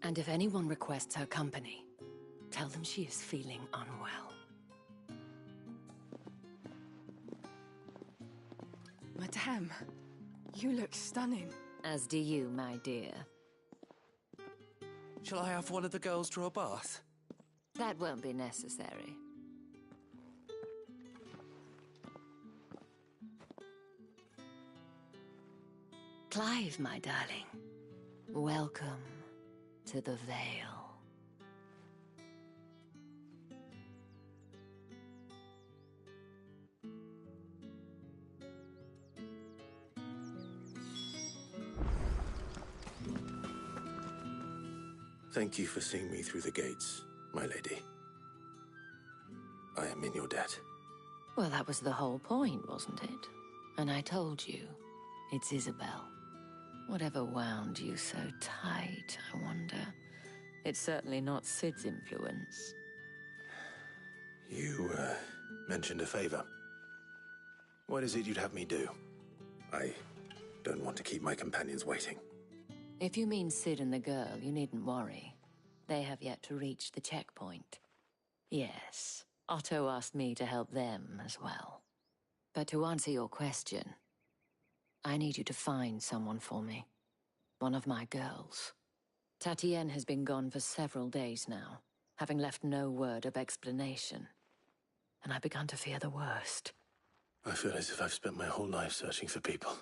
And if anyone requests her company, tell them she is feeling unwell. Madame, you look stunning. As do you, my dear. Shall I have one of the girls draw a bath? That won't be necessary. Clive, my darling. Welcome to the Vale. Thank you for seeing me through the gates, my lady. I am in your debt. Well, that was the whole point, wasn't it? And I told you, it's Isabel. Whatever wound you so tight, I wonder. It's certainly not Sid's influence. You, mentioned a favor. What is it you'd have me do? I don't want to keep my companions waiting. If you mean Sid and the girl, you needn't worry. They have yet to reach the checkpoint. Yes, Otto asked me to help them as well. But to answer your question, I need you to find someone for me. One of my girls. Tatienne has been gone for several days now, having left no word of explanation. And I've begun to fear the worst. I feel as if I've spent my whole life searching for people.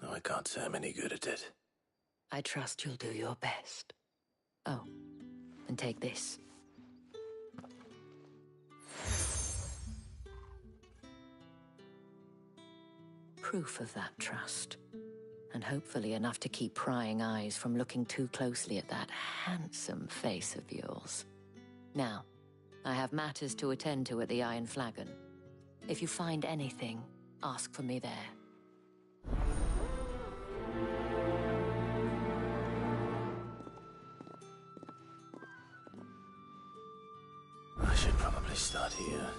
Though I can't say I'm any good at it. I trust you'll do your best. Oh, and take this. Proof of that trust. And hopefully enough to keep prying eyes from looking too closely at that handsome face of yours. Now, I have matters to attend to at the Iron Flagon. If you find anything, ask for me there. I should probably start here.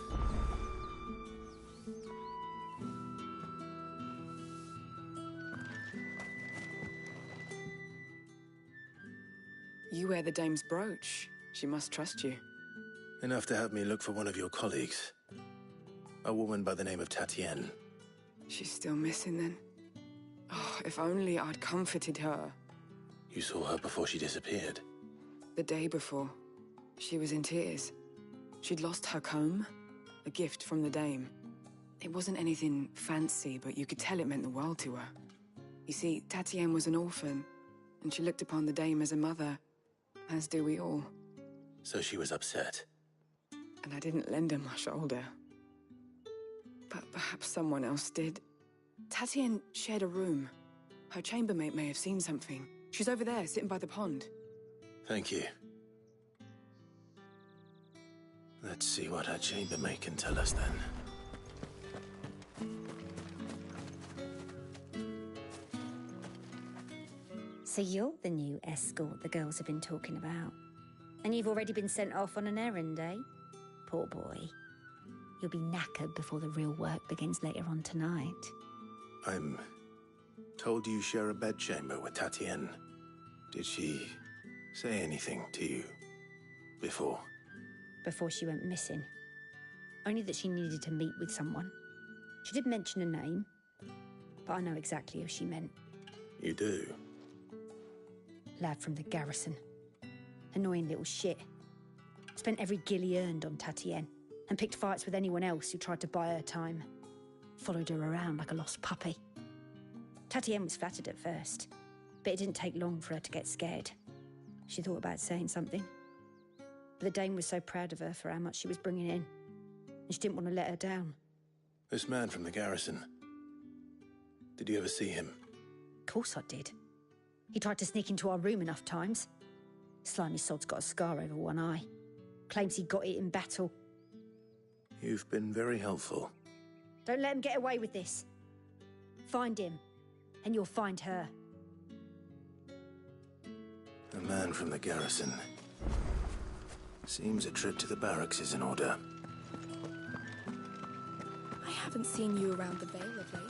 You wear the dame's brooch. She must trust you. Enough to have me look for one of your colleagues. A woman by the name of Tatienne. She's still missing then. Oh, if only I'd comforted her. You saw her before she disappeared. The day before, she was in tears. She'd lost her comb, a gift from the dame. It wasn't anything fancy, but you could tell it meant the world to her. You see, Tatienne was an orphan, and she looked upon the dame as a mother, as do we all. So she was upset. And I didn't lend her my shoulder. But perhaps someone else did. Tatienne shared a room. Her chambermaid may have seen something. She's over there, sitting by the pond. Thank you. Let's see what her chambermaid can tell us then. So you're the new escort the girls have been talking about. And you've already been sent off on an errand, eh? Poor boy. You'll be knackered before the real work begins later on tonight. I'm told you share a bedchamber with Tatienne. Did she say anything to you before? Before she went missing. Only that she needed to meet with someone. She did mention a name, but I know exactly who she meant. You do? Lad from the garrison. Annoying little shit. Spent every guil he earned on Tatienne, and picked fights with anyone else who tried to buy her time. Followed her around like a lost puppy. Tatienne was flattered at first, but it didn't take long for her to get scared. She thought about saying something. But the dame was so proud of her for how much she was bringing in, and she didn't want to let her down. This man from the garrison. Did you ever see him? Of course I did. He tried to sneak into our room enough times. Slimy sod's got a scar over one eye. Claims he got it in battle. You've been very helpful. Don't let him get away with this. Find him, and you'll find her. A man from the garrison. Seems a trip to the barracks is in order. I haven't seen you around the Vale of late.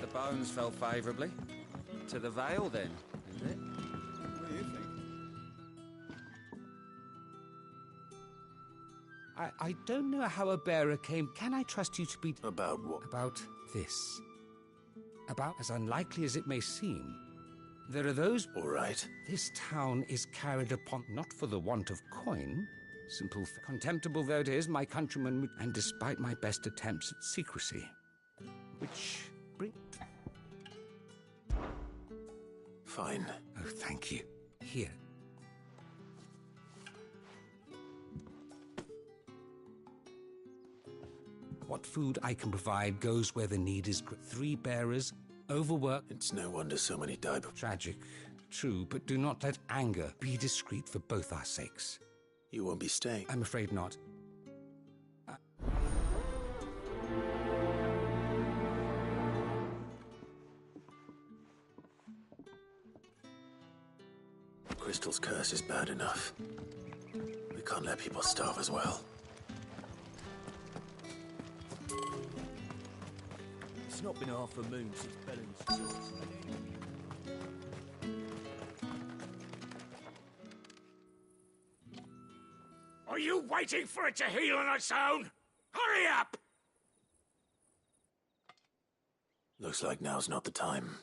The bones fell favourably. To the Vale, then, is it? What do you think? I don't know how a bearer came. Can I trust you to be... About what? About this. About as unlikely as it may seem. There are those... All right. This town is carried upon not for the want of coin. Simple, contemptible though it is, my countrymen... And despite my best attempts at secrecy. Which bring... Fine. Oh, thank you. Here. What food I can provide goes where the need is. 3 bearers, overworked. It's no wonder so many die. Tragic, true, but do not let anger be discreet for both our sakes. You won't be staying. I'm afraid not. Crystal's curse is bad enough. We can't let people starve as well. It's not been half a moon since Bellen's job. Are you waiting for it to heal on its own? Hurry up! Looks like now's not the time.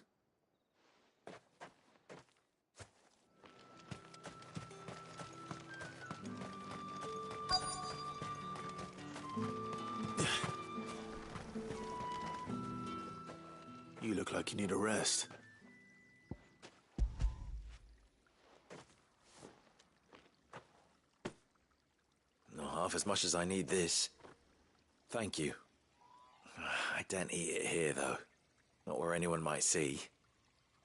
You look like you need a rest. Not half as much as I need this. Thank you. I daren't eat it here, though. Not where anyone might see.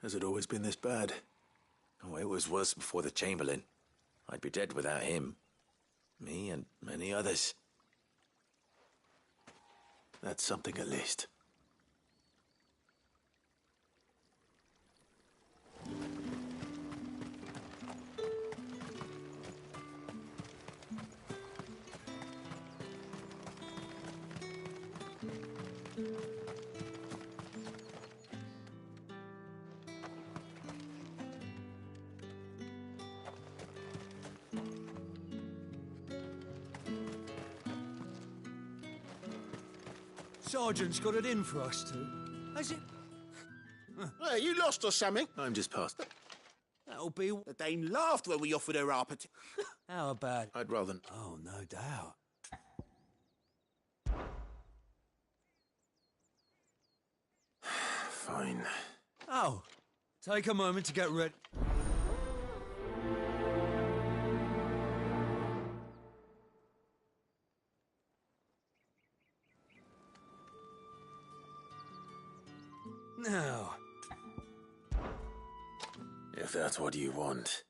Has it always been this bad? Oh, it was worse before the Chamberlain. I'd be dead without him. Me and many others. That's something at least. Sergeant's got it in for us two. Has it? Hey, you lost or something? I'm just past. That'll be... The Dane laughed when we offered her our How about... I'd rather... Oh, no doubt. Fine. Oh, take a moment to get ready. Now... If that's what you want.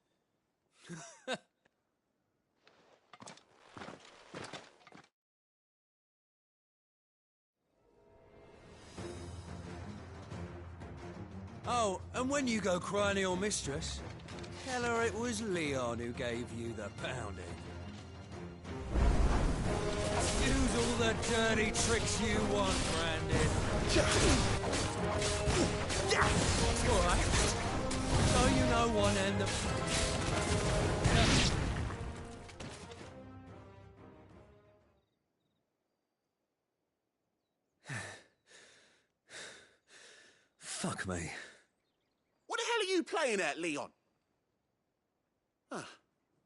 Oh, and when you go crying to your mistress, tell her it was Leon who gave you the pounding. Use all the dirty tricks you want, Brandon. All right. So you know one end of... Fuck me. What the hell are you playing at, Leon?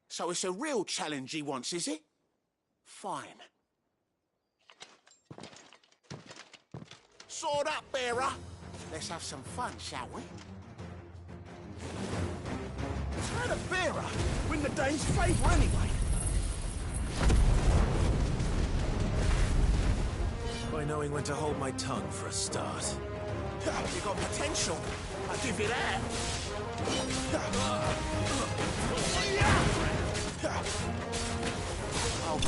So it's a real challenge he wants, is it? Fine. Sword up, bearer. Let's have some fun, shall we? Try the bearer win the Dane's favour anyway. By knowing when to hold my tongue for a start. You got potential. I'll give you that. Oh.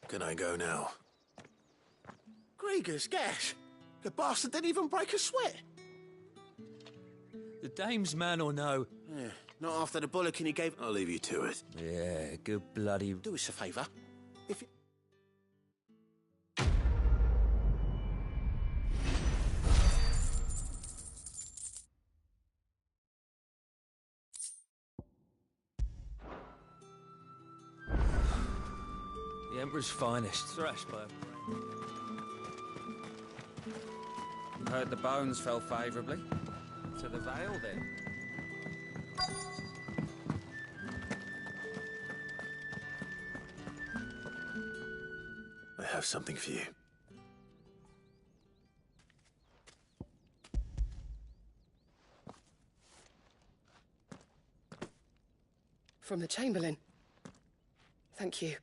Can I go now? Grieger's gas. The bastard didn't even break a sweat. dame's man or no? Yeah, not after the bollocking he gave. I'll leave you to it. Yeah, good bloody... Do us a favour. If you... The Emperor's finest. Thrash by Heard the bones fell favourably. To the Vale, then. I have something for you. From the Chamberlain. Thank you.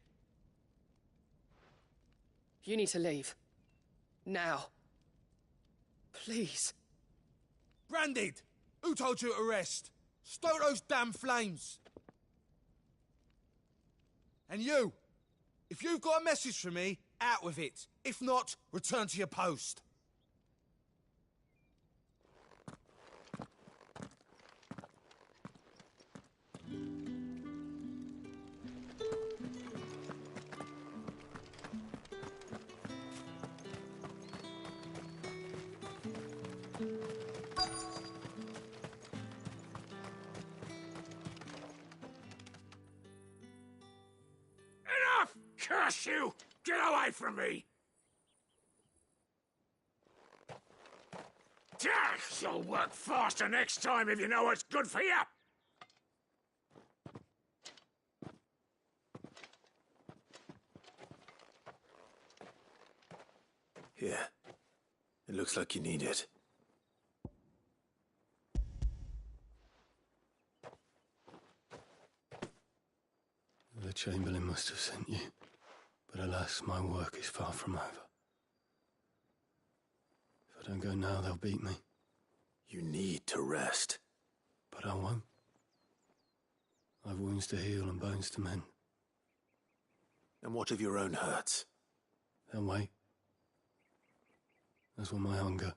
You need to leave. Now. Please. Branded! Who told you to rest? Stoke those damn flames! And you! If you've got a message for me, out with it. If not, return to your post. Enough! Curse you! Get away from me! You'll work faster next time if you know what's good for you! Here. It looks like you need it. The Chamberlain must have sent you. But alas, my work is far from over. If I don't go now, they'll beat me. You need to rest. But I won't. I've wounds to heal and bones to mend. And what of your own hurts? They'll wait. As will my hunger.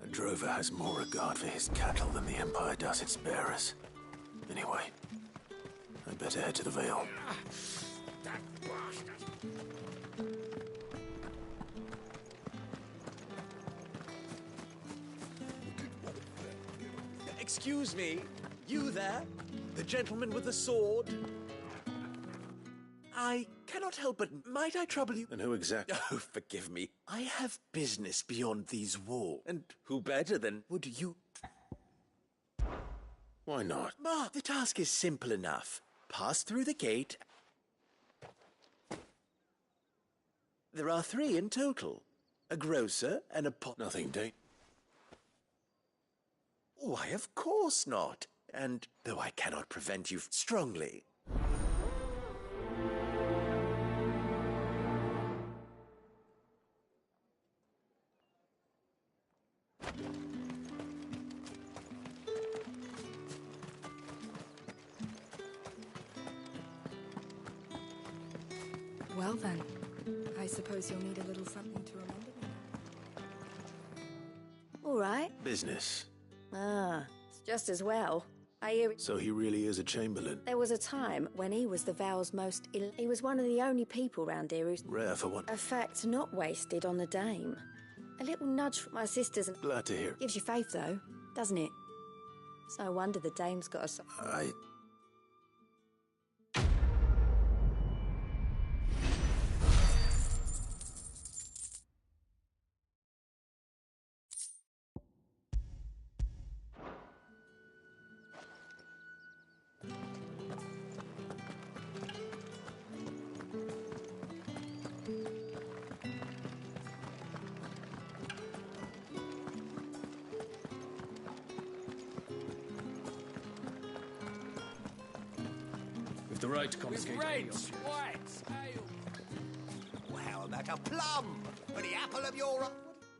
A drover has more regard for his cattle than the Empire does its bearers. Anyway, I'd better head to the Vale. That bastard! Excuse me, you there? The gentleman with the sword? I cannot help but... Might I trouble you? And who exactly? Oh, forgive me. I have business beyond these walls. And who better than would you... Why not? Mark, the task is simple enough. Pass through the gate. There are 3 in total. A grocer and a pot... Nothing, Dane. Why, of course not. And though I cannot prevent you strongly... Well then, I suppose you'll need a little something to remember me. All right. Business. Ah, it's just as well. I hear So he really is a Chamberlain. there was a time when he was the Vale's most he was one of the only people round here who's... Rare for one. A fact not wasted on the dame. A little nudge from my sisters and... Glad to hear. Gives you faith, though, doesn't it? It's no wonder the dame's got a... The right to confiscate any Reds, object. whites, ale. Well, like a plum for the apple of your...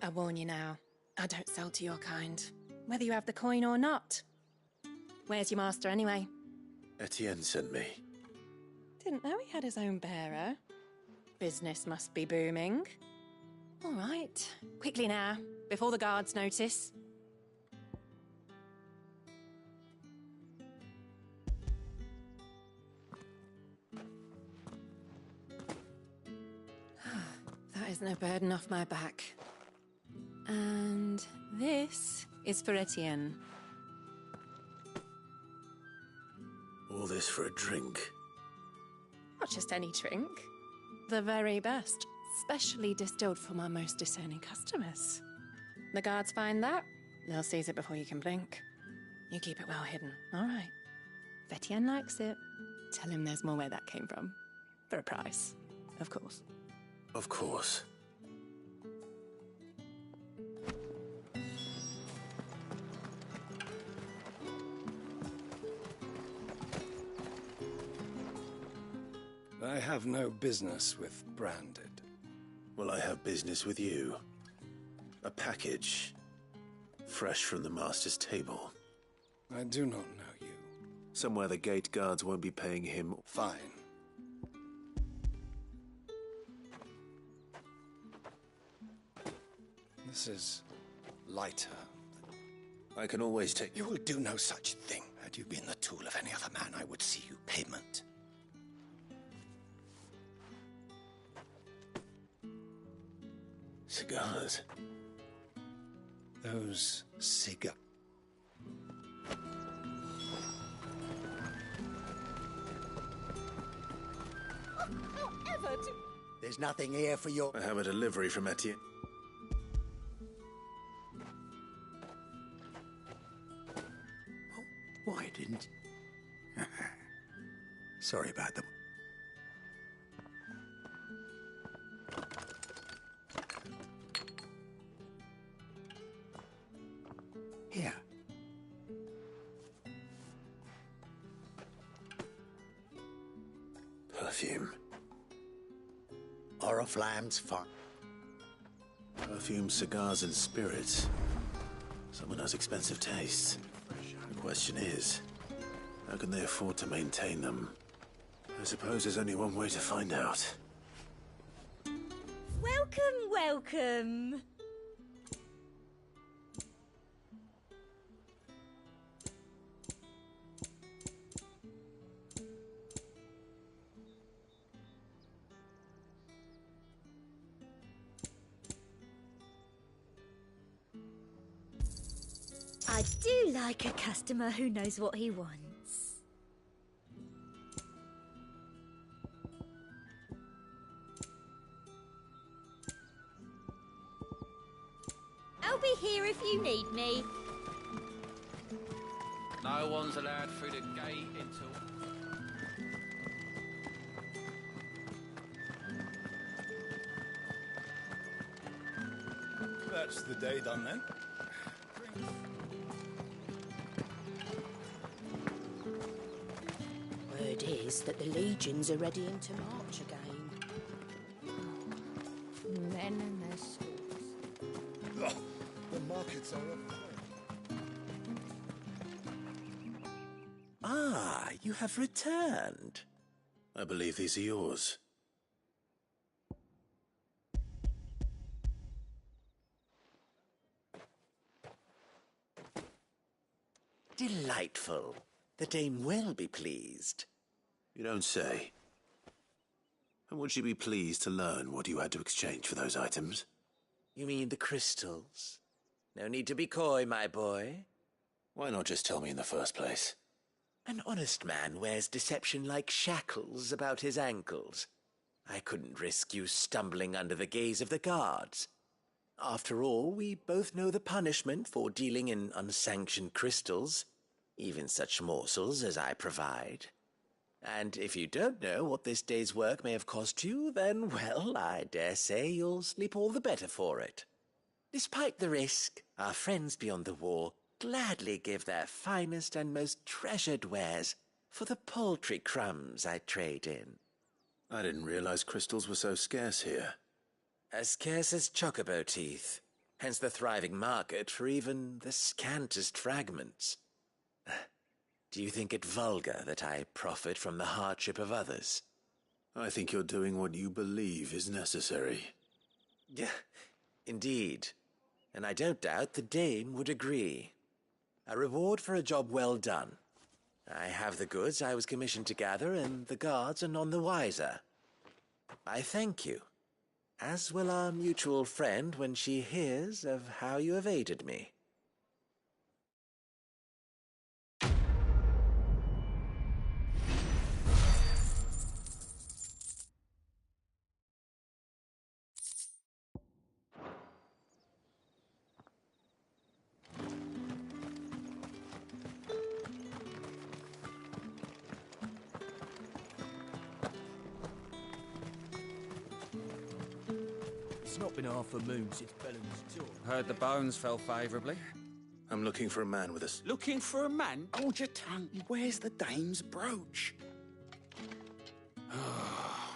I warn you now, I don't sell to your kind, whether you have the coin or not. Where's your master anyway? Etienne sent me. Didn't know he had his own bearer. Business must be booming. All right. Quickly now, before the guards notice. That is no burden off my back. And this is for Etienne. All this for a drink? Not just any drink. The very best. Specially distilled for my most discerning customers. The guards find that, they'll seize it before you can blink. You keep it well hidden, all right? If Etienne likes it, tell him there's more where that came from. For a price, of course. Of course. I have no business with Branded. Well, I have business with you. A package. Fresh from the Master's table. I do not know you. Somewhere the gate guards won't be paying him. Fine. This is lighter. I can always take... You will do no such thing. Had you been the tool of any other man, I would see you payment. Cigars. Those cigars. There's nothing here for your... I have a delivery from Etienne. Why didn't... Sorry about them. Here. Perfume. Oriflamme's fine. Perfume, cigars, and spirits. Someone has expensive tastes. The question is, how can they afford to maintain them? I suppose there's only one way to find out. Welcome, welcome. I do like a customer who knows what he wants. I'll be here if you need me. No one's allowed through the gate until... That's the day done then. Word is that the legions are readying to march again. Men and their swords. The markets are up. Ah, you have returned. I believe these are yours. Delightful. The dame will be pleased. You don't say. And would she be pleased to learn what you had to exchange for those items? You mean the crystals? No need to be coy, my boy. Why not just tell me in the first place? An honest man wears deception like shackles about his ankles. I couldn't risk you stumbling under the gaze of the guards. After all, we both know the punishment for dealing in unsanctioned crystals, even such morsels as I provide. And if you don't know what this day's work may have cost you, then, well, I dare say you'll sleep all the better for it. Despite the risk, our friends beyond the wall gladly give their finest and most treasured wares for the paltry crumbs I trade in. I didn't realize crystals were so scarce here. As scarce as chocobo teeth, hence the thriving market for even the scantest fragments. Do you think it vulgar that I profit from the hardship of others? I think you're doing what you believe is necessary. Indeed. And I don't doubt the dame would agree. A reward for a job well done. I have the goods I was commissioned to gather, and the guards are none the wiser. I thank you, as will our mutual friend when she hears of how you have aided me. It's not been half a moon since Bellum's tour. Heard the bones fell favourably. I'm looking for a man with us. Looking for a man? Hold your tongue. Where's the dame's brooch?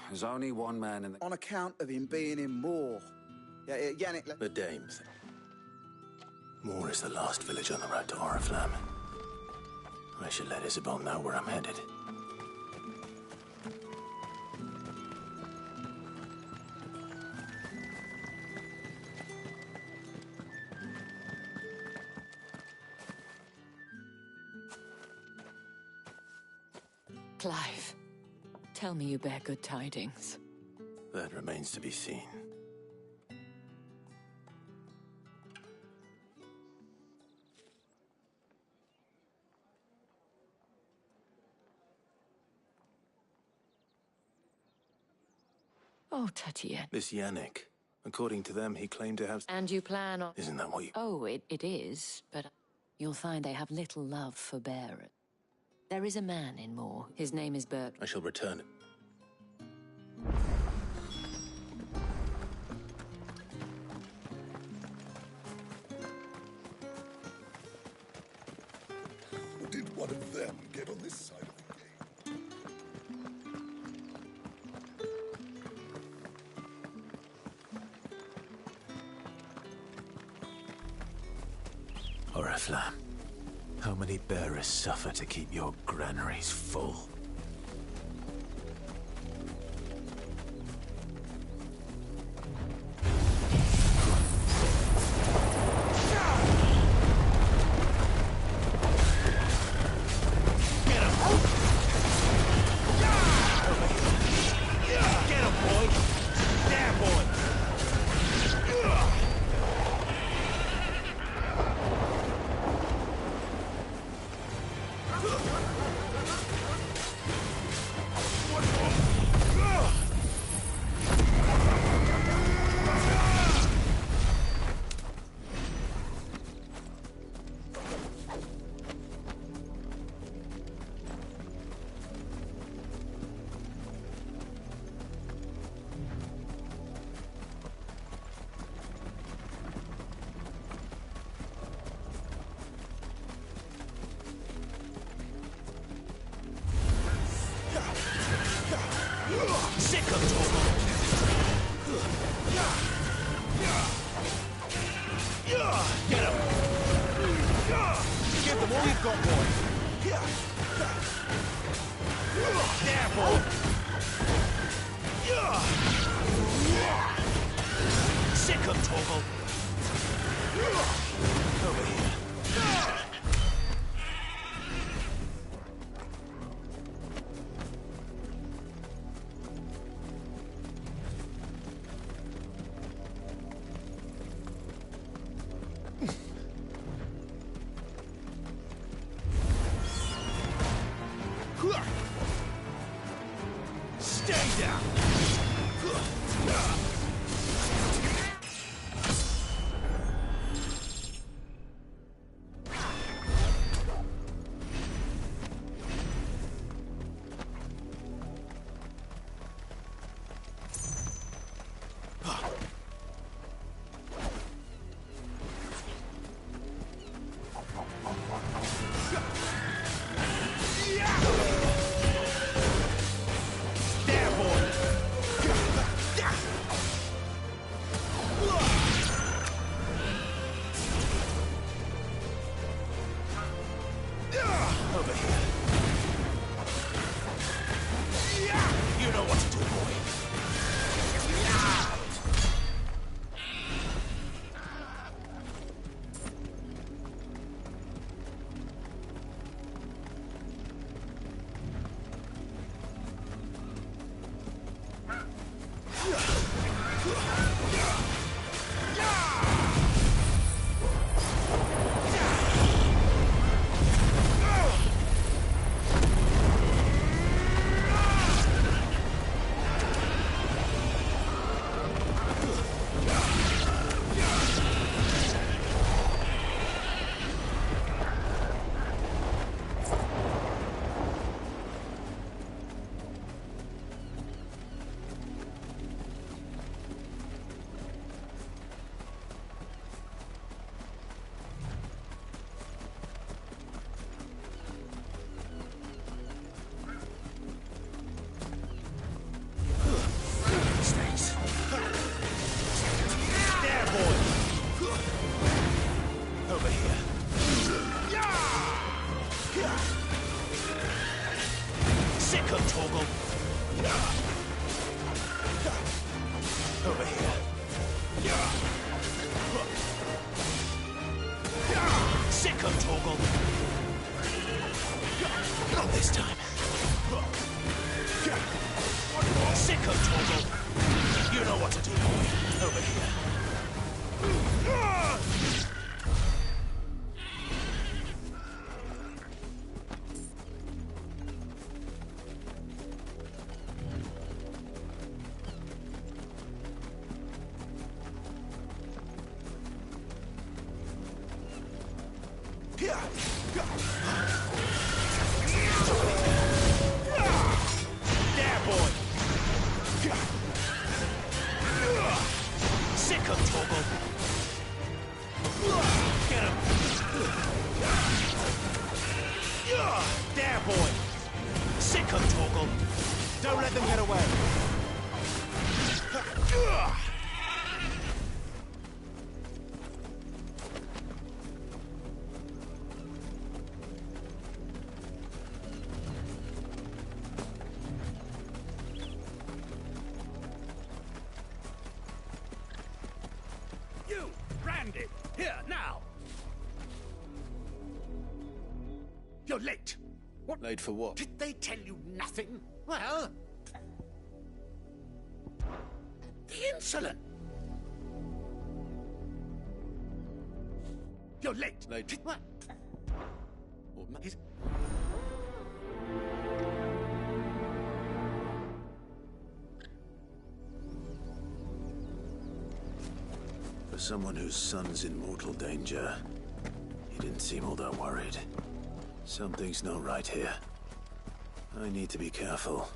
There's only one man in the... On account of him being in Moor. Yeah, Yannick... The dame thing. Moor is the last village on the road to Oriflamme. I should let Isabel know where I'm headed. Clive, tell me you bear good tidings. That remains to be seen. Oh, Tatienne. This Yannick, according to them, he claimed to have... And you plan on... Isn't that what you... Oh, it is, but you'll find they have little love for bearers. There is a man in Moor. His name is Bert. I shall return it. Did one of them get on this side of the game? Oriflamme. How many bearers suffer to keep your granaries full? Stay down! Torgal. Over here. Sicko, Torgal. Not this time. Sicko, Torgal. You know what to do. Over here. There, boy. Sick of Torgal. Get him. There, boy. Sick of Torgal. Don't let them get away. You, Randy, here, now! You're late. What? Late for what? Did they tell you nothing? Well... the insolent! You're late. Late. What? For someone whose son's in mortal danger, he didn't seem all that worried. Something's not right here. I need to be careful.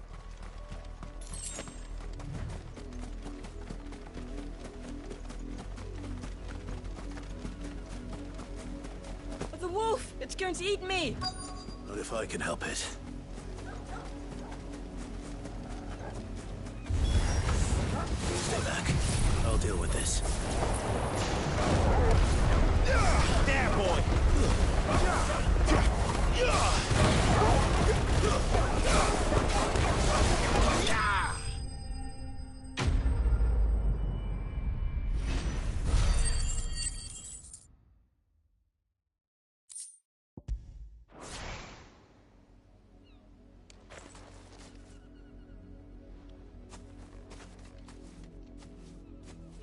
The wolf! It's going to eat me! Not if I can help it. Stay back. I'll deal with this. There, boy.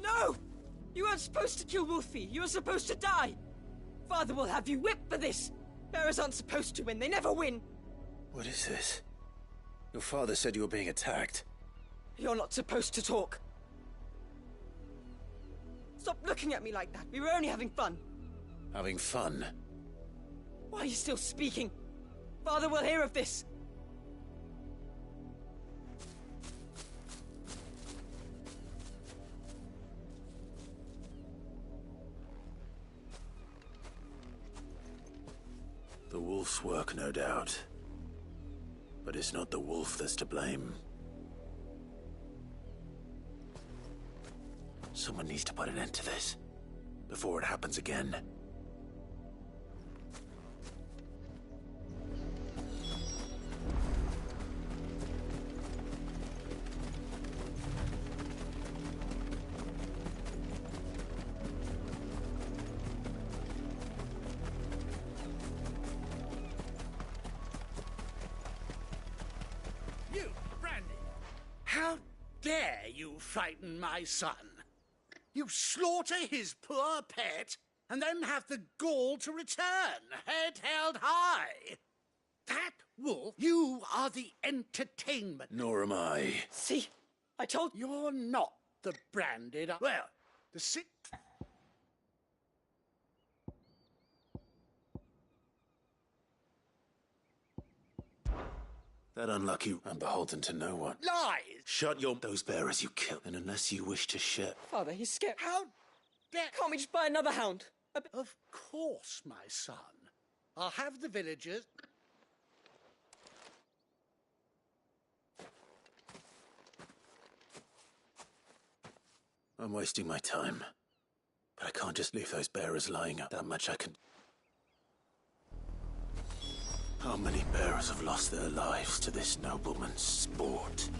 No! You weren't supposed to kill Wolfie. You were supposed to die. Father will have you whipped for this. Bearers aren't supposed to win. They never win. What is this? Your father said you were being attacked. You're not supposed to talk. Stop looking at me like that. We were only having fun. Having fun? Why are you still speaking? Father will hear of this. The wolf's work, no doubt. But it's not the wolf that's to blame. Someone needs to put an end to this, before it happens again. You, Brandy! How dare you frighten my son? You slaughter his poor pet, and then have the gall to return, head held high. That wolf, you are the entertainment. Nor am I. See? I told you. You're not the branded... Well, the sick... That unlucky... I'm beholden to no one. Lies! Shut your... Those bearers you killed, and unless you wish to share... Father, he's scared. How dare... Can't we just buy another hound? Of course, my son. I'll have the villagers... I'm wasting my time. But I can't just leave those bearers lying up. That much I can... How many bearers have lost their lives to this nobleman's sport?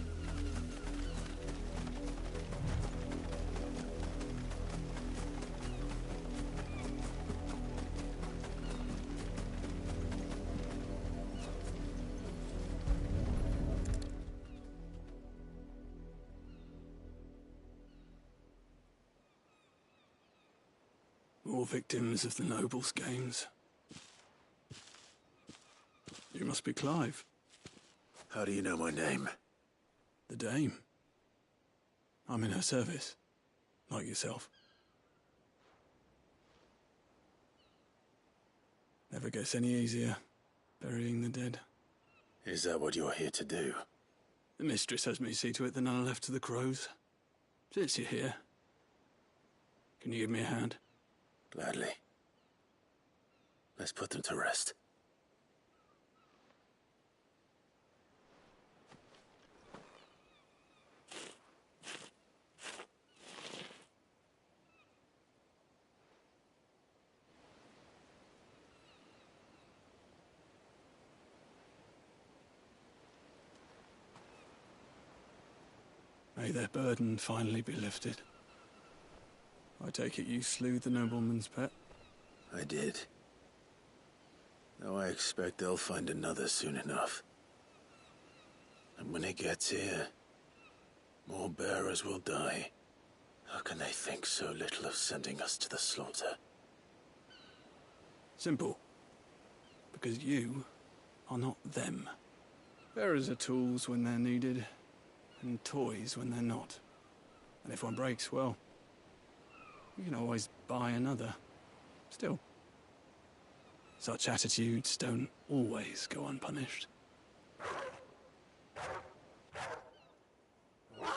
More victims of the nobles' games. You must be Clive. How do you know my name? The Dame. I'm in her service, like yourself. Never gets any easier, burying the dead. Is that what you're here to do? The mistress has me see to it that none are left to the crows. Since you're here, can you give me a hand? Gladly. Let's put them to rest. May their burden finally be lifted. I take it you slew the nobleman's pet? I did. Though I expect they'll find another soon enough. And when it gets here, more bearers will die. How can they think so little of sending us to the slaughter? Simple. Because you are not them. Bearers are tools when they're needed, and toys when they're not. And if one breaks, well, you can always buy another. Still, such attitudes don't always go unpunished. Father!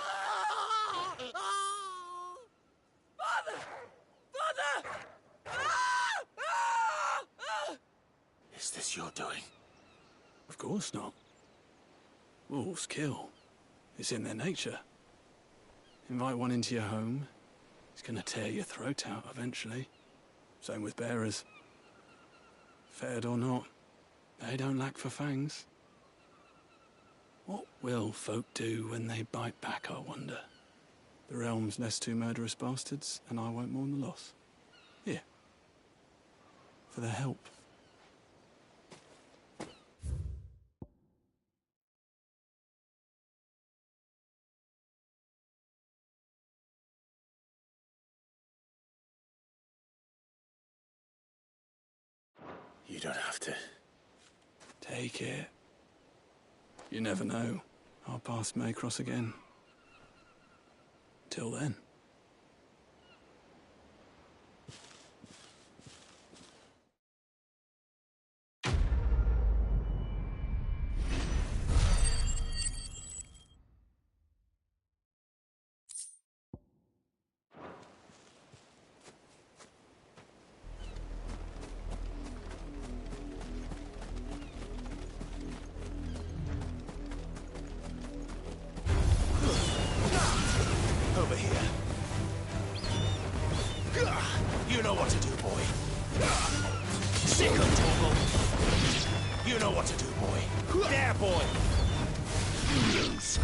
Father! Is this your doing? Of course not. Wolves kill. It's in their nature. Invite one into your home, he's gonna tear your throat out eventually. Same with bearers. Fed or not, they don't lack for fangs. What will folk do when they bite back, I wonder? The realm's nest two murderous bastards, and I won't mourn the loss. Here. For their help. You don't have to. Take it. You never know. Our paths may cross again. Till then. Over here. You know what to do, boy. Sick of trouble. You know what to do, boy. There, boy. You lose.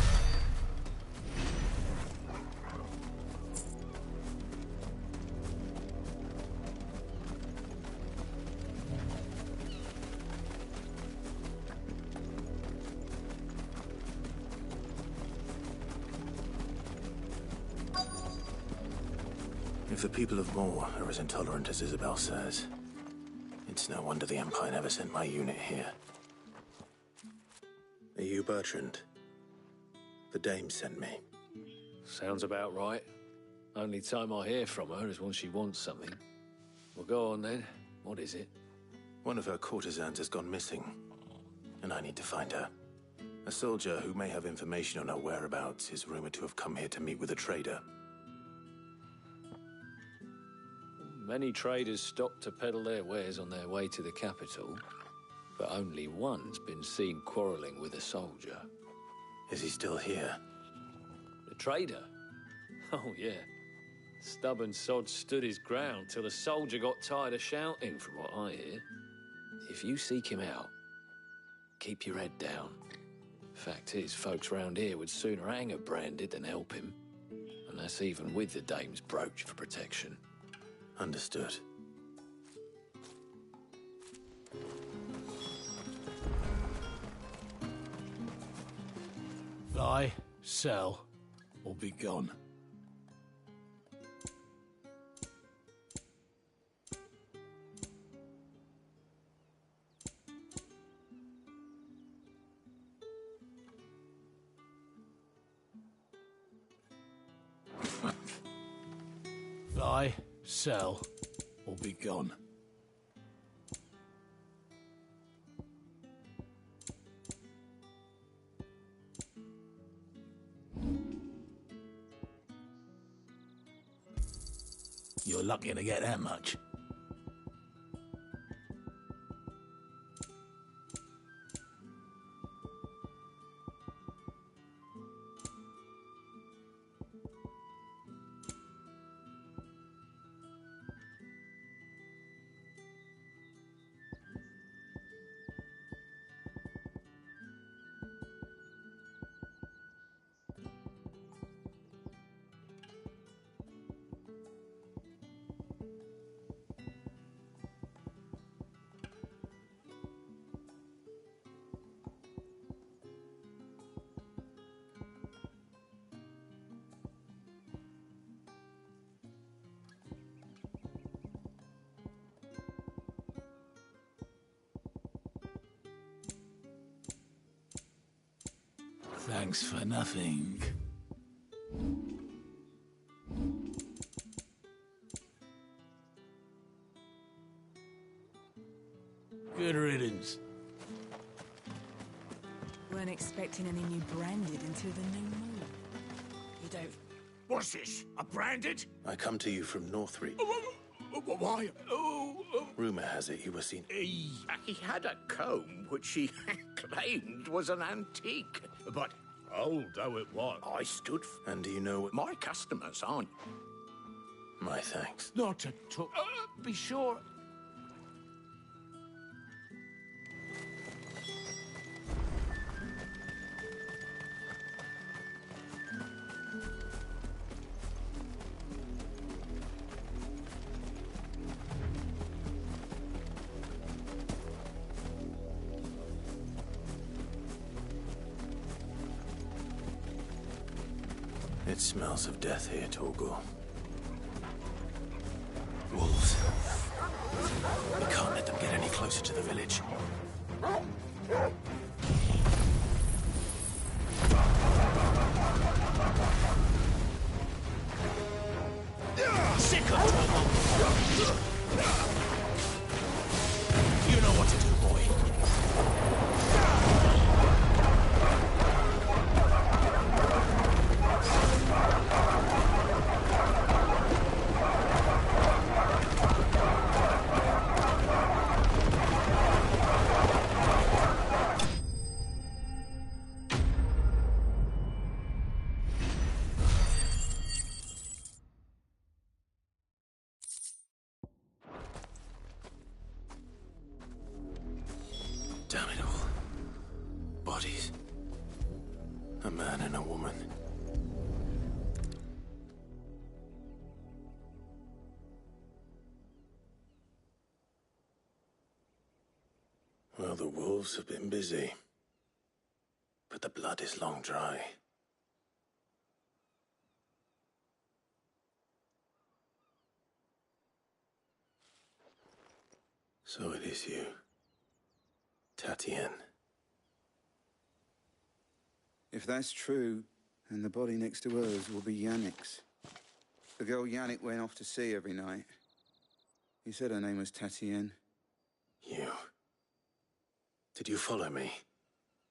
If the people of Moor are as intolerant as Isabel says, it's no wonder the Empire never sent my unit here. Are you Bertrand? The Dame sent me. Sounds about right. Only time I hear from her is when she wants something. Well, go on then. What is it? One of her courtesans has gone missing, and I need to find her. A soldier who may have information on her whereabouts is rumored to have come here to meet with a trader. Many traders stop to peddle their wares on their way to the capital, but only one's been seen quarrelling with a soldier. Is he still here? The trader? Oh, yeah. Stubborn sod stood his ground till the soldier got tired of shouting, from what I hear. If you seek him out, keep your head down. Fact is, folks round here would sooner hang a Branded than help him. And that's even with the dame's brooch for protection. Understood. Buy, sell, or be gone. Buy, sell, or be gone. You're lucky to get that much. Thanks for nothing. Good riddance. Weren't expecting any new Branded until the new moon. You don't... What's this? A Branded? I come to you from Northreach. Why? Rumour has it you were seen... He had a comb which he claimed was an antique. But old though it was, I stood for... And do you know what... My customers, aren't you? My thanks. Not at all. Be sure. It smells of death here, Torgor. Wolves. We can't let them get any closer to the village. Sick of trouble! You know what to do, boy. Damn it all. Bodies. A man and a woman. Well, the wolves have been busy. But the blood is long dry. So it is you. Tatien. If that's true, then the body next to hers will be Yannick's. The girl Yannick went off to see every night. He said her name was Tatien. You. Did you follow me?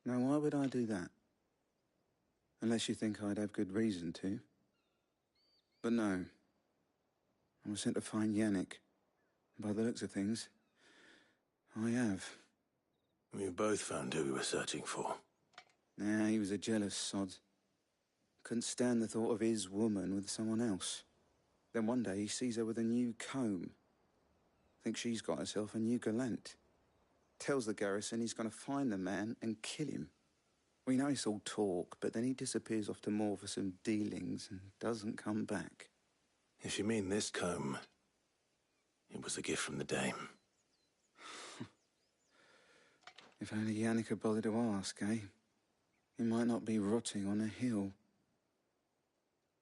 Now, why would I do that? Unless you think I'd have good reason to. But no. I was sent to find Yannick. By the looks of things, I have. We both found who we were searching for. Nah, he was a jealous sod. Couldn't stand the thought of his woman with someone else. Then one day he sees her with a new comb. Thinks she's got herself a new gallant. tells the garrison he's going to find the man and kill him. We know it's all talk, but then he disappears off to Moor for some dealings and doesn't come back. If you mean this comb, it was a gift from the dame. If only Yannick had bothered to ask, eh? He might not be rotting on a hill.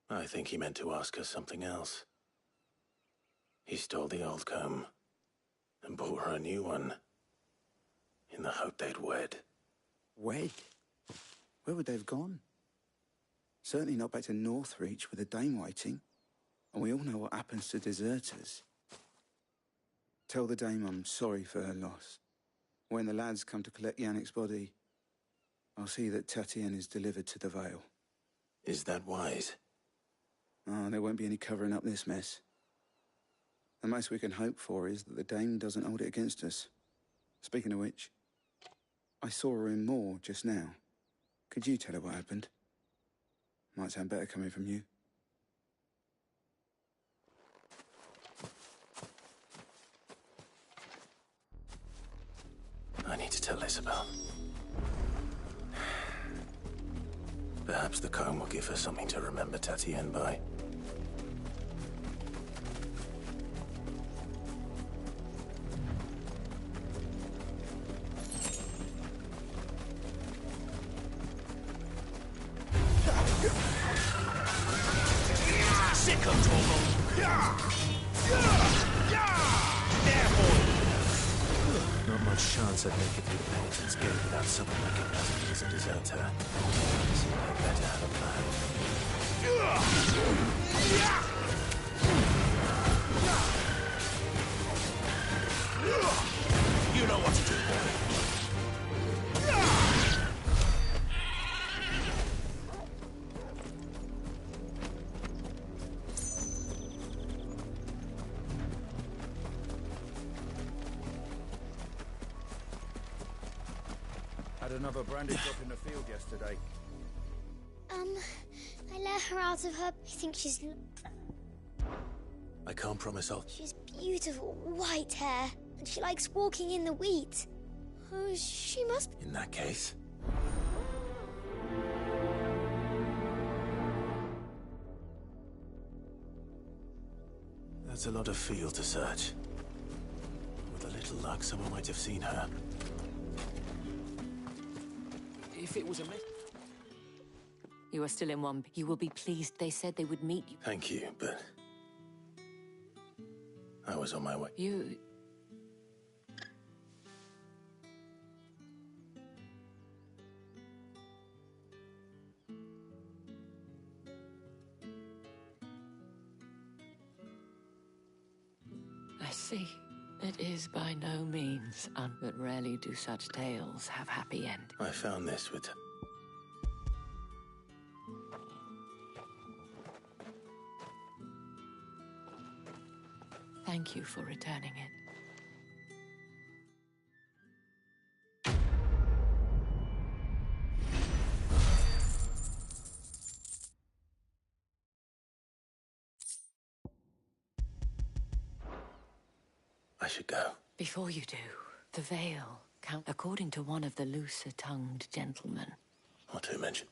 I think he meant to ask her something else. He stole the old comb and bought her a new one in the hope they'd wed. Wed? Where would they have gone? Certainly not back to Northreach with a dame waiting. And we all know what happens to deserters. Tell the dame I'm sorry for her loss. When the lads come to collect Yannick's body, I'll see that Tatienne is delivered to the Vale. Is that wise? Oh, there won't be any covering up this mess. The most we can hope for is that the dame doesn't hold it against us. Speaking of which, I saw her in Moor just now. Could you tell her what happened? Might sound better coming from you. I need to tell Isabel. Perhaps the comb will give her something to remember Tatienne by. Sick of Torgal! Not much chance I'd make it through the penitence gate without someone recognizing me as a deserter. So I better have a plan. You know what to do, boy. Had another branded drop in the field yesterday. I let her out of her... I think she's... I can't promise I'll... She's beautiful white hair, and she likes walking in the wheat. Oh, she must... In that case... That's a lot of field to search. With a little luck, someone might have seen her. If it was a mess... You are still in one. You will be pleased. They said they would meet you. Thank you, but... I was on my way. You... I see. It is by no means but rarely do such tales have happy end. I found this with... Thank you for returning it. I should go. Before you do, the veil, according to one of the looser-tongued gentlemen. What who mentioned?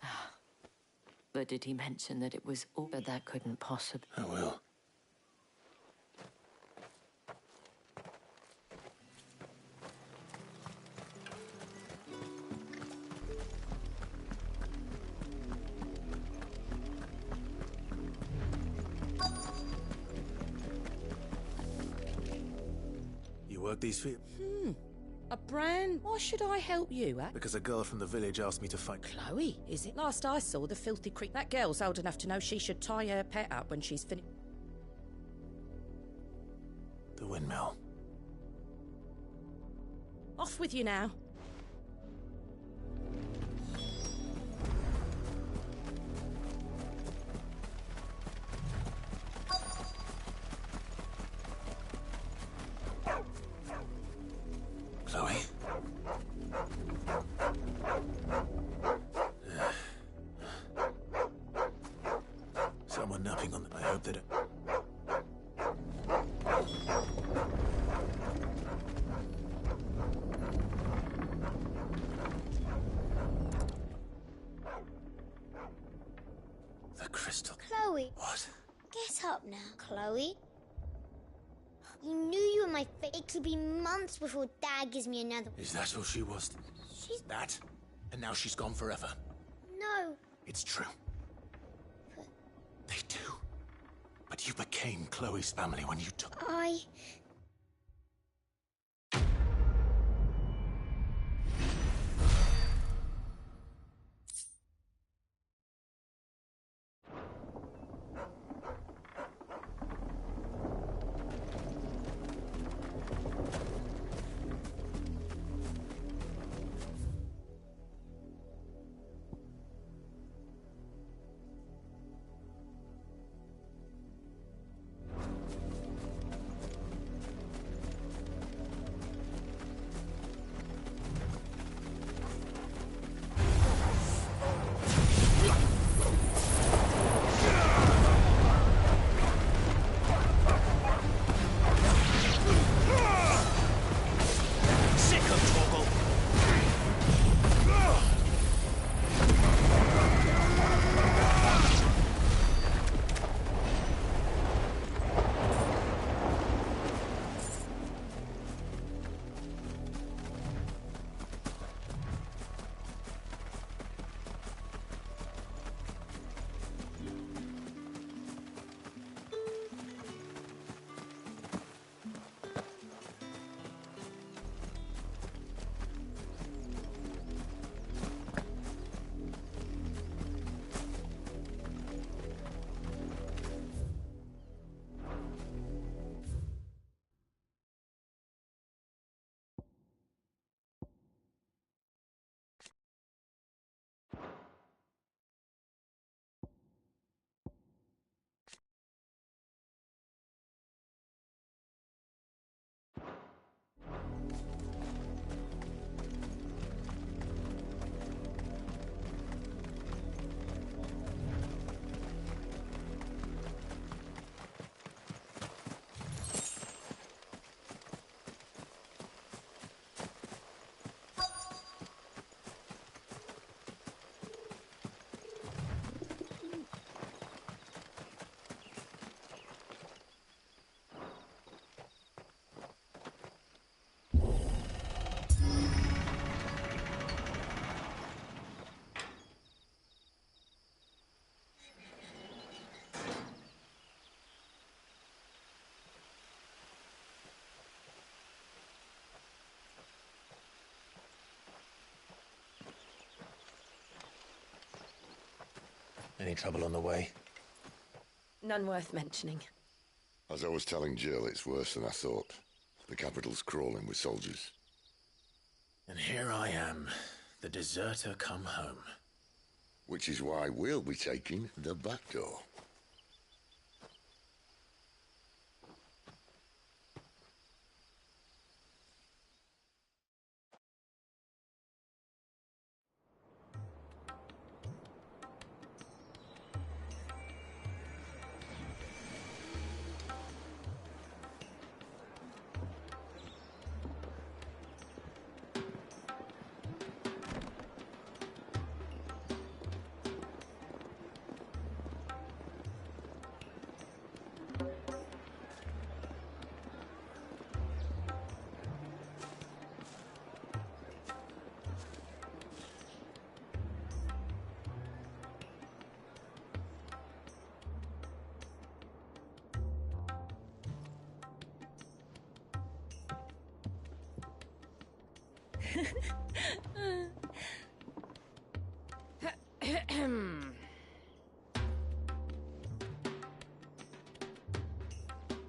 But did he mention that it was all... But that couldn't possibly... I will. Work these fields? A brand? Why should I help you, eh? Because a girl from the village asked me to fight. Chloe, is it? Last I saw, the filthy creep. That girl's old enough to know she should tie her pet up when she's finished. The windmill. Off with you now. Chloe? Someone napping on the... I hope that it... Chloe. What? Get up now, Chloe. You knew you were my fate. It'll be months before Dad gives me another one. Is that all she was? She's... That? And now she's gone forever? No. It's true. They do. But you became Chloe's family when you took... Any trouble on the way? None worth mentioning. As I was telling Jill, it's worse than I thought. The capital's crawling with soldiers. And here I am, the deserter come home. Which is why we'll be taking the back door.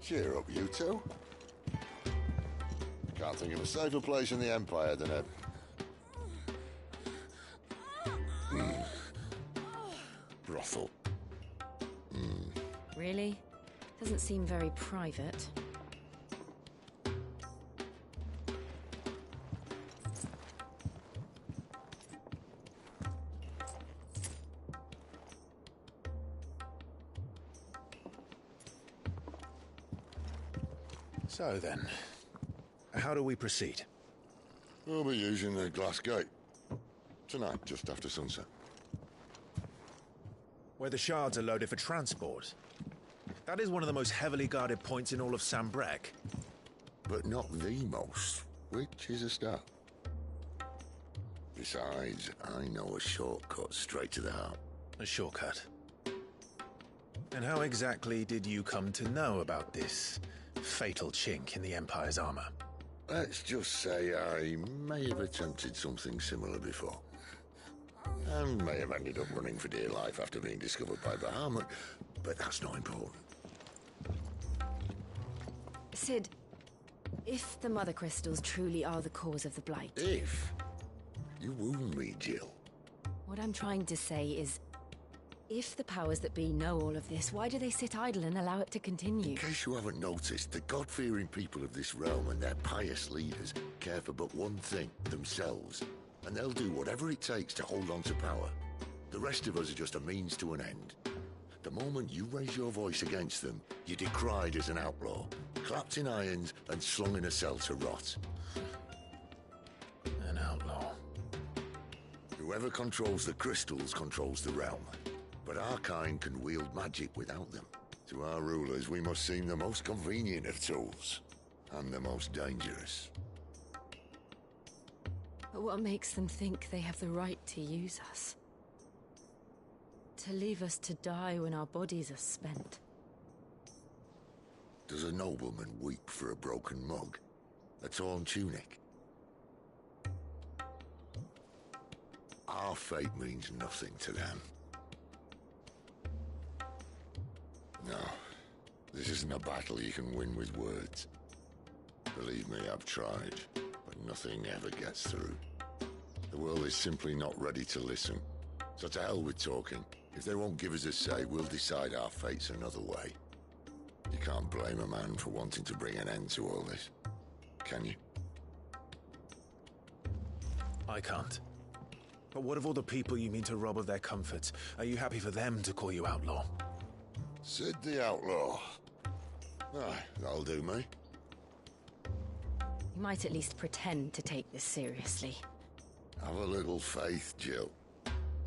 Cheer up, you two. Can't think of a safer place in the Empire than a... brothel. Really? Doesn't seem very private. So then, how do we proceed? We'll be using the glass gate. Tonight, just after sunset. where the shards are loaded for transport. That is one of the most heavily guarded points in all of Sambrek. But not the most, which is a start. Besides, I know a shortcut straight to the heart. A shortcut? And how exactly did you come to know about this fatal chink in the Empire's armor? Let's just say I may have attempted something similar before. And may have ended up running for dear life after being discovered by Bahamut, but that's not important. Sid, if the Mother Crystals truly are the cause of the Blight... If? You wound me, Jill. What I'm trying to say is, if the powers that be know all of this, why do they sit idle and allow it to continue? In case you haven't noticed, the God-fearing people of this realm and their pious leaders care for but one thing, themselves. And they'll do whatever it takes to hold on to power. The rest of us are just a means to an end. The moment you raise your voice against them, you're decried as an outlaw, clapped in irons and slung in a cell to rot. An outlaw. Whoever controls the crystals controls the realm. But our kind can wield magic without them. To our rulers, we must seem the most convenient of tools, and the most dangerous. But what makes them think they have the right to use us? To leave us to die when our bodies are spent? Does a nobleman weep for a broken mug? A torn tunic? Our fate means nothing to them. No, this isn't a battle you can win with words. Believe me, I've tried, but nothing ever gets through. The world is simply not ready to listen. So to hell with talking. If they won't give us a say, we'll decide our fates another way. You can't blame a man for wanting to bring an end to all this, can you? I can't. But what of all the people you mean to rob of their comforts? Are you happy for them to call you outlaw? Sid the Outlaw. Aye, that'll do me. You might at least pretend to take this seriously. Have a little faith, Jill.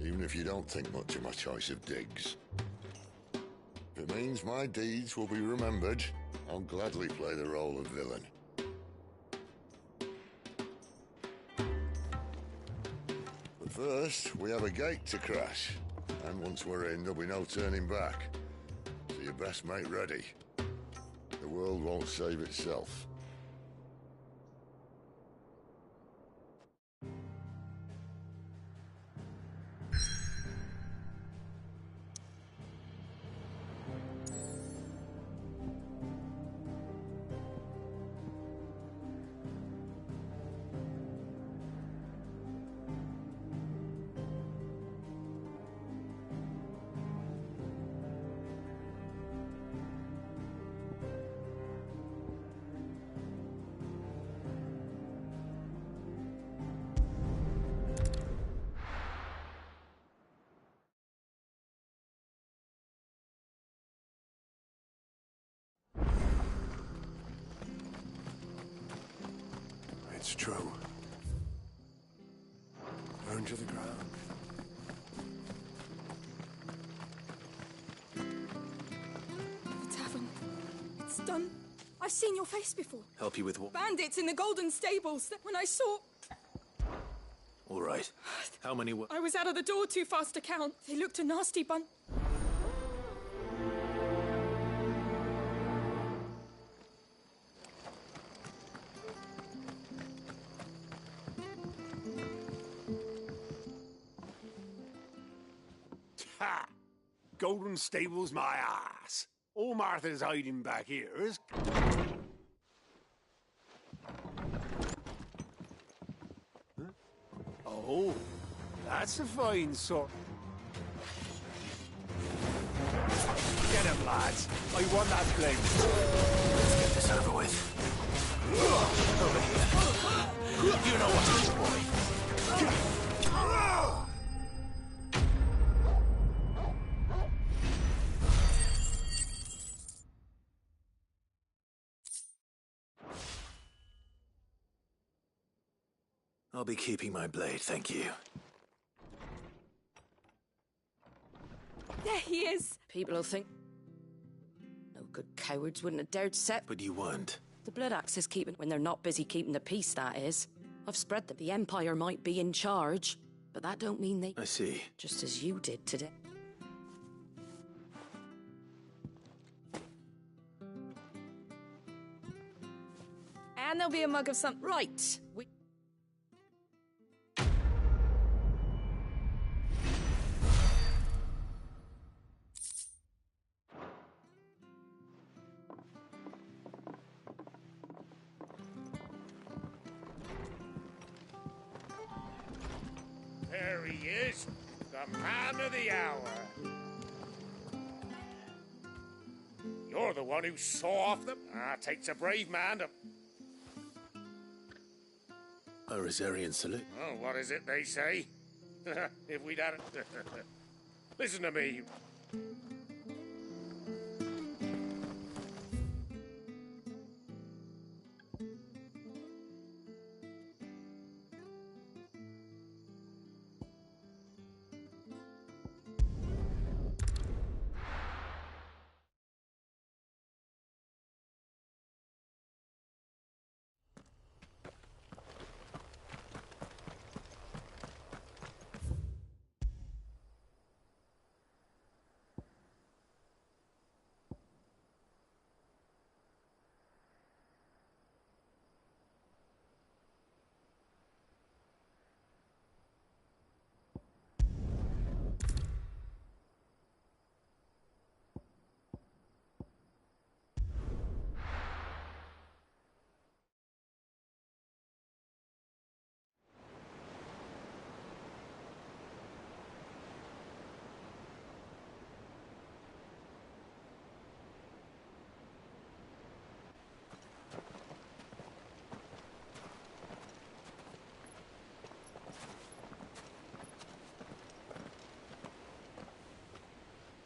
Even if you don't think much of my choice of digs. If it means my deeds will be remembered, I'll gladly play the role of villain. But first, we have a gate to crash. And once we're in, there'll be no turning back. So you best make ready. The world won't save itself. It's true. Burn to the ground. The tavern. It's done. I've seen your face before. Help you with what? Bandits in the golden stables. When I saw... All right. How many were... I was out of the door too fast to count. They looked a nasty bunch. Ha! Golden Stables, my ass. All Martha's hiding back here is... Huh? Oh, that's a fine sort. Get him, lads. I want that blade. Let's get this over with. Over here. You know what to do, boy. I'll be keeping my blade, thank you. There he is! People will think... No good cowards wouldn't have dared set... But you weren't. The Blood Axe is keeping... When they're not busy keeping the peace, that is. I've spread them. The Empire might be in charge, but that don't mean they... I see. Just as you did today. And there'll be a mug of some... Right. There he is, the man of the hour. You're the one who saw off them. Takes a brave man to... A Rosarian salute. Oh, what is it they say? If we'd had it... Listen to me.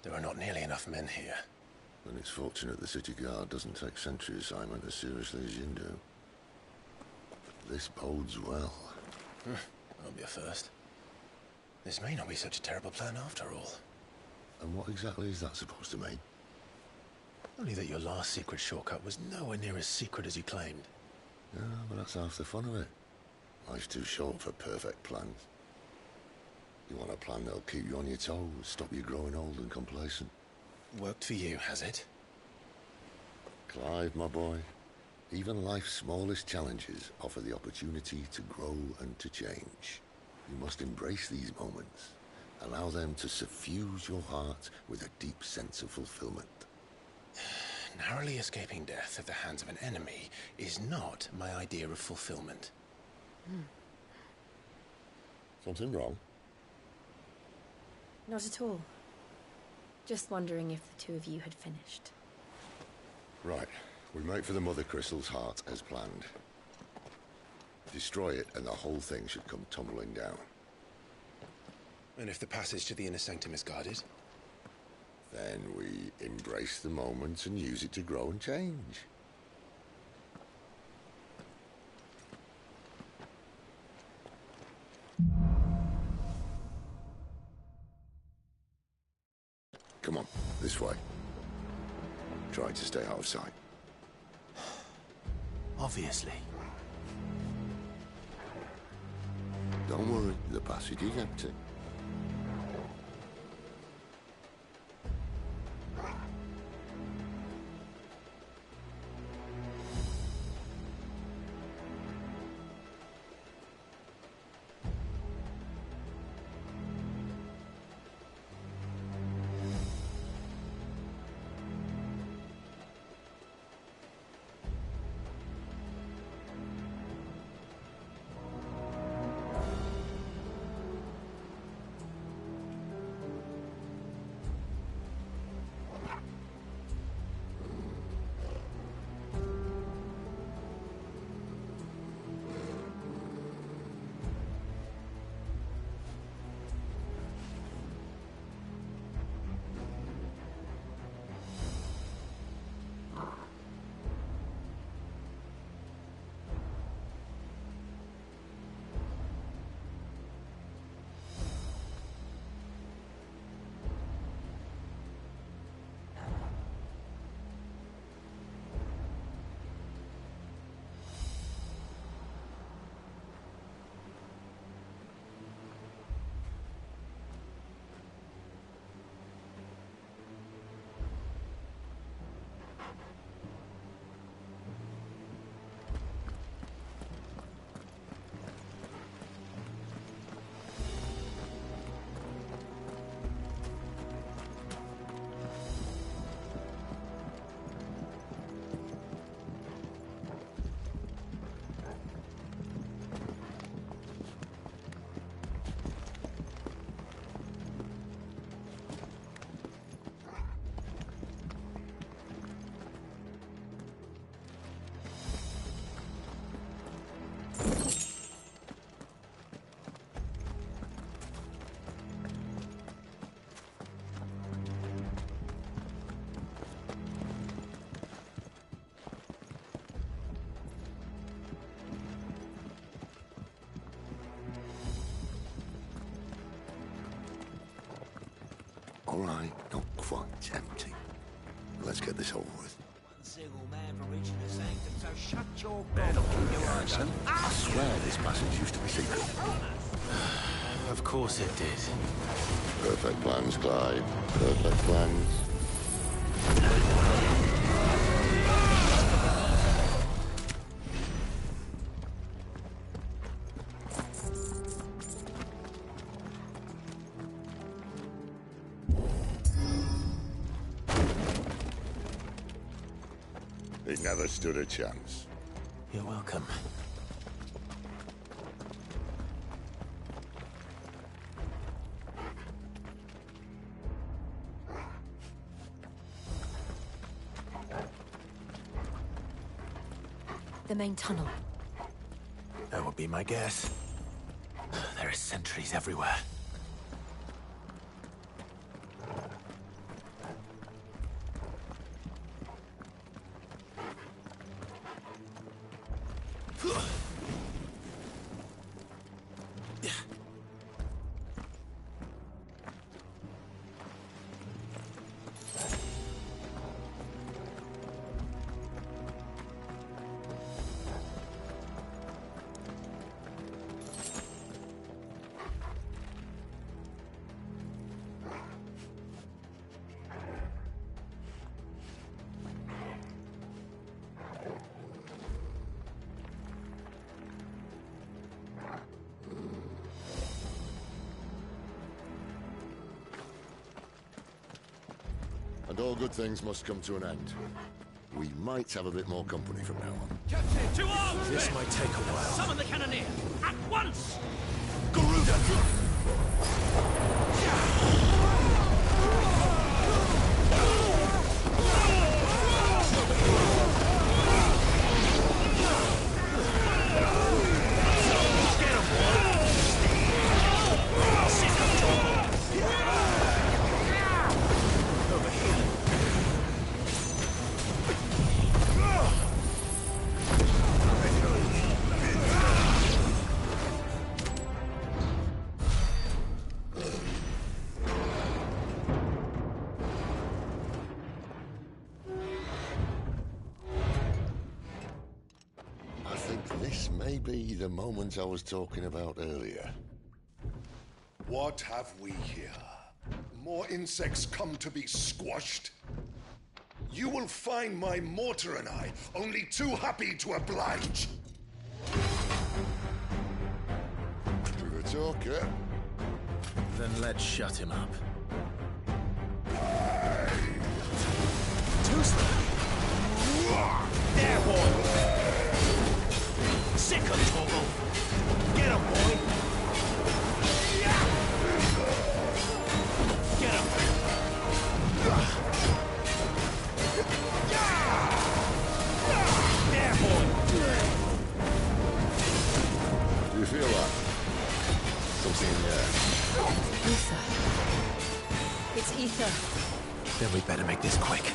There are not nearly enough men here. And it's fortunate the city guard doesn't take sentry assignment as seriously as you do. This bodes well. That'll be a first. This may not be such a terrible plan after all. And what exactly is that supposed to mean? Only that your last secret shortcut was nowhere near as secret as you claimed. Yeah, but that's half the fun of it. Life's too short for perfect plans. You want a plan that'll keep you on your toes, stop you growing old and complacent. Worked for you, has it? Clive, my boy, even life's smallest challenges offer the opportunity to grow and to change. You must embrace these moments. Allow them to suffuse your heart with a deep sense of fulfillment. Narrowly escaping death at the hands of an enemy is not my idea of fulfillment. Something wrong? Not at all. Just wondering if the two of you had finished. Right. We make for the Mother Crystal's heart as planned. Destroy it and the whole thing should come tumbling down. And if the passage to the inner sanctum is guarded? Then we embrace the moment and use it to grow and change. Come on, this way. Try to stay out of sight. Obviously. Don't worry, the passage is empty. All right, not quite empty. Let's get this over with. Single man for reaching the sanctum, so shut your goddamn mouth. I swear this passage used to be secret. Of course it did. Perfect plans, Clive. Perfect plans. He never stood a chance. You're welcome. The main tunnel. That would be my guess. There are sentries everywhere. And all good things must come to an end. We might have a bit more company from now on. Captain, to arms! This might take a while. Summon the cannoneer! At once! Garuda! This may be the moment I was talking about earlier. What have we here? More insects come to be squashed? You will find my mortar and I only too happy to oblige. To the talker. Then let's shut him up. There, boy! Sick of Toggle! Get him, boy! Get him! There, boy! Do you feel that? Something, Ether. It's ether. Then we better make this quick.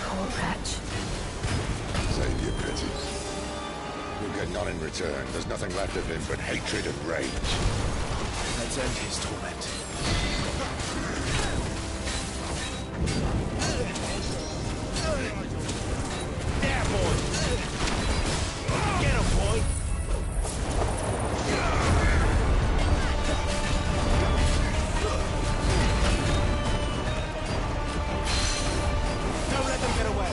Poor wretch. Save your pities. You'll get none in return. There's nothing left of him but hatred and rage. Let's end his torment. There, boy! Get him, boy! Don't let them get away!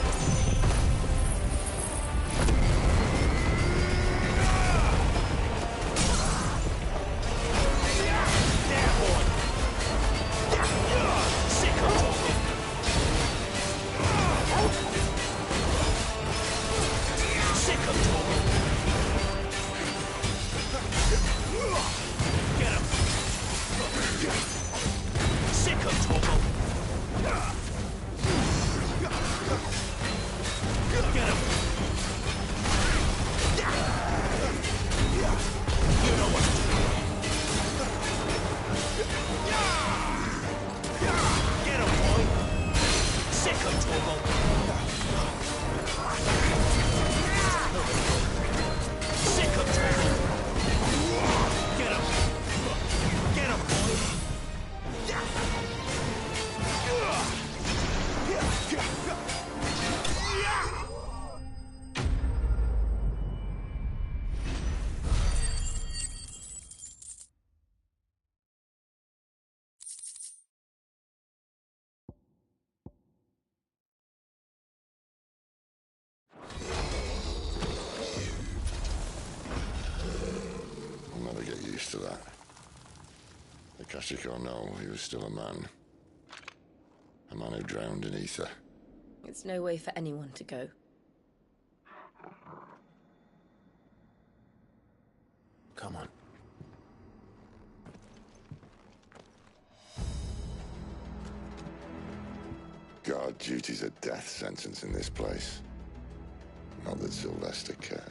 Akashic or no, he was still a man. A man who drowned in ether. It's no way for anyone to go. Come on. Guard duty's a death sentence in this place. Not that Sylvester cares.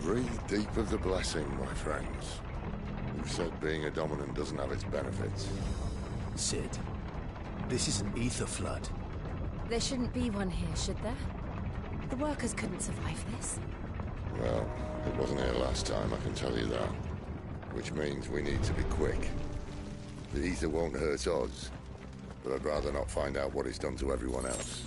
Breathe deep of the blessing, my friends. Who said being a dominant doesn't have its benefits? Sid, this is an ether flood. There shouldn't be one here, should there? The workers couldn't survive this. Well, it wasn't here last time, I can tell you that. Which means we need to be quick. The ether won't hurt us, but I'd rather not find out what it's done to everyone else.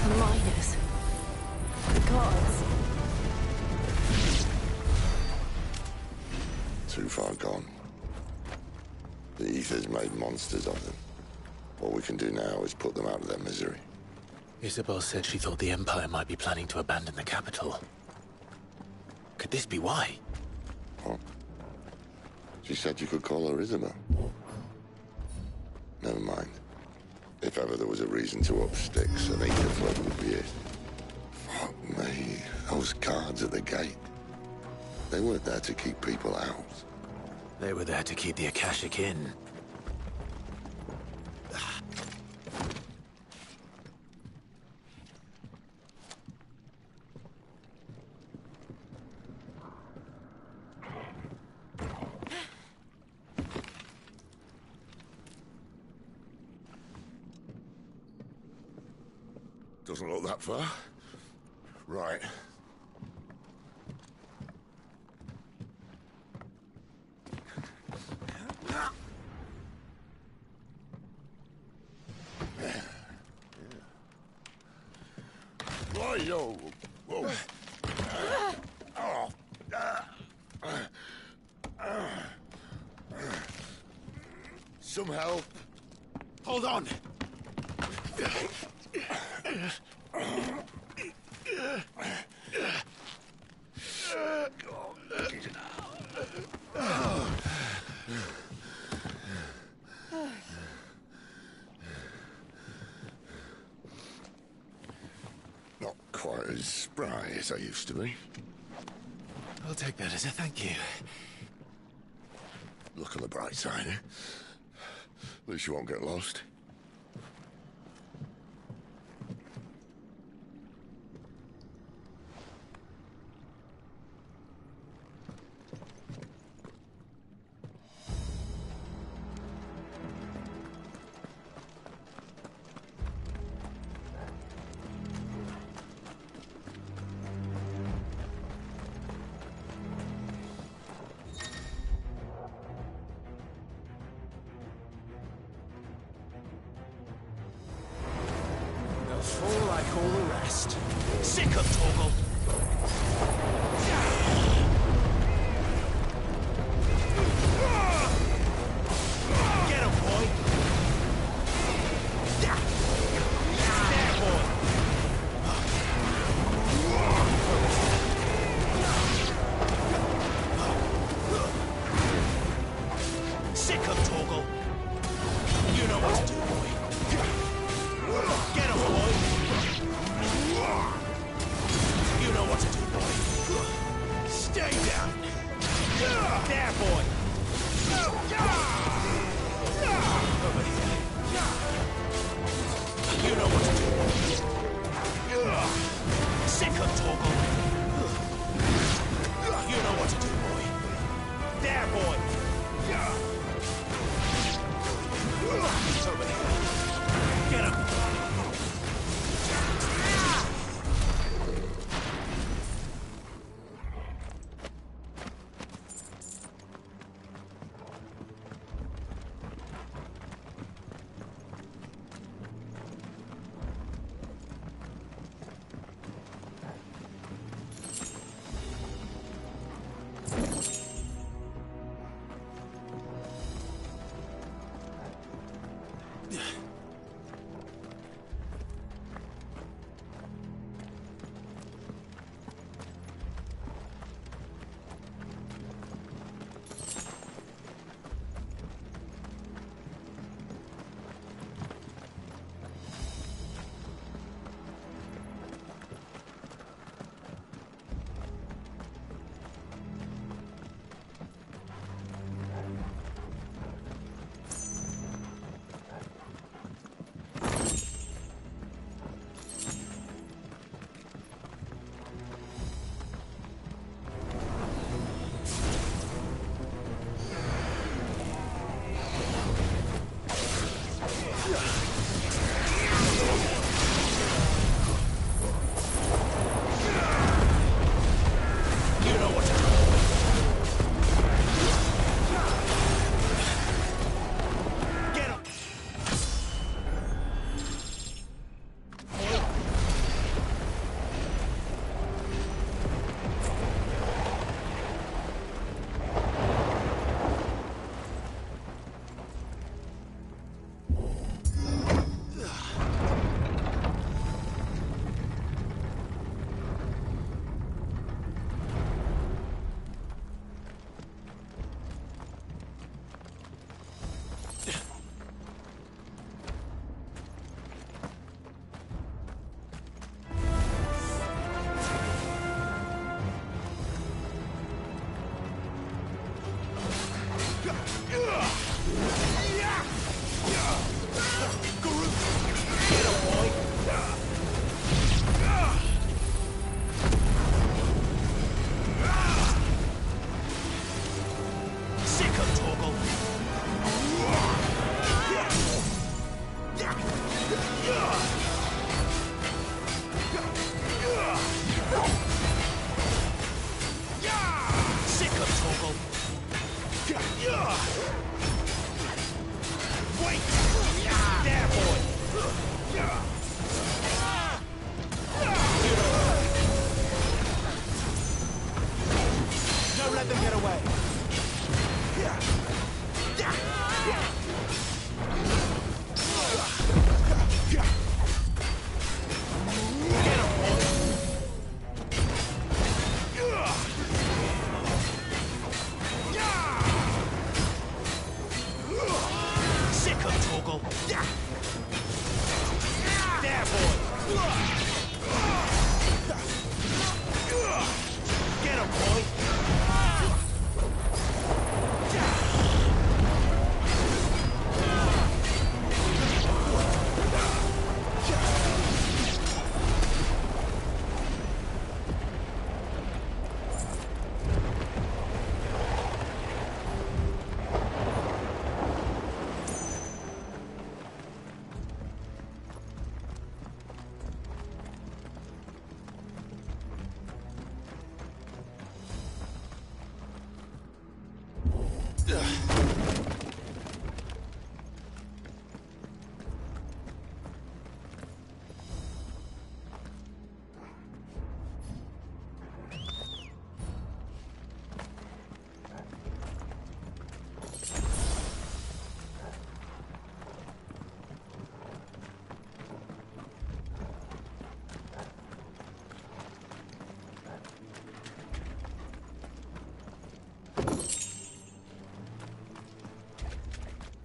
The miners. The gods. Too far gone. The ether's made monsters of them. All we can do now is put them out of their misery. Isabel said she thought the Empire might be planning to abandon the capital. Could this be why? What? She said you could call her Isabel. Never mind. If ever there was a reason to up sticks, an ether flood would be it. Fuck me. Those guards at the gate. They weren't there to keep people out. They were there to keep the Akashic in. Doesn't look that far. Right. Right-yo. Whoa. Some help. Hold on! Not quite as spry as I used to be. I'll take that as a thank you. Look on the bright side, eh? At least you won't get lost. Fall like all the rest. Sick of Torgal. Get him, boy. There, boy. Sick of Torgal. You know what to do, boy. Get him, boy. You know what to do, boy. Stay down. There, boy. Over here. You know what to do, boy. Sick of Torgal. You know what to do, boy. There, boy. Over here. Get him.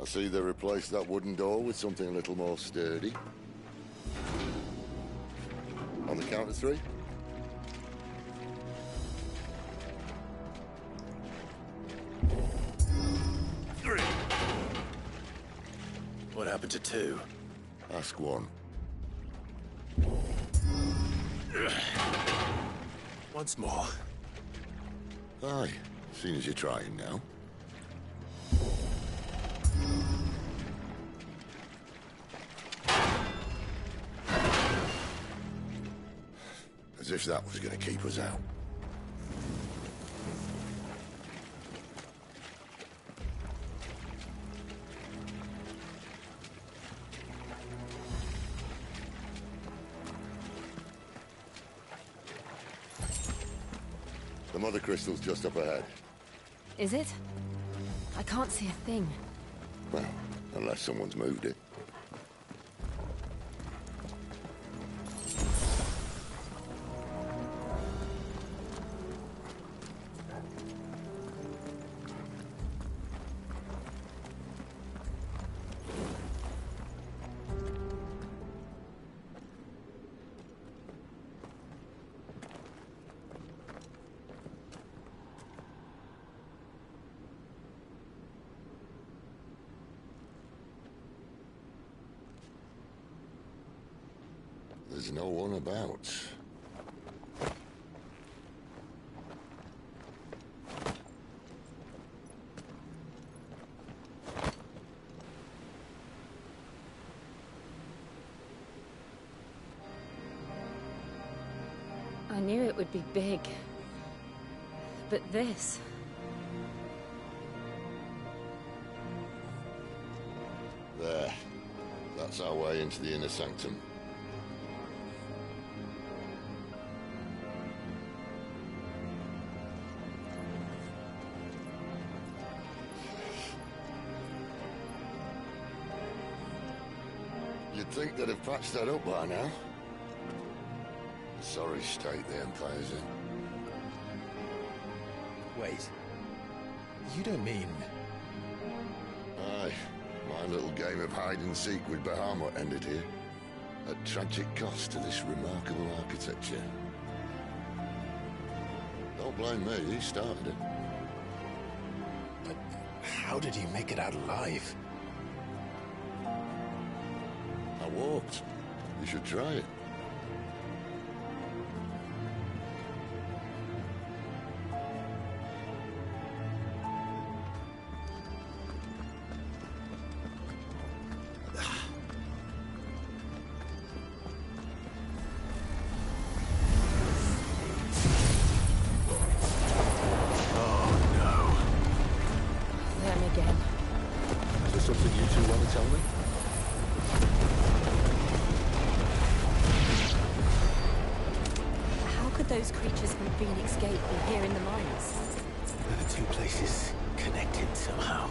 I see they replaced that wooden door with something a little more sturdy. On the count of three? What happened to two? Ask one. Once more. Aye, seeing as you're trying now. As if that was going to keep us out. The mother crystal's just up ahead. Is it? I can't see a thing. Well, unless someone's moved it. there's no one about. I knew it would be big. But this... There. That's our way into the inner sanctum. You'd think they'd have patched that up by now. Sorry state the Empire's in. Wait. You don't mean... Aye. My little game of hide-and-seek with Bahamut ended here. At tragic cost to this remarkable architecture. Don't blame me, he started it. But how did he make it out alive? I walked. You should try it. Those creatures from Phoenix Gate be here in the mines? Are the two places connected somehow?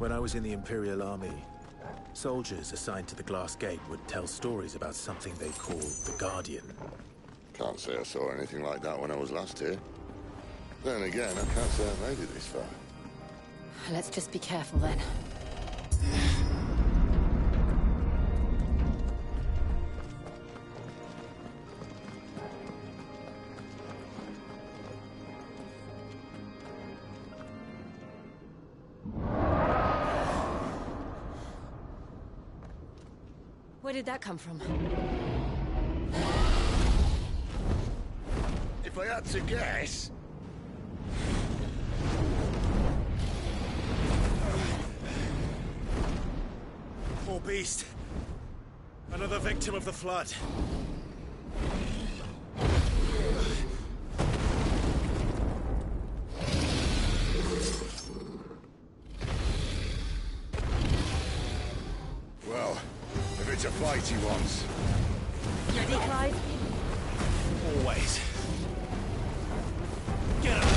When I was in the Imperial Army, soldiers assigned to the Glass Gate would tell stories about something they called the Guardian. Can't say I saw anything like that when I was last here. Then again, I can't say I made it this far. Let's just be careful then. Where did that come from? If I had to guess... Poor beast. Another victim of the flood. Well, if it's a fight he wants. Ready, Clive? Always. Get him!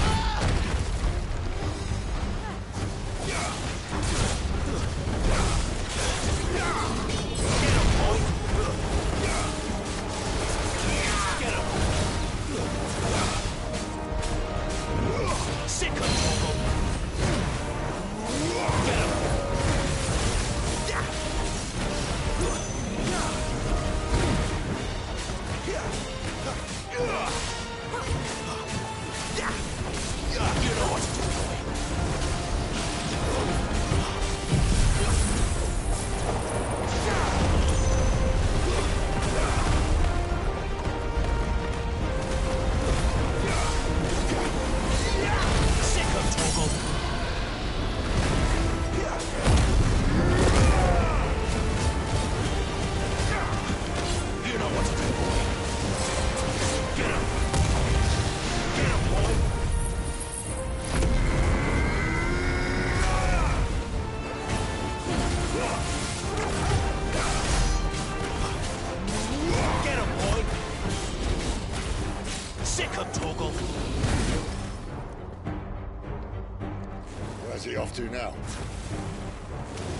Where's he off to now?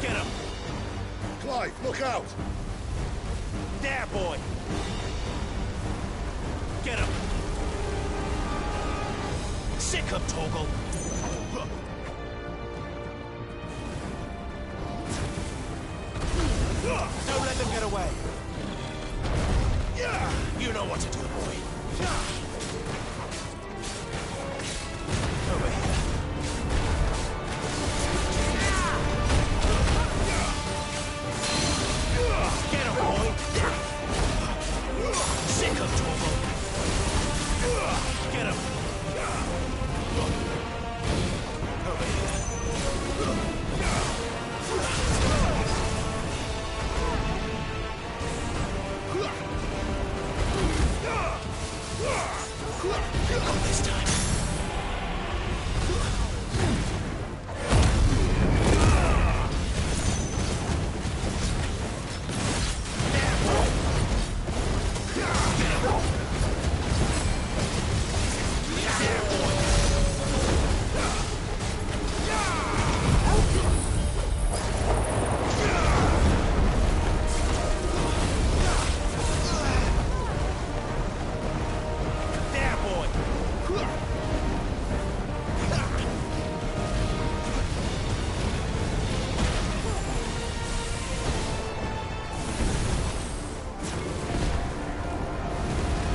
Get him! Clive, look out! There, boy! Get him! Sick of Torgal! Don't let them get away! You know what to do, boy! Over here. Get him, boy! Sick of Torgal! Get him! Over here.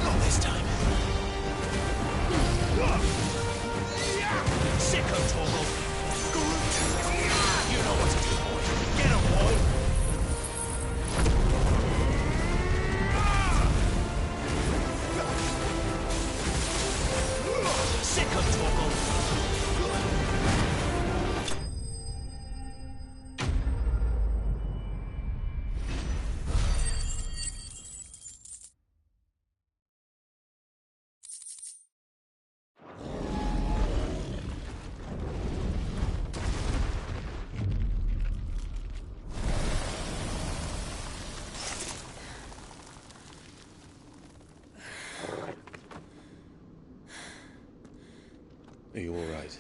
Not this time. Are you all right?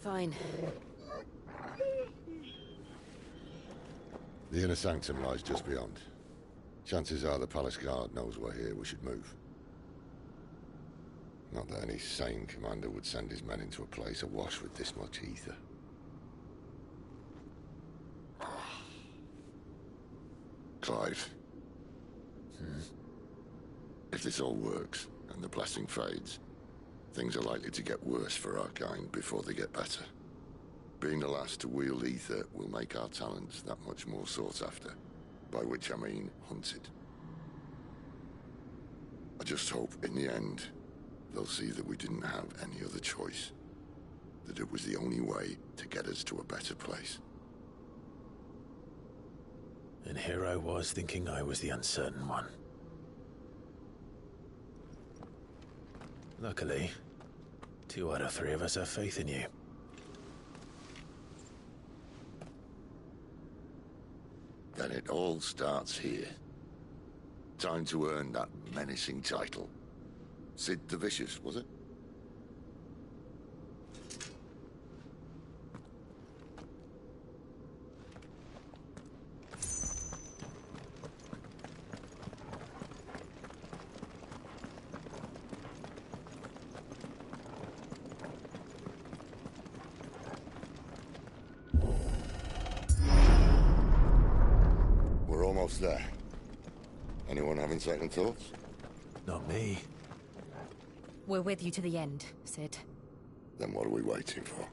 Fine. The inner sanctum lies just beyond. Chances are the palace guard knows we're here. We should move. Not that any sane commander would send his men into a place awash with this much ether. Clive. If this all works, and the blessing fades, things are likely to get worse for our kind before they get better. Being the last to wield ether will make our talents that much more sought after. By which I mean hunted. I just hope, in the end, they'll see that we didn't have any other choice. That it was the only way to get us to a better place. And here I was thinking I was the uncertain one. Luckily, 2 out of 3 of us have faith in you. Then it all starts here. Time to earn that menacing title. Sid the Vicious, was it? We're almost there. Anyone having second thoughts? Not me. We're with you to the end, Sid. Then what are we waiting for?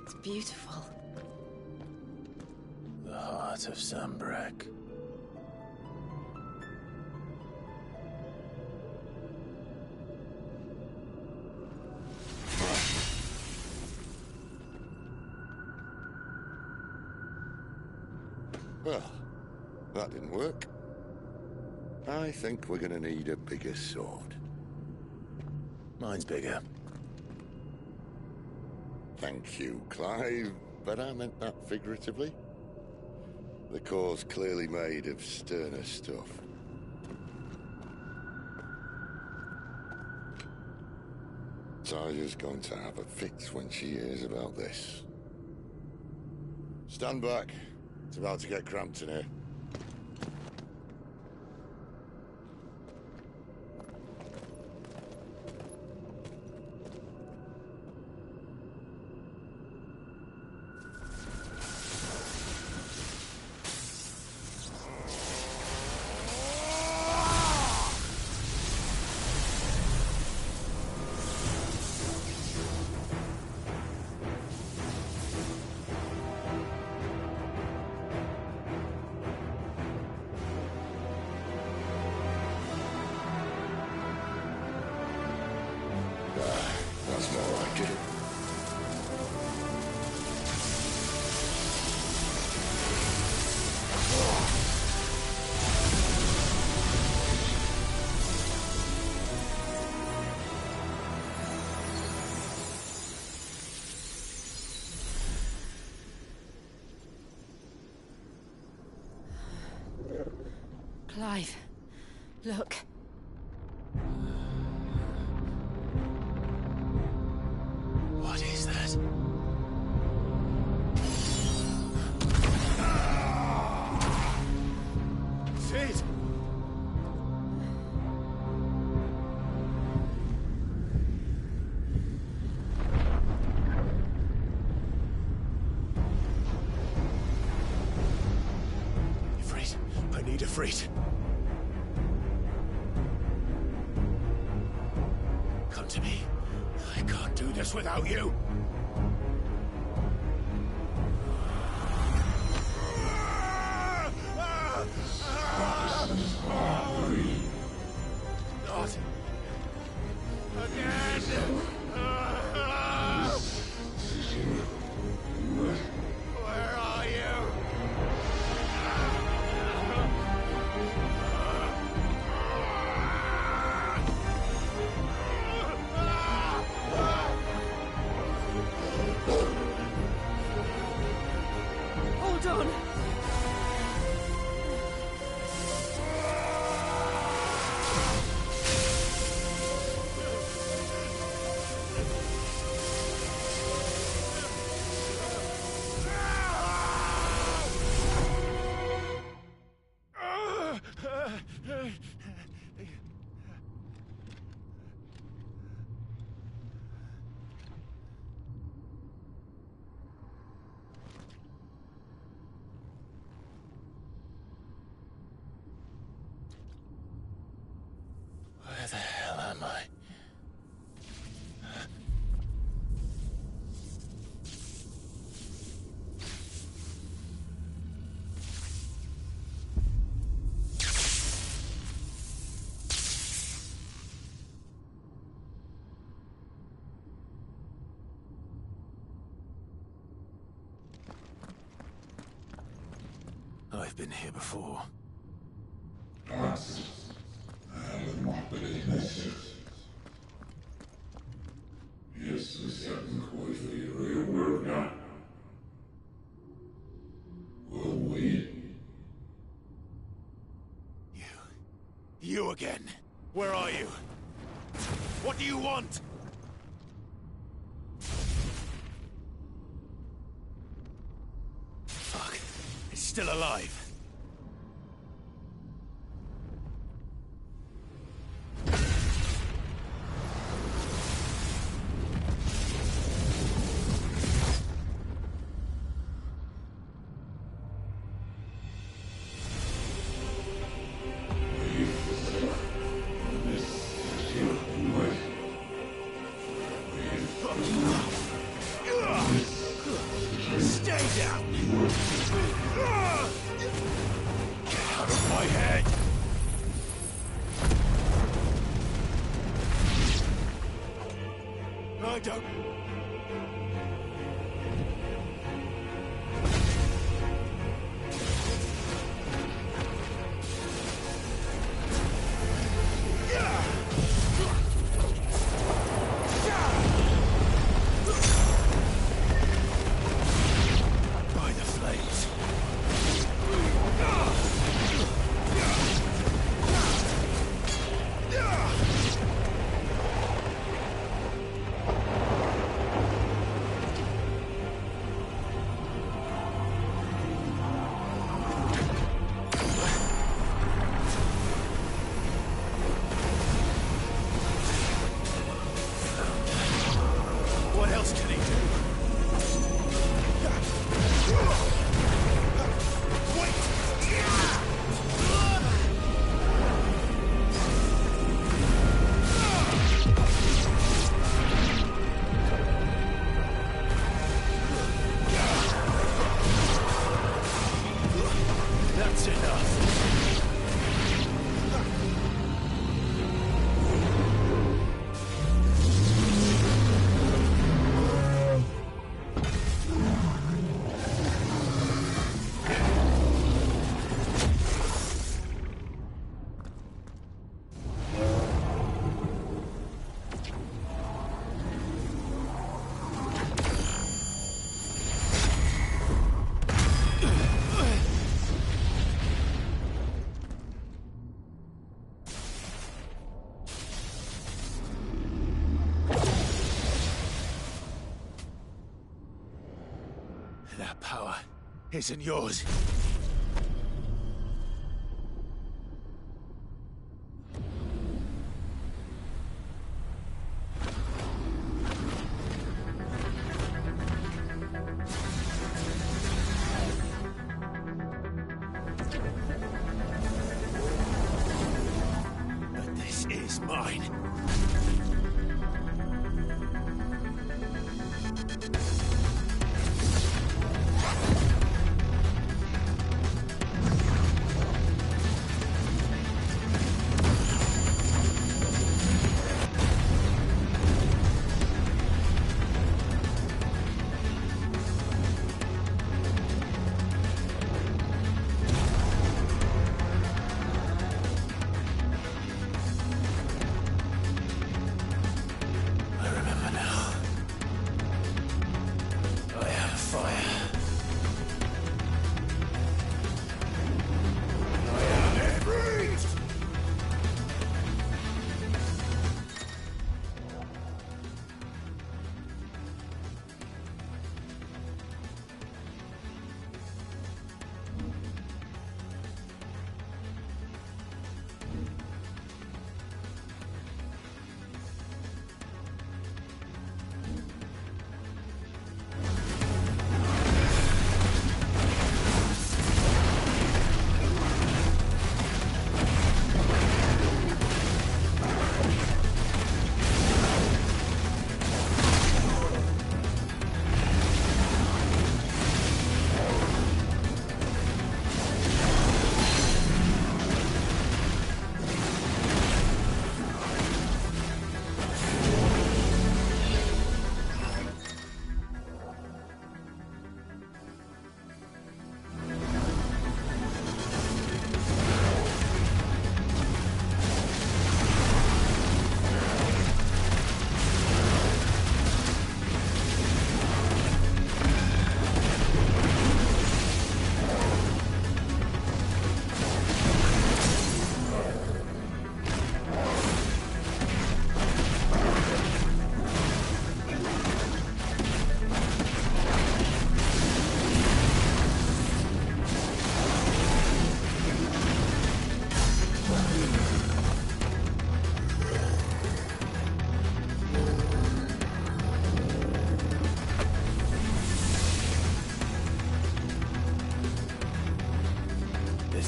It's beautiful. The heart of Sambrek. Well, that didn't work. I think we're gonna need a bigger sword. Mine's bigger. Thank you, Clive, but I meant that figuratively. The core's clearly made of sterner stuff. Taya's going to have a fit when she hears about this. Stand back. It's about to get cramped in here. That's more like it. Clive, look. What is that? Sid! Ifrit, I need Ifrit. Come to me. I can't do this without you. Not Hold on. Where the hell am I? I've been here before. You again. Where are you? What do you want? Fuck. It's still alive. Stay down! Get out of my head! I don't... By the flames. What else can he do? That's enough. That power isn't yours. But this is mine.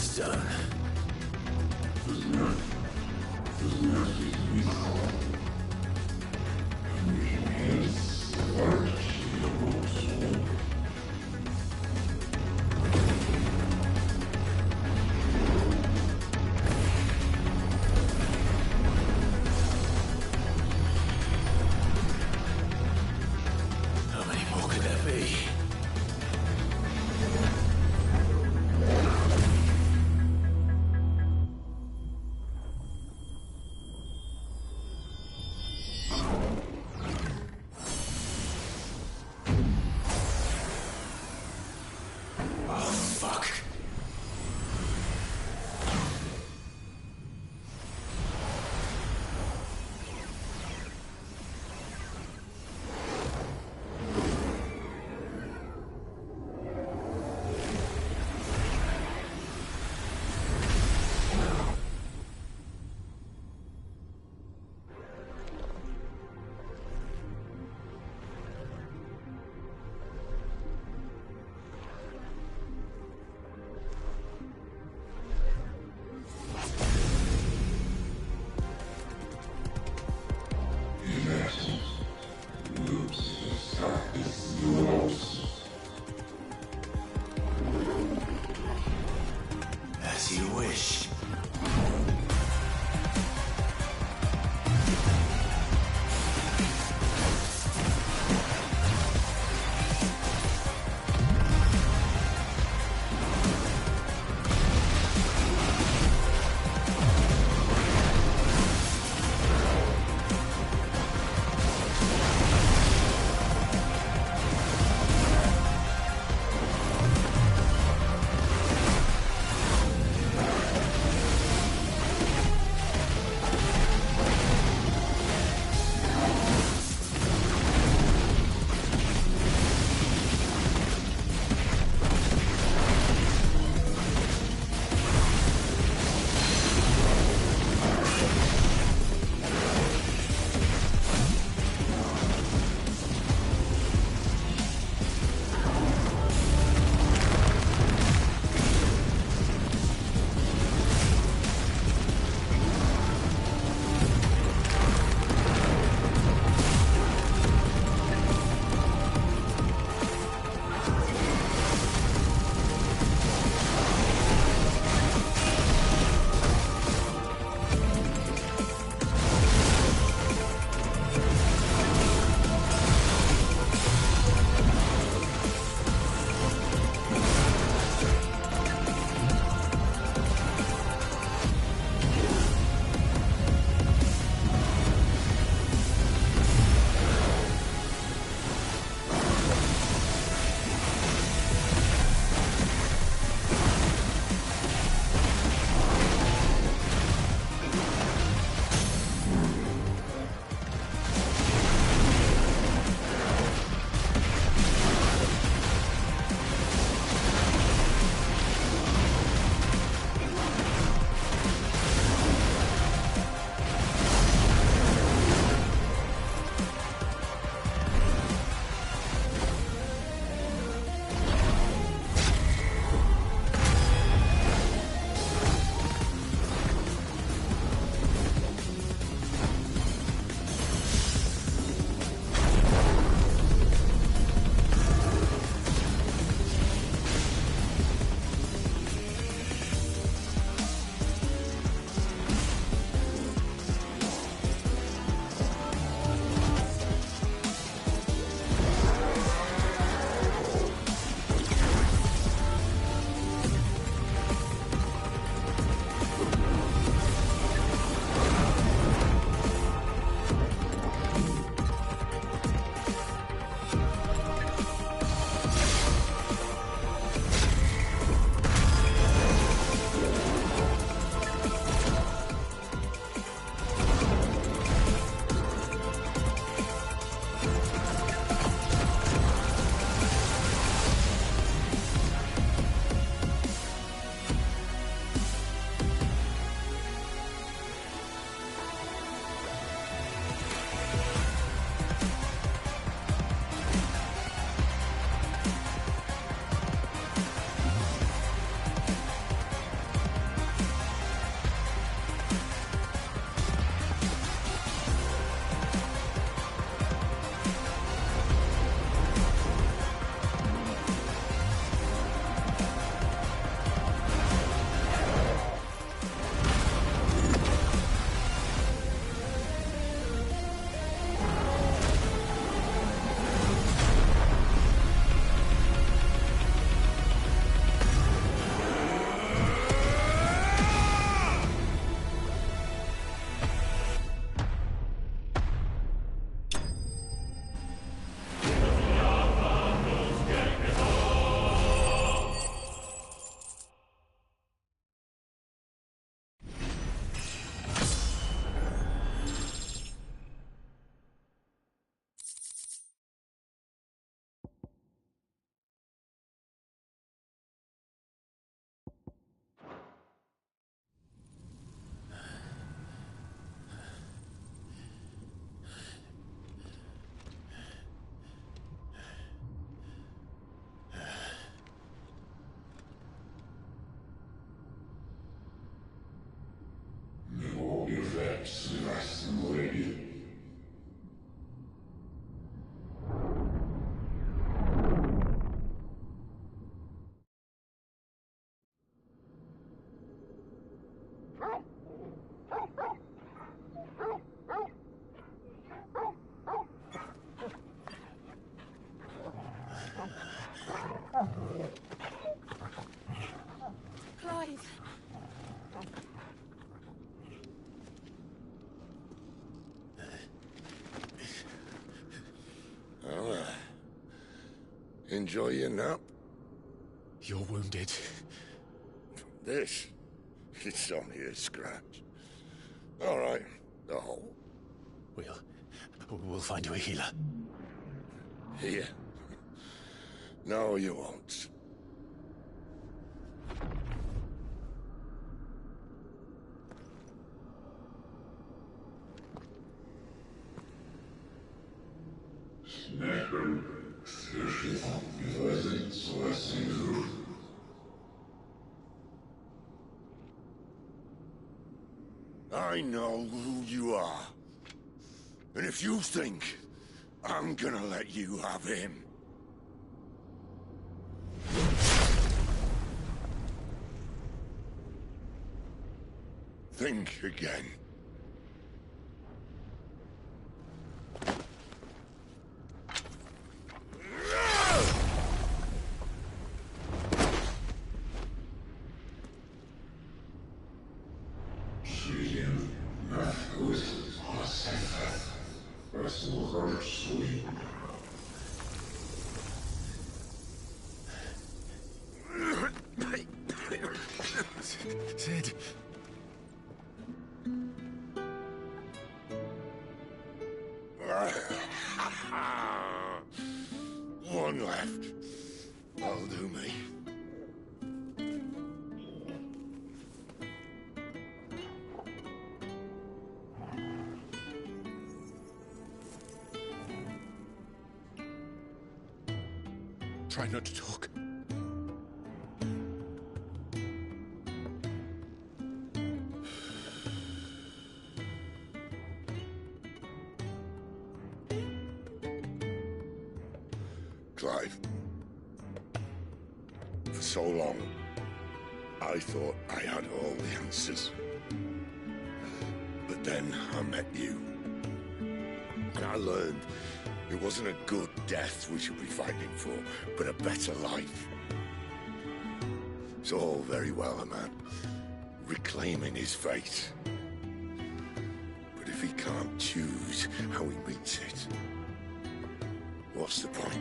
It's done. How many more could there be? As you wish. Clive! Well, enjoy your nap. You're wounded. This? It's only a scratch. All right, the hole. We'll find you a healer. Here? No, you won't. I know who you are. And if you think I'm gonna let you have him... think again. Sid. One left. That'll do me. Try not to talk. Clive. For so long, I thought I had all the answers. But then I met you. And I learned it wasn't a good death we should be fighting for, but a better life. It's all very well, a man reclaiming his fate. But if he can't choose how he meets it, what's the point?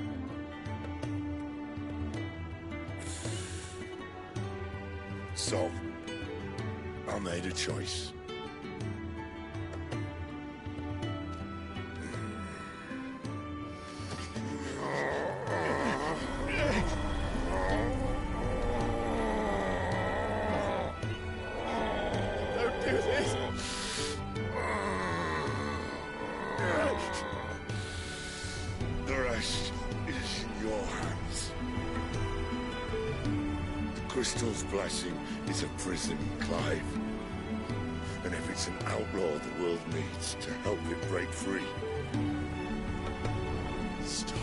So, I made a choice. Don't do this! The rest is in your hands. The Crystal's blessing is a prison, Clive. And if it's an outlaw the world needs to help it break free... Stop.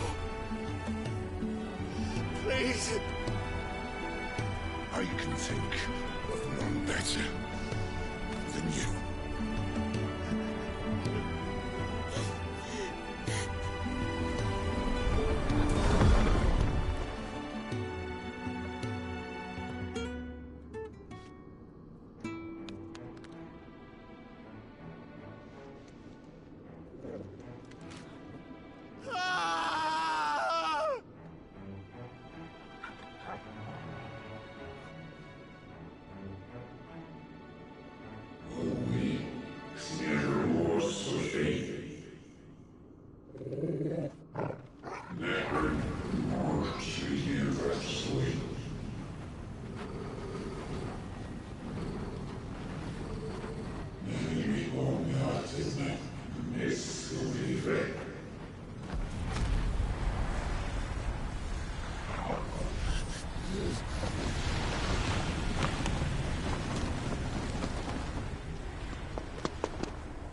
Please. I can think of none better than you.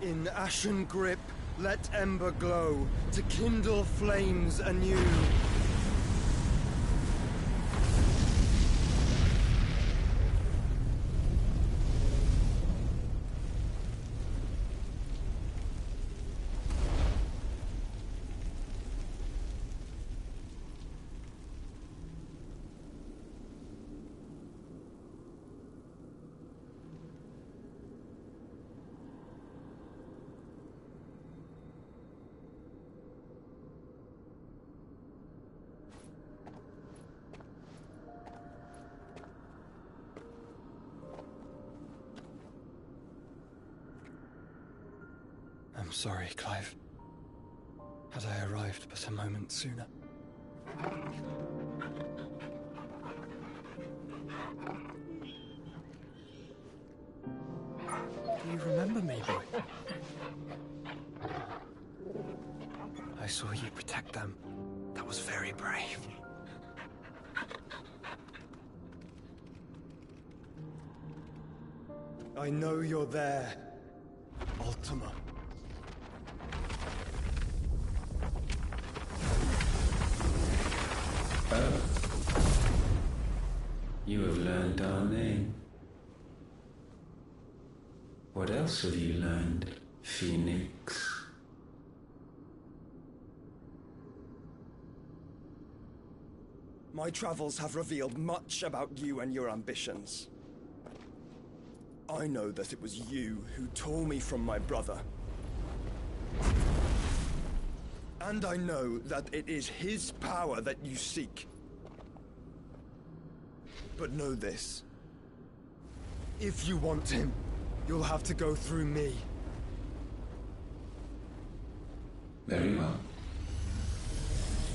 In ashen grip, let ember glow, to kindle flames anew. sorry, Clive. Had I arrived but a moment sooner. Do you remember me, boy? I saw you protect them. That was very brave. I know you're there, Ultima. Oh. You have learned our name. What else have you learned, Phoenix? My travels have revealed much about you and your ambitions. I know that it was you who tore me from my brother. And I know that it is his power that you seek. But know this. If you want him, you'll have to go through me. Very well.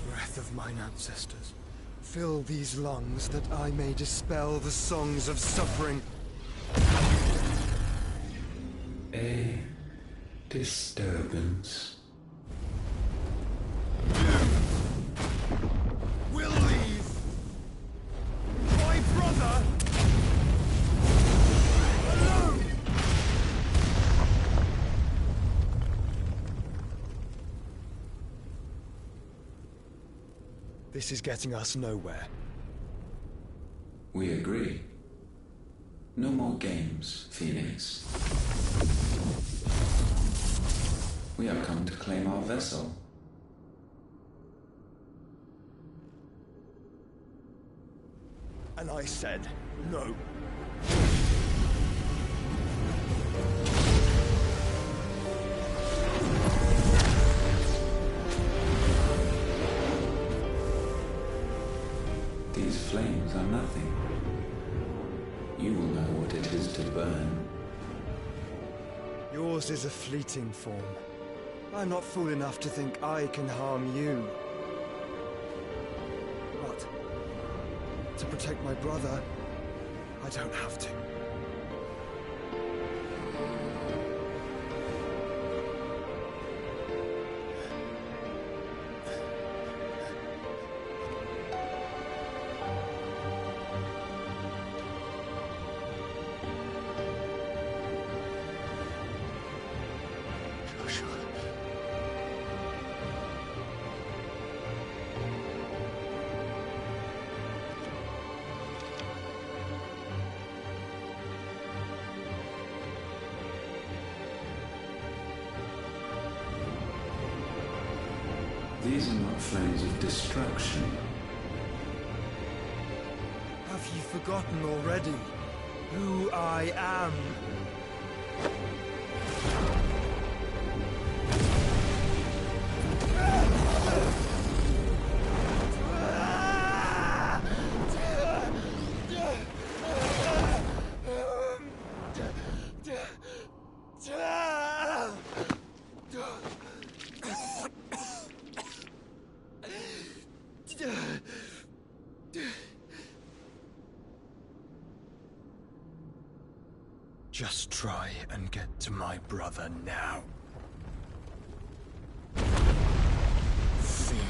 Breath of mine ancestors, fill these lungs that I may dispel the songs of suffering. A disturbance. Will leave my brother alone. This is getting us nowhere. We agree. No more games, Phoenix. We have come to claim our vessel. And I said no. These flames are nothing. You will know what it is to burn. Yours is a fleeting form. I'm not fool enough to think I can harm you. But to protect my brother, I don't have to. These are not flames of destruction. Have you forgotten already who I am? Just try and get to my brother now. Fiend.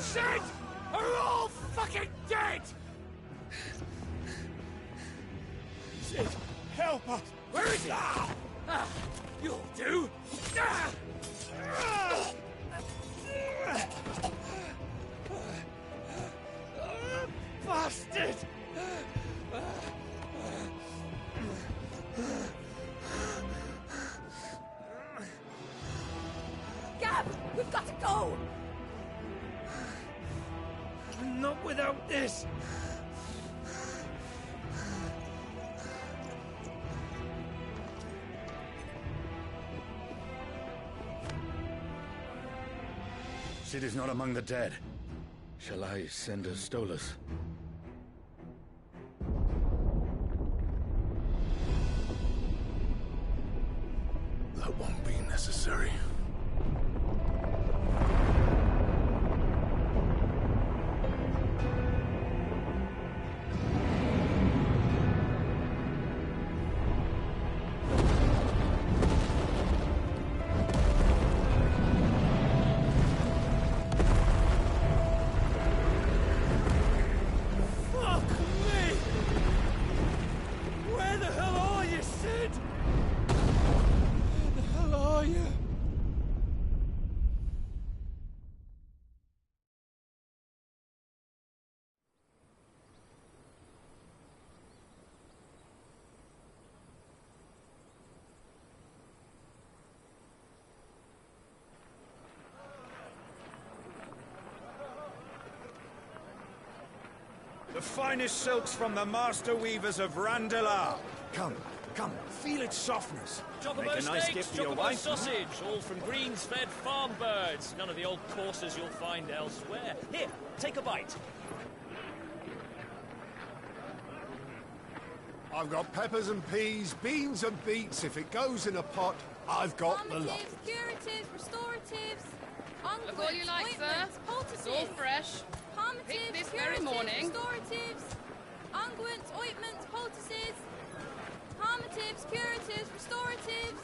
Sid are all fucking dead! Sid, help us! Where is he? You'll do! Bastard! Gab, we've got to go! Not without this! Sid is not among the dead. Shall I send a Stolas? That won't be necessary. Fuck me! Where the hell are you, Sid? Where the hell are you? The finest silks from the master weavers of Randelar. Come, feel its softness. Chocobo Make a nice steaks, gift for your chocobo wife. sausage, all from greens-fed farm birds. None of the old courses you'll find elsewhere. Here, take a bite. I've got peppers and peas, beans and beets. If it goes in a pot, I've got the lot. Curatives, restoratives, Look all you like, sir. It's all fresh. Picked this very morning. Restoratives, unguents, ointments, poultices, palmatives, curatives, restoratives,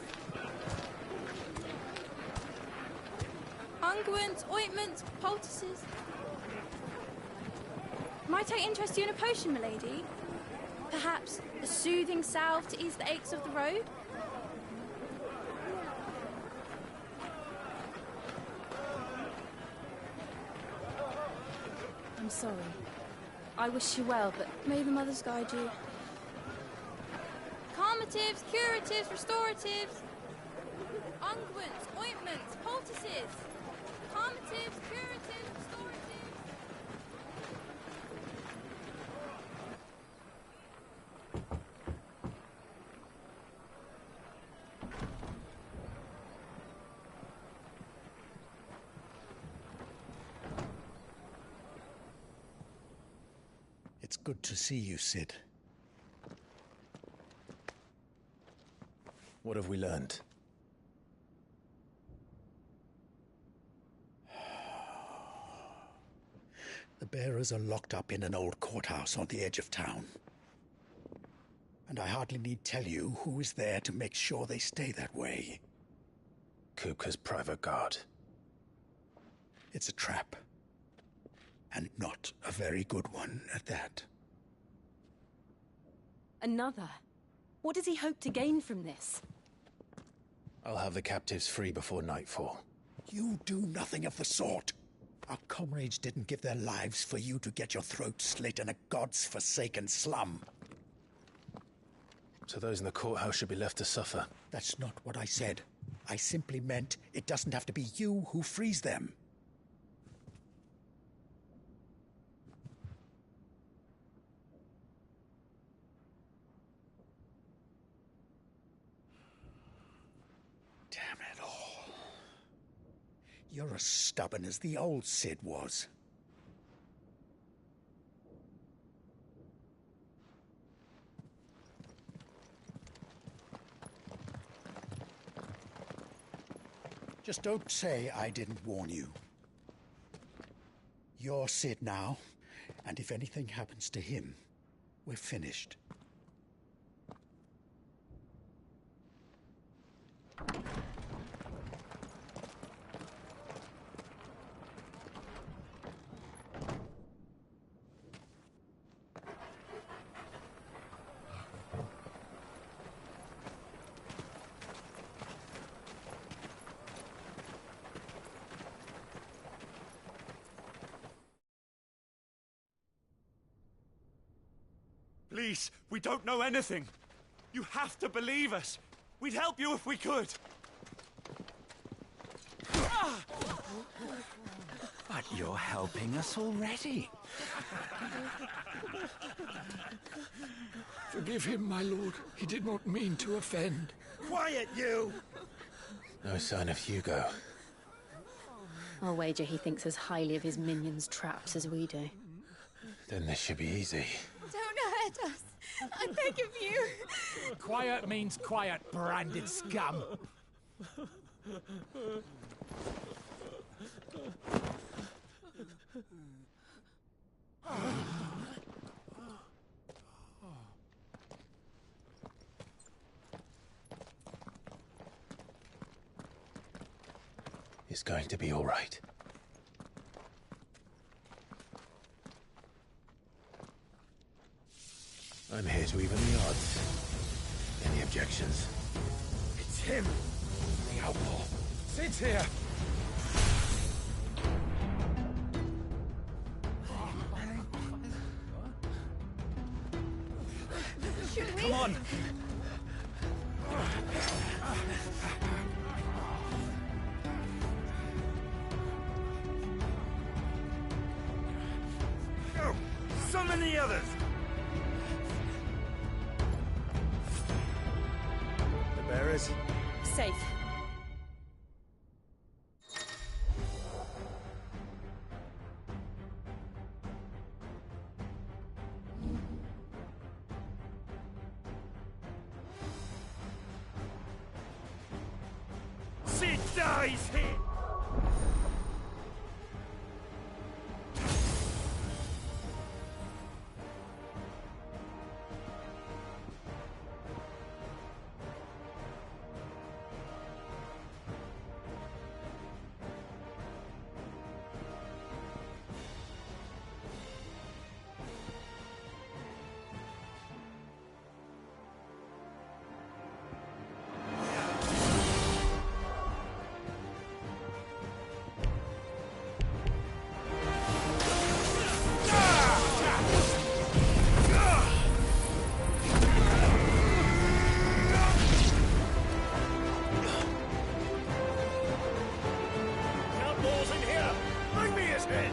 unguents, ointments, poultices. Might I interest you in a potion, milady? Perhaps a soothing salve to ease the aches of the road? I'm sorry. I wish you well, but may the mothers guide you. Calmatives, curatives, restoratives, unguents, ointments, poultices. Calmatives, curatives, restoratives. It's good to see you, Sid. What have we learned? The bearers are locked up in an old courthouse on the edge of town. And I hardly need tell you who is there to make sure they stay that way. Kupka's private guard. It's a trap. And not a very good one at that. Another? What does he hope to gain from this? I'll have the captives free before nightfall. You do nothing of the sort. Our comrades didn't give their lives for you to get your throat slit in a god's-forsaken slum. So those in the courthouse should be left to suffer. That's not what I said. I simply meant it doesn't have to be you who frees them. Damn it all. You're as stubborn as the old Sid was. Just don't say I didn't warn you. You're Sid now, and if anything happens to him, we're finished. Please, we don't know anything. You have to believe us. We'd help you if we could. But you're helping us already. Forgive him, my lord. He did not mean to offend. Quiet, you! No sign of Hugo. I'll wager he thinks as highly of his minions' traps as we do. Then this should be easy. Don't hurt us. I beg of you. Quiet means quiet, branded scum. It's going to be all right. I'm here to even the odds. Any objections? It's him, the outlaw. Sit here. Come on. Go! Summon the others! The bearers? Safe. Sid dies here! Outlaws in here! Bring me his head!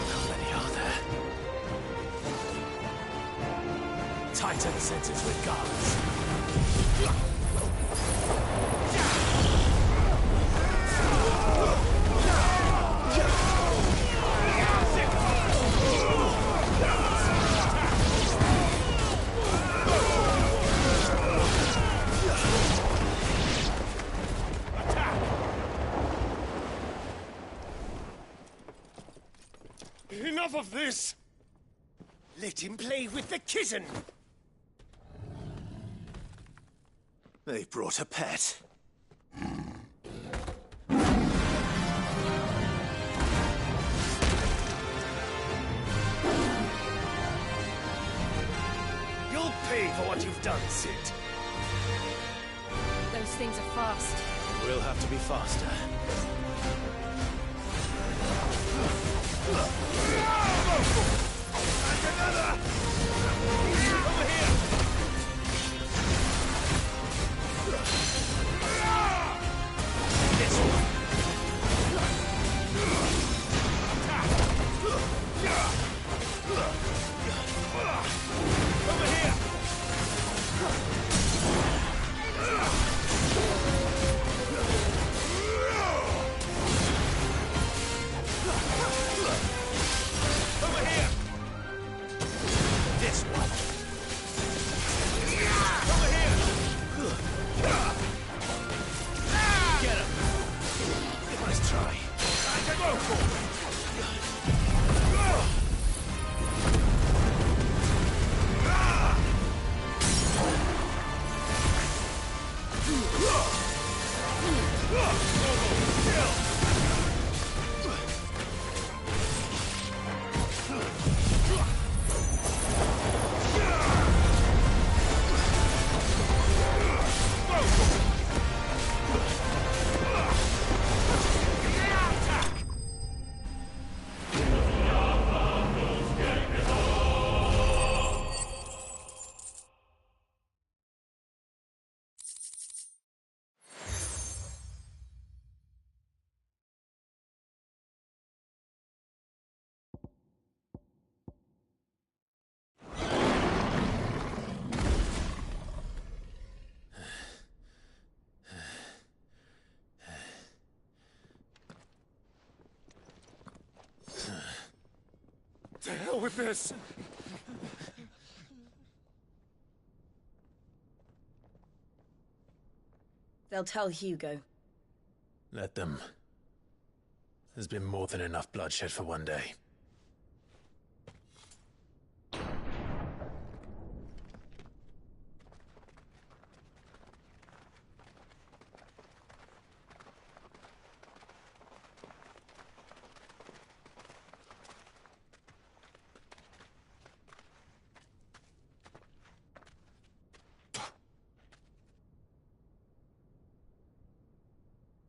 How many are there? Tighten senses with guards. Enough of this! Let him play with the kitten! They brought a pet. You'll pay for what you've done, Sid. Those things are fast. We'll have to be faster. And another! Over here! This one! Over here! Over here! This one! more with this. They'll tell Hugo. Let them. There's been more than enough bloodshed for one day.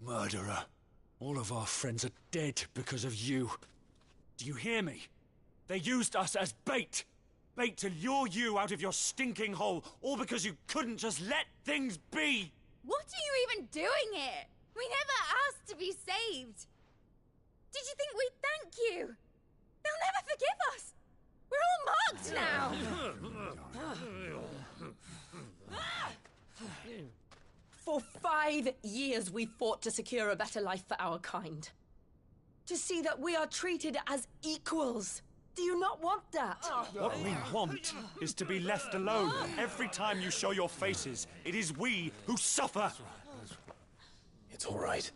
Murderer. All of our friends are dead because of you. Do you hear me? They used us as bait. Bait to lure you out of your stinking hole, all because you couldn't just let things be. What are you even doing here? We never asked to be saved. Did you think we'd thank you? They'll never forgive us. We're all marked now. For 5 years we fought to secure a better life for our kind. To see that we are treated as equals. Do you not want that? What we want is to be left alone. Every time you show your faces, it is we who suffer. It's all right.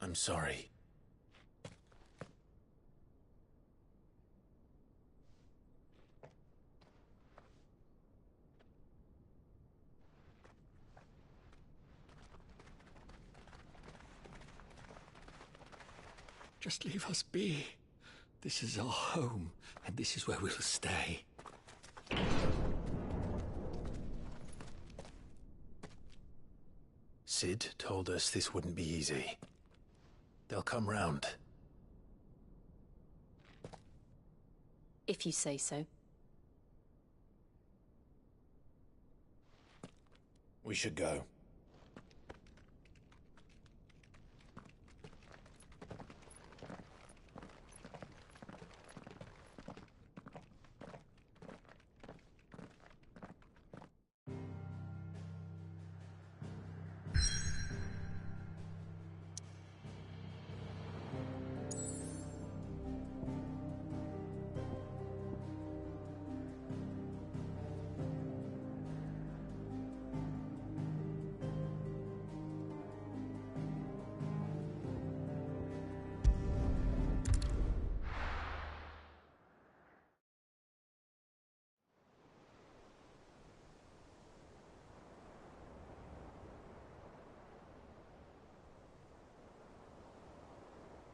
I'm sorry. Just leave us be. This is our home, and this is where we'll stay. Sid told us this wouldn't be easy. They'll come round. If you say so. We should go.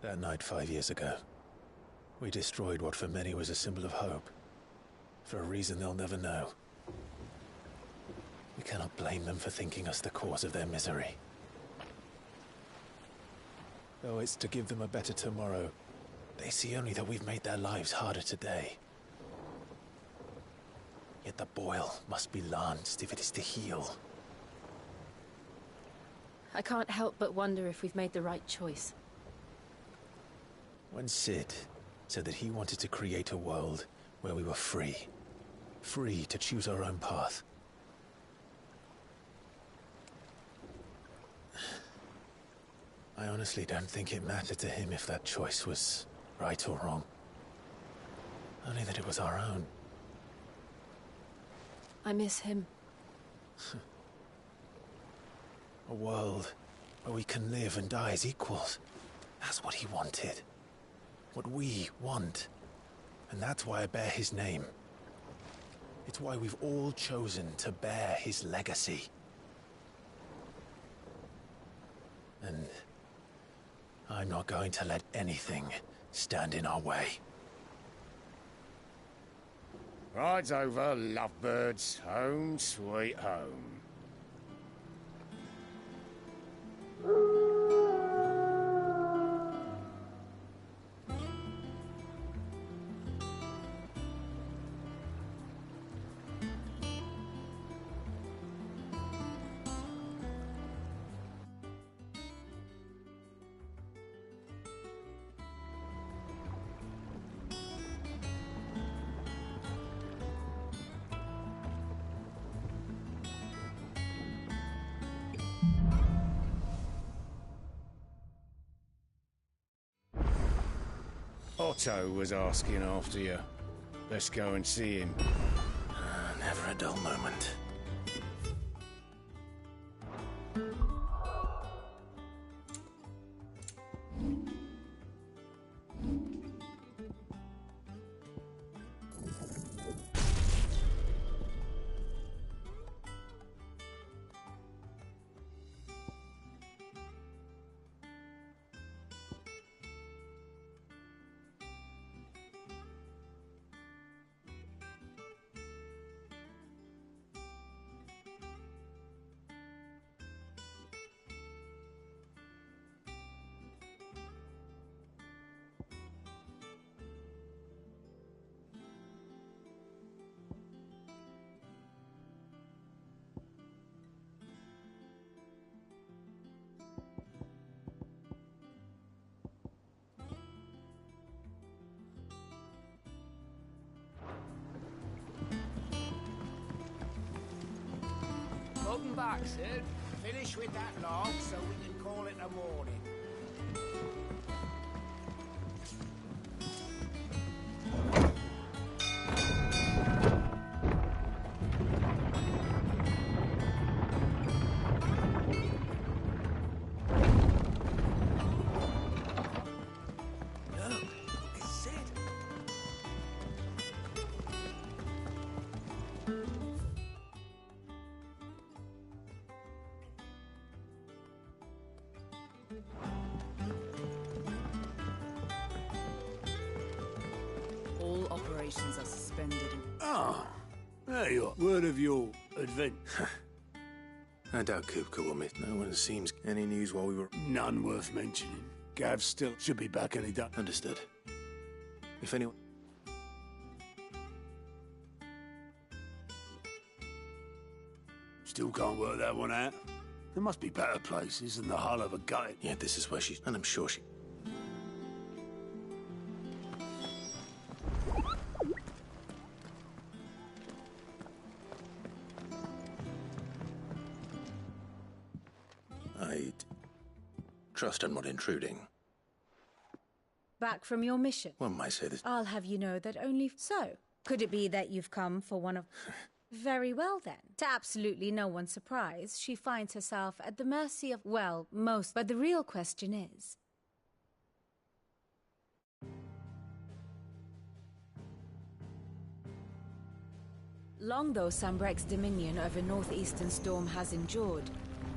That night 5 years ago, we destroyed what for many was a symbol of hope. For a reason they'll never know. We cannot blame them for thinking us the cause of their misery. Though it's to give them a better tomorrow, they see only that we've made their lives harder today. Yet the boil must be lanced if it is to heal. I can't help but wonder if we've made the right choice. When Sid said that he wanted to create a world where we were free. Free to choose our own path. I honestly don't think it mattered to him if that choice was right or wrong. Only that it was our own. I miss him. A world where we can live and die as equals. That's what he wanted. What we want. And that's why I bear his name. It's why we've all chosen to bear his legacy. And I'm not going to let anything stand in our way. Ride's over, lovebirds. Home sweet home. Otto was asking after you. Let's go and see him. Never a dull moment. Welcome back, Sid. Finish with that log so we can call it a morning. Look, it's Sid. All operations are suspended. Ah, there you are. Word of your advent. I doubt Kupka will miss. No one seems any news while we were... None worth mentioning. Gav still should be back any day. Understood. If anyone... Still can't work that one out. There must be better places than the hull of a gutted. Yeah, this is where she's... And I'm sure she... I'd trust I'm not intruding. Back from your mission? One might say this. I'll have you know that only so. Could it be that you've come for one of... Very well then. To absolutely no one's surprise, she finds herself at the mercy of, well, most. But the real question is... Long though Sambrek's dominion over northeastern Storm has endured,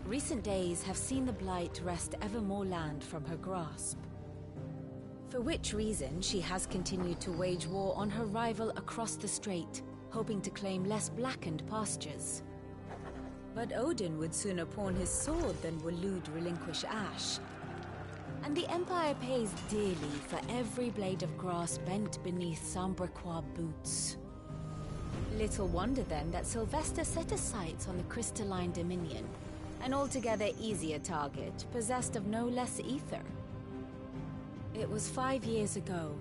recent days have seen the Blight wrest ever more land from her grasp. For which reason she has continued to wage war on her rival across the strait, hoping to claim less blackened pastures. But Odin would sooner pawn his sword than Waloed relinquish Ash. And the Empire pays dearly for every blade of grass bent beneath Sambrequois boots. Little wonder then that Sylvester set her sights on the crystalline dominion, an altogether easier target, possessed of no less ether. It was 5 years ago,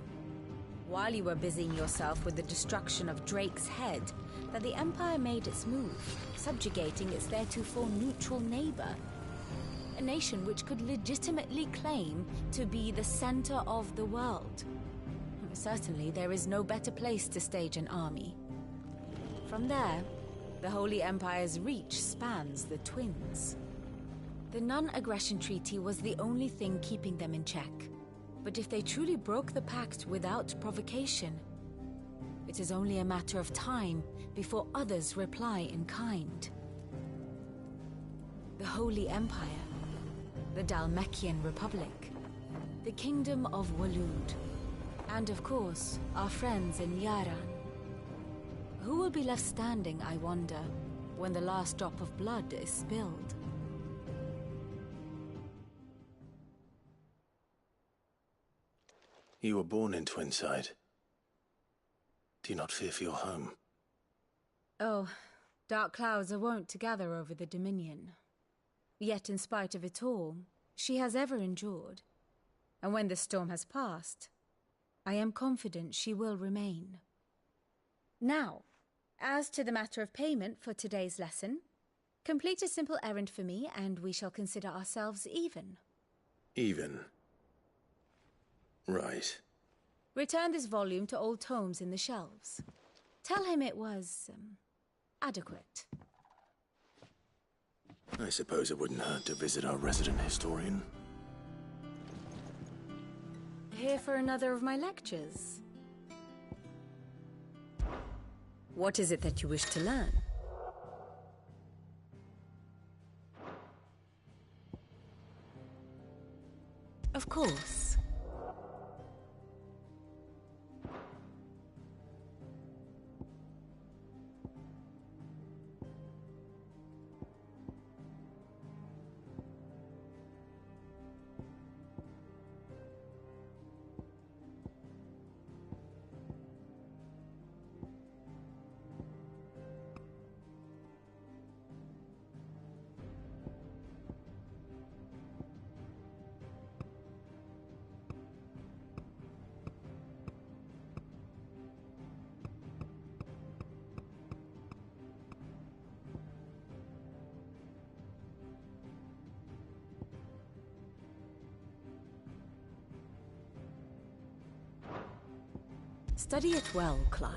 while you were busying yourself with the destruction of Drake's head, that the Empire made its move, subjugating its theretofore neutral neighbor. A nation which could legitimately claim to be the center of the world. Certainly, there is no better place to stage an army. From there, the Holy Empire's reach spans the Twins. The non-aggression treaty was the only thing keeping them in check. But if they truly broke the pact without provocation, it is only a matter of time before others reply in kind. The Holy Empire, the Dhalmekian Republic, the Kingdom of Waloed, and of course, our friends in Yaran. Who will be left standing, I wonder, when the last drop of blood is spilled? You were born in Twinside. Do you not fear for your home? Oh, dark clouds are wont to gather over the Dominion. Yet in spite of it all, she has ever endured. And when the storm has passed, I am confident she will remain. Now, as to the matter of payment for today's lesson, complete a simple errand for me and we shall consider ourselves even. Even? Right. Return this volume to old tomes in the shelves. Tell him it was, adequate. I suppose it wouldn't hurt to visit our resident historian. Here for another of my lectures. What is it that you wish to learn? Of course. Study it well, Clive.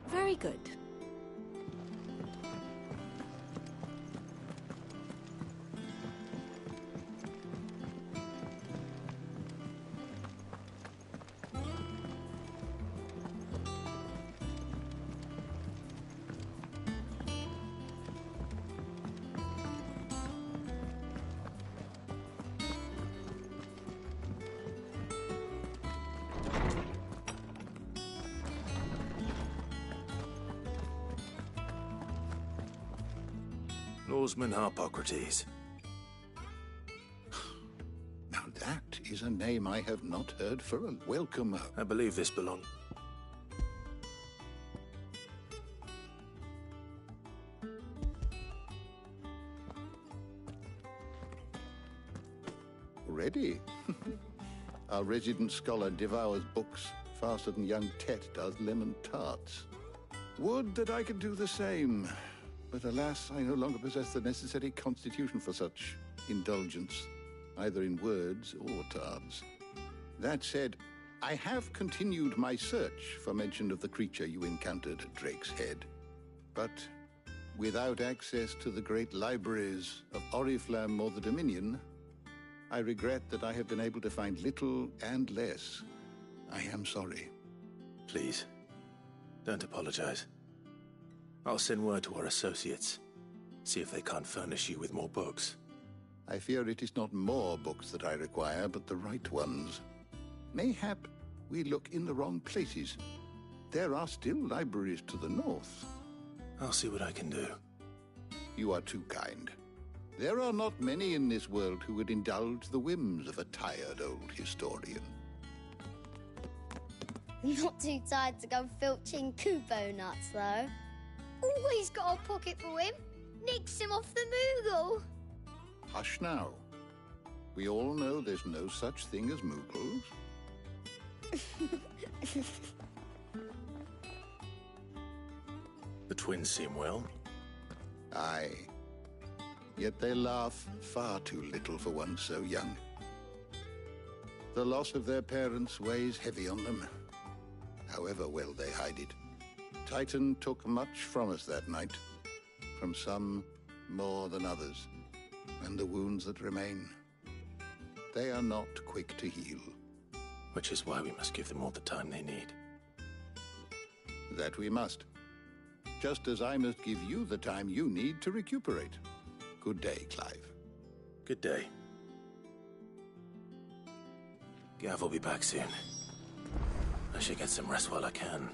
Very good. Norseman Harpocrates. Now that is a name I have not heard for a welcome. I believe this belongs. Ready? Our resident scholar devours books faster than young Tet does lemon tarts. Would that I could do the same. But alas, I no longer possess the necessary constitution for such indulgence, either in words or tarts. That said, I have continued my search for mention of the creature you encountered at Drake's Head. But without access to the great libraries of Oriflamme or the Dominion, I regret that I have been able to find little and less. I am sorry. Please, don't apologize. I'll send word to our associates. See if they can't furnish you with more books. I fear it is not more books that I require, but the right ones. Mayhap we look in the wrong places. There are still libraries to the north. I'll see what I can do. You are too kind. There are not many in this world who would indulge the whims of a tired old historian. Not too tired to go filching Kubo nuts, though. Always got a pocket for him. Nicks him off the Moogle. Hush now. We all know there's no such thing as Moogles. The twins seem well. Aye. Yet they laugh far too little for one so young. The loss of their parents weighs heavy on them, however well they hide it. Titan took much from us that night, from some more than others, and the wounds that remain, they are not quick to heal. Which is why we must give them all the time they need. That we must. Just as I must give you the time you need to recuperate. Good day, Clive. Good day. Gav will be back soon. I should get some rest while I can.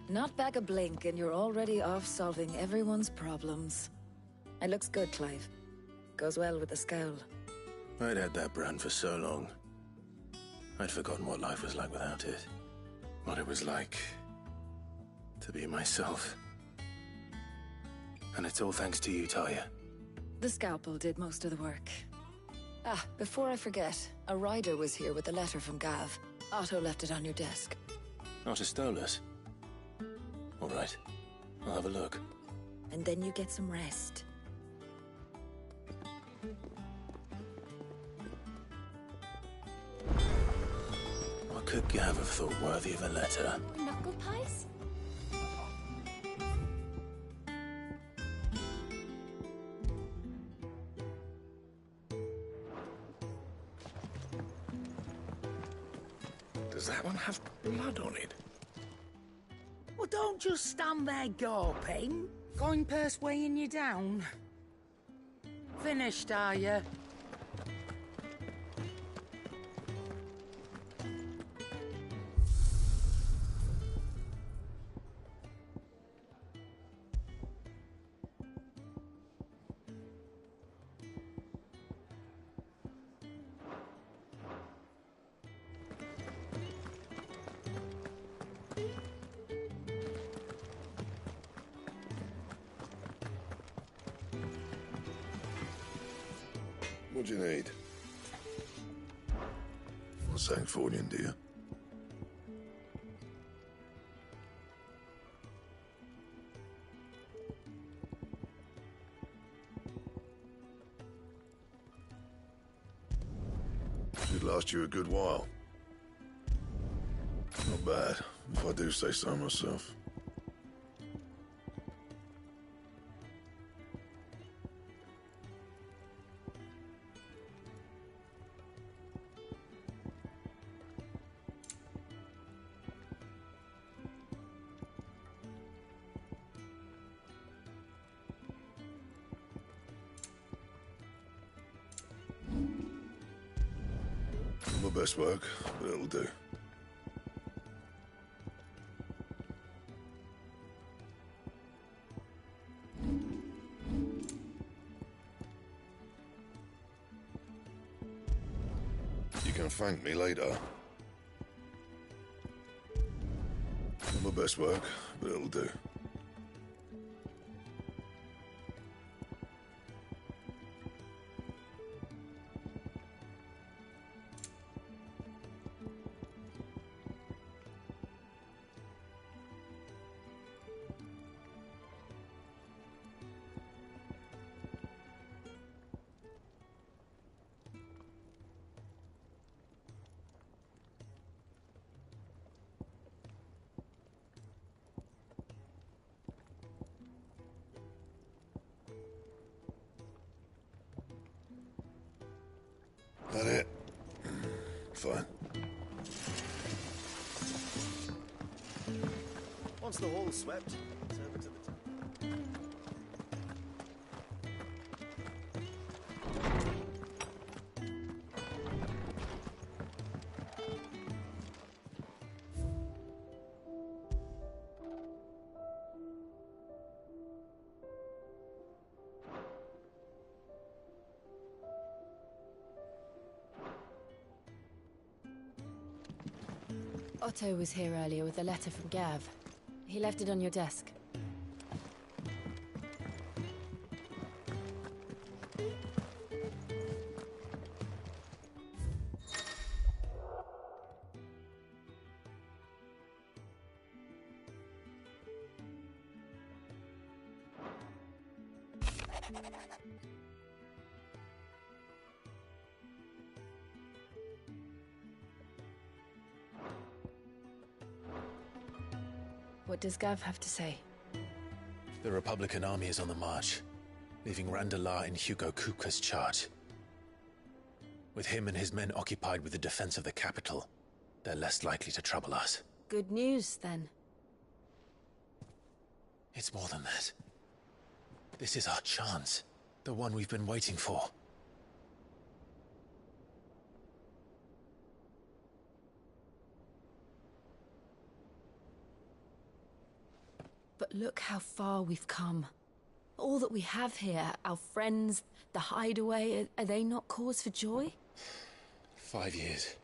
Not back a blink and you're already off solving everyone's problems. It looks good, Clive. Goes well with the scowl. I'd had that brand for so long. I'd forgotten what life was like without it. What it was like to be myself. And it's all thanks to you, Talia. The scalpel did most of the work. Ah, before I forget, a rider was here with a letter from Gav. Otto left it on your desk. Otto stole us? All right. I'll have a look. And then you get some rest. What could Gav have thought worthy of a letter? Knuckle pies? Does that one have blood on it? Well, don't just stand there gawping. Going purse weighing you down. Finished, are you? What do you need? A Sancthornian, do you? Should last you a good while. Not bad, if I do say so myself. Not my best work, but it'll do. You can thank me later. Not my best work, but it'll do. That it? Fine. Once the hall's swept, it's over to the Otto was here earlier with a letter from Gav. He left it on your desk. What does Gav have to say? The Republican army is on the march, leaving Randalar in Hugo Kupka's charge. With him and his men occupied with the defense of the capital, they're less likely to trouble us. Good news, then. It's more than that. This is our chance. The one we've been waiting for. But look how far we've come. All that we have here, our friends, the hideaway, are they not cause for joy? 5 years.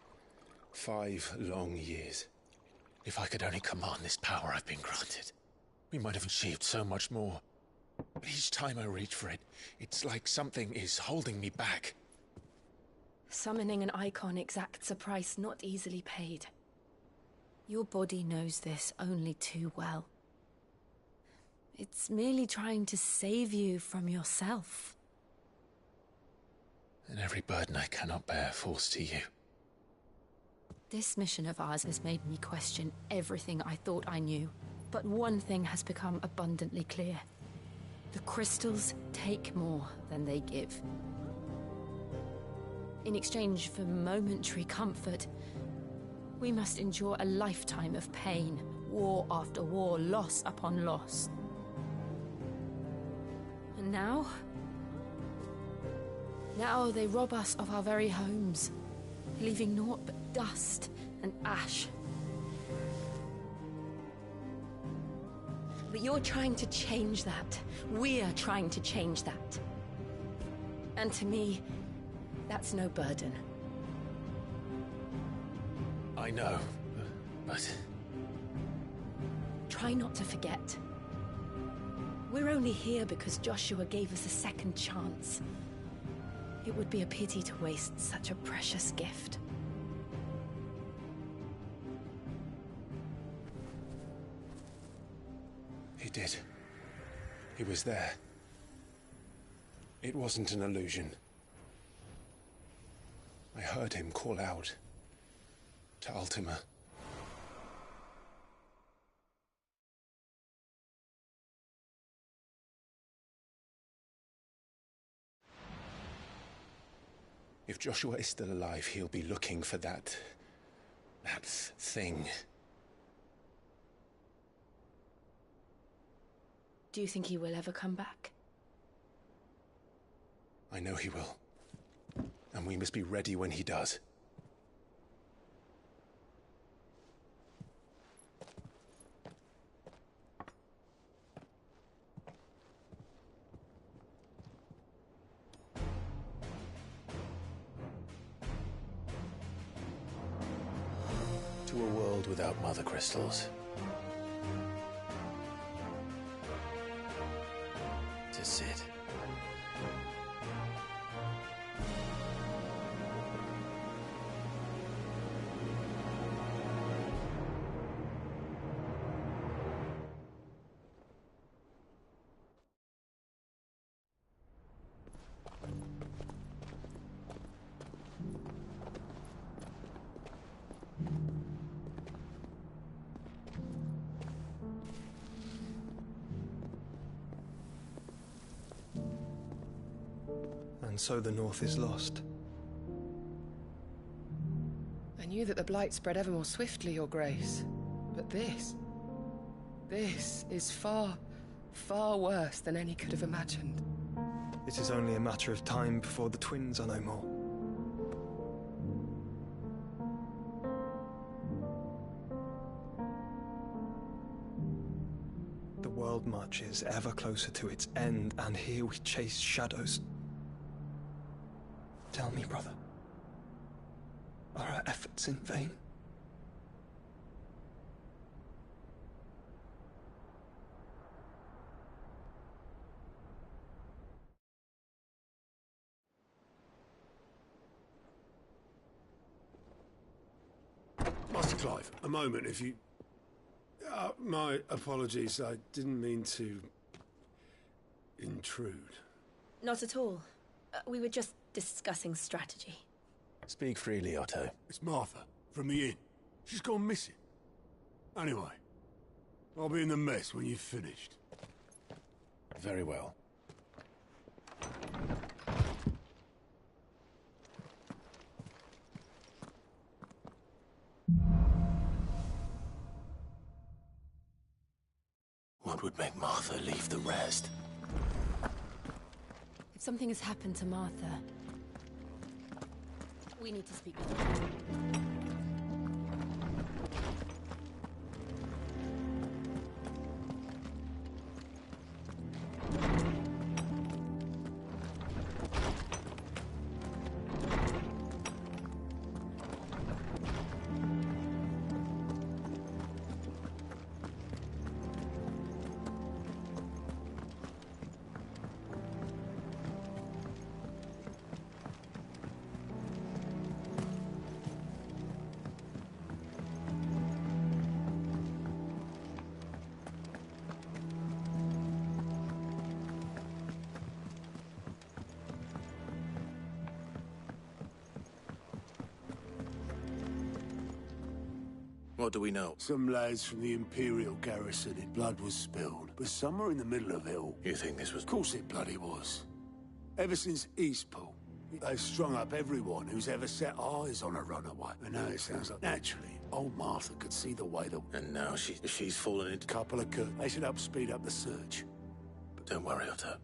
5 long years. If I could only command this power I've been granted. We might have achieved so much more. But each time I reach for it, it's like something is holding me back. Summoning an icon exacts a price not easily paid. Your body knows this only too well. It's merely trying to save you from yourself. And every burden I cannot bear falls to you. This mission of ours has made me question everything I thought I knew. But one thing has become abundantly clear. The crystals take more than they give. In exchange for momentary comfort, we must endure a lifetime of pain, war after war, loss upon loss. And now they rob us of our very homes, leaving naught but dust and ash. But you're trying to change that. We're trying to change that. And to me, that's no burden. I know, but... Try not to forget. We're only here because Joshua gave us a second chance. It would be a pity to waste such a precious gift. He did. He was there. It wasn't an illusion. I heard him call out to Ultima. If Joshua is still alive, he'll be looking for that thing. Do you think he will ever come back? I know he will. And we must be ready when he does. To a world without mother crystals. To Sid. And so the North is lost. I knew that the Blight spread ever more swiftly, Your Grace. But this is far, far worse than any could have imagined. It is only a matter of time before the twins are no more. The world marches ever closer to its end, and here we chase shadows. Tell me, brother, are our efforts in vain? Master Clive, a moment, if you... my apologies, I didn't mean to... intrude. Not at all. We were just discussing strategy. Speak freely, Otto. It's Martha, from the inn. She's gone missing. Anyway, I'll be in the mess when you've finished. Very well. What would make Martha leave the rest? If something has happened to Martha, we need to speak with her. What do we know? Some lads from the Imperial garrison, blood was spilled, but somewhere in the middle of it all. You think this was... Of course it bloody was. Ever since Eastpool, they've strung up everyone who's ever set eyes on a runaway. And now it sounds like, naturally, old Martha could see the way that... And now she's fallen into... Couple of good. They should speed up the search. But don't worry, Otto.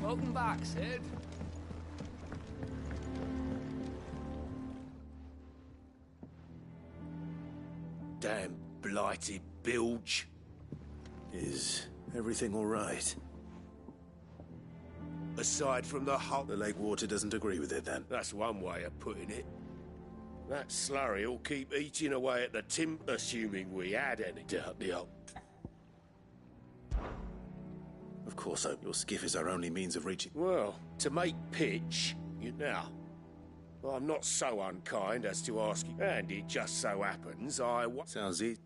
Welcome back, Sid. Damn blighted bilge. Is everything all right? Aside from the whole... The lake water doesn't agree with it, then? That's one way of putting it. That slurry will keep eating away at the tim, assuming we had any. Doubt the old... Of course, your skiff is our only means of reaching... Well, to make pitch, you know. Well, I'm not so unkind as to ask you, and it just so happens Sounds it.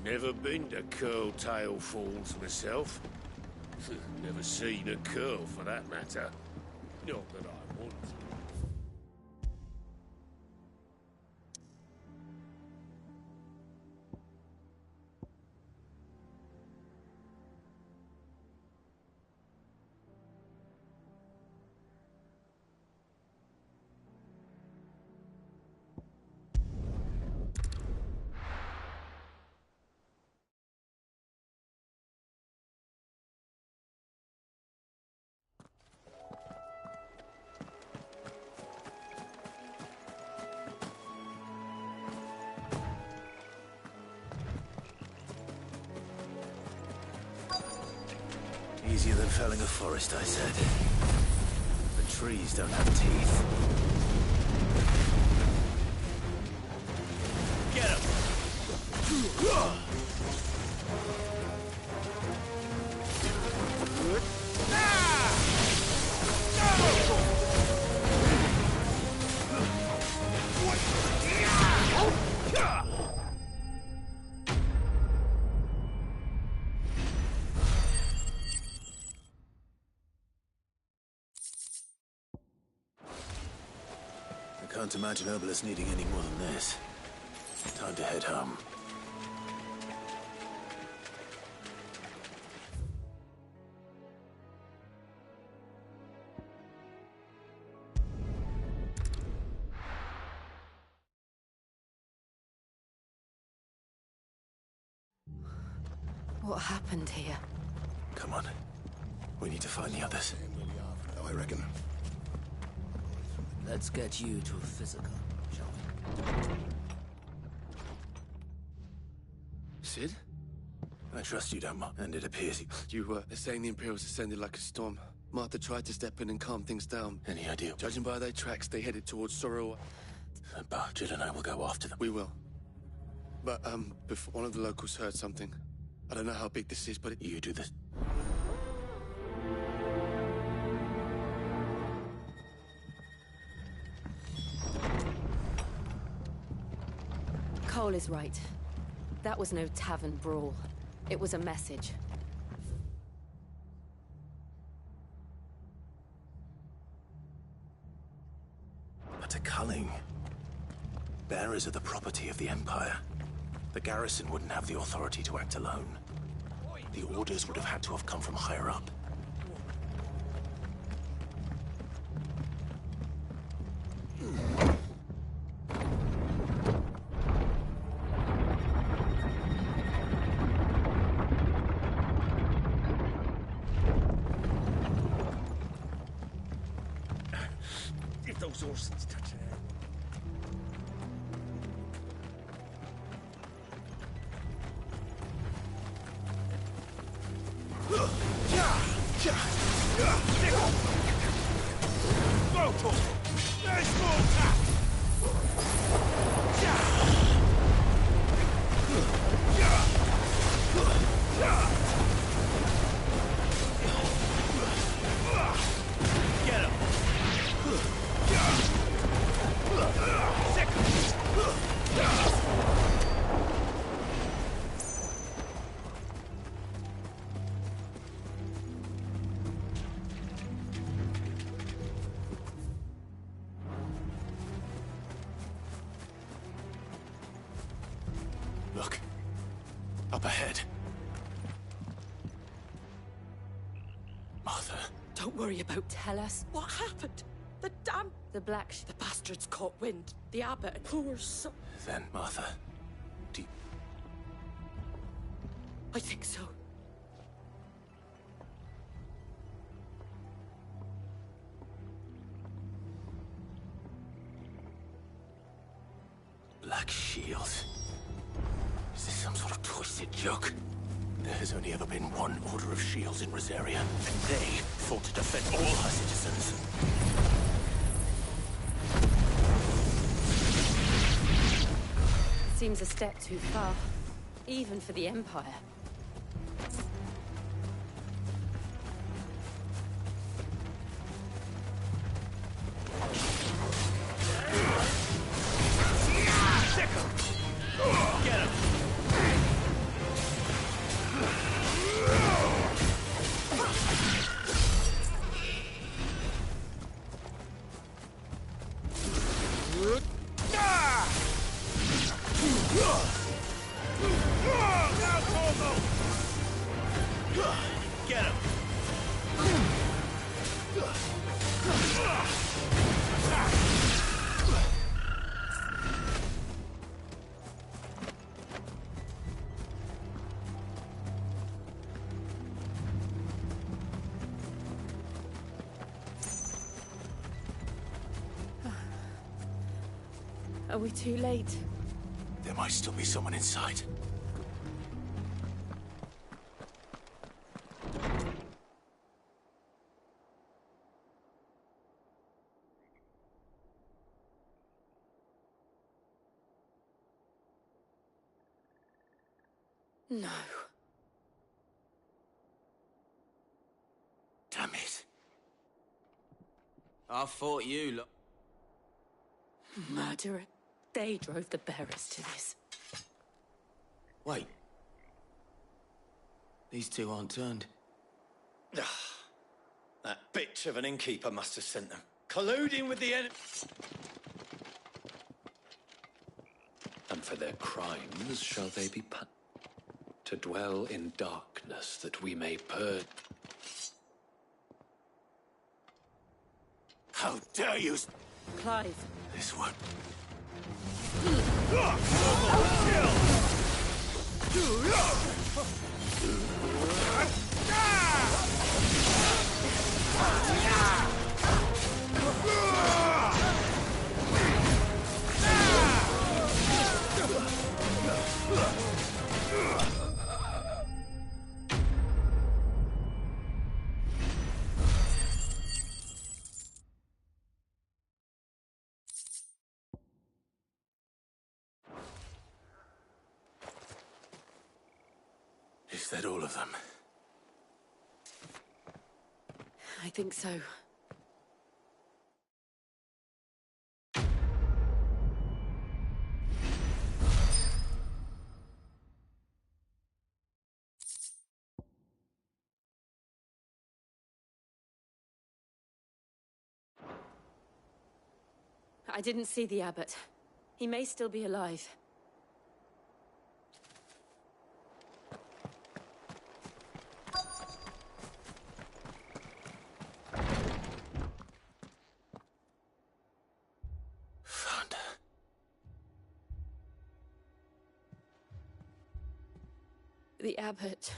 Never been to Curltail Falls myself. Never seen a curl, for that matter. Not that I want to. Easier than felling a forest, I said. The trees don't have teeth. Get him! I can't imagine Herbalist needing any more than this. Time to head home. What happened here? Come on. We need to find the others. I reckon. Let's get you to physical, shall we? Sid? I trust you don't, Mark. And it appears you were saying the Imperials ascended like a storm. Martha tried to step in and calm things down. Any idea? Judging by their tracks, they headed towards Sorrow. Jill and I will go after them. We will. But, before one of the locals heard something. I don't know how big this is, but You do this. Cole is right. That was no tavern brawl. It was a message. But a culling. Bearers are the property of the Empire. The garrison wouldn't have the authority to act alone. The orders would have had to have come from higher up. If those horses touch it. talk. Nice small attack. Get him. Look. Up ahead. Martha. Don't worry about. Tell us. What happened? The damn... The black... The bastards caught wind. The abbot. Poor son. Then, Martha. Do you... I think so. Black Shield. Is this some sort of twisted joke? There has only ever been one Order of Shields in Rosaria, and they fought to defend all her citizens. Seems a step too far. Even for the Empire. Get him. Get him. Are we too late? There might still be someone inside. No. Damn it. I thought you lot. Murderer. They drove the bearers to this. Wait. These two aren't turned. That bitch of an innkeeper must have sent them. Colluding with the enemy. And for their crimes shall they be punished. To dwell in darkness that we may purge. How dare you! Clive. This one. Is that all of them? I think so. I didn't see the abbot. He may still be alive. Found her. The abbot.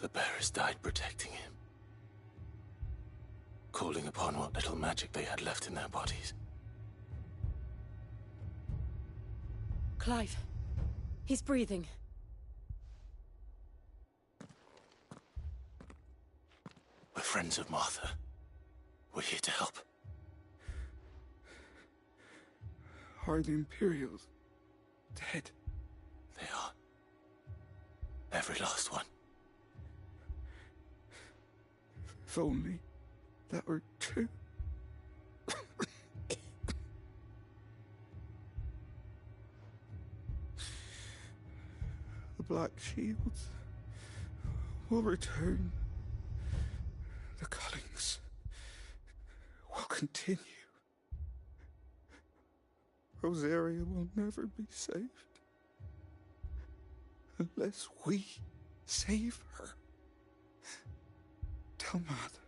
The bearers died protecting him. Calling upon what little magic they had left in their bodies. Clive. He's breathing. We're friends of Martha. We're here to help. Are the Imperials dead? They are. Every last one. If only that were true. The Black Shields will return. The Cullings will continue. Rosaria will never be saved unless we save her. Tell Mother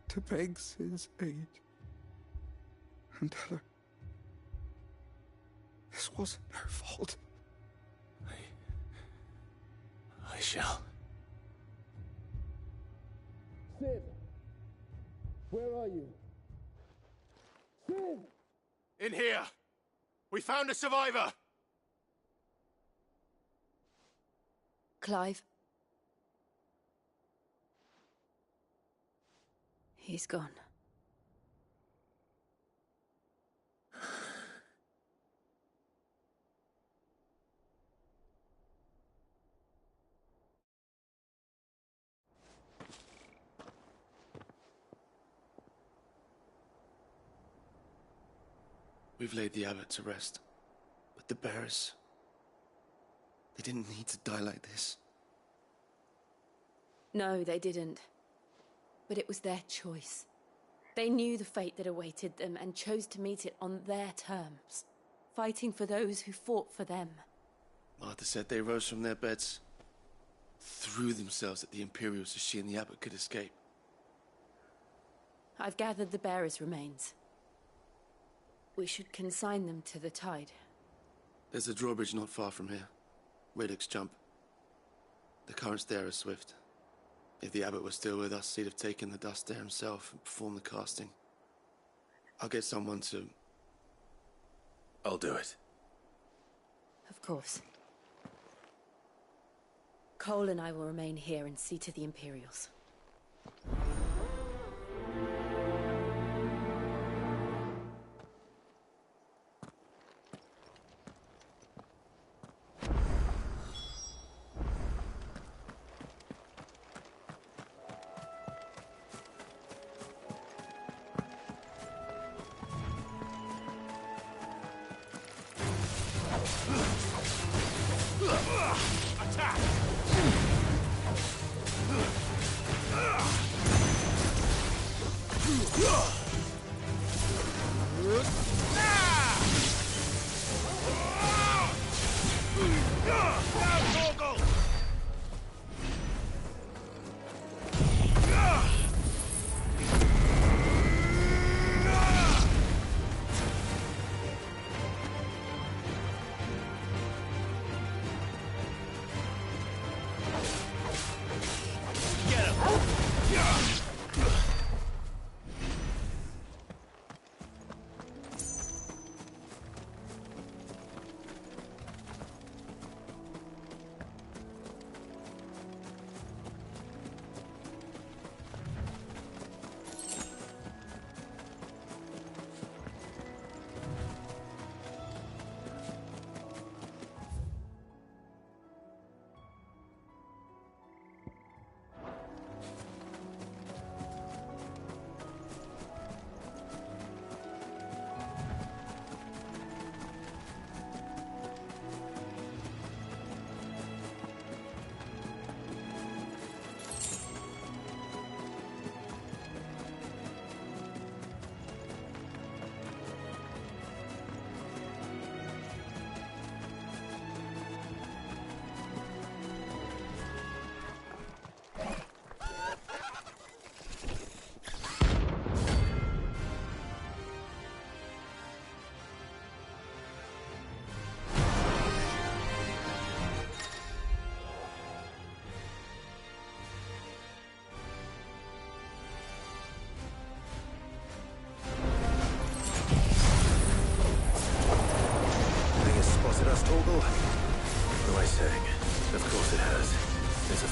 to beg Sid's aid and tell her this wasn't her fault. I shall. Sid! Where are you? Sid! In here! We found a survivor! Clive. He's gone. We've laid the abbot to rest. But the bearers... they didn't need to die like this. No, they didn't. But it was their choice. They knew the fate that awaited them and chose to meet it on their terms, fighting for those who fought for them. Martha said they rose from their beds, threw themselves at the Imperials so she and the abbot could escape. I've gathered the bearers' remains. We should consign them to the tide. There's a drawbridge not far from here. Radix Jump. The currents there are swift. If the abbot was still with us, he'd have taken the dust there himself and performed the casting. I'll get someone to... I'll do it. Of course. Cole and I will remain here and see to the Imperials.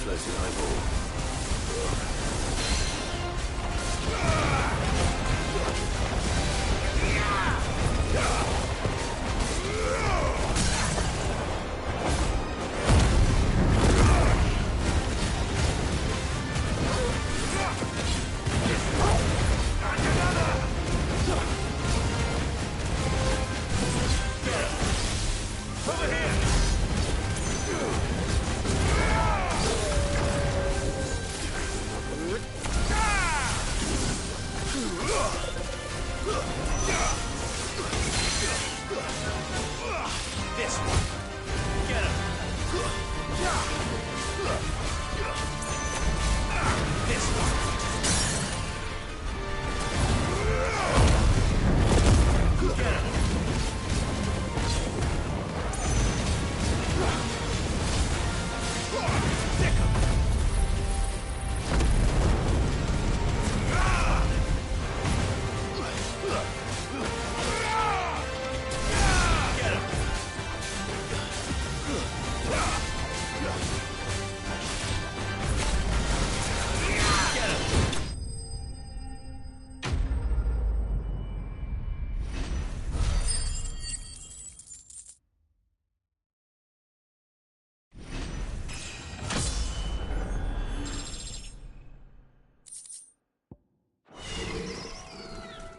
floating eyeball. This one. Get him. This one. Get him. Stick him. Get him. Get him.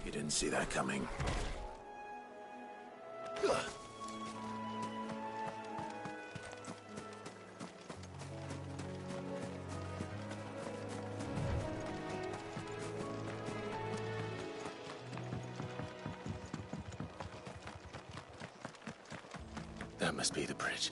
You didn't see that coming. That must be the bridge.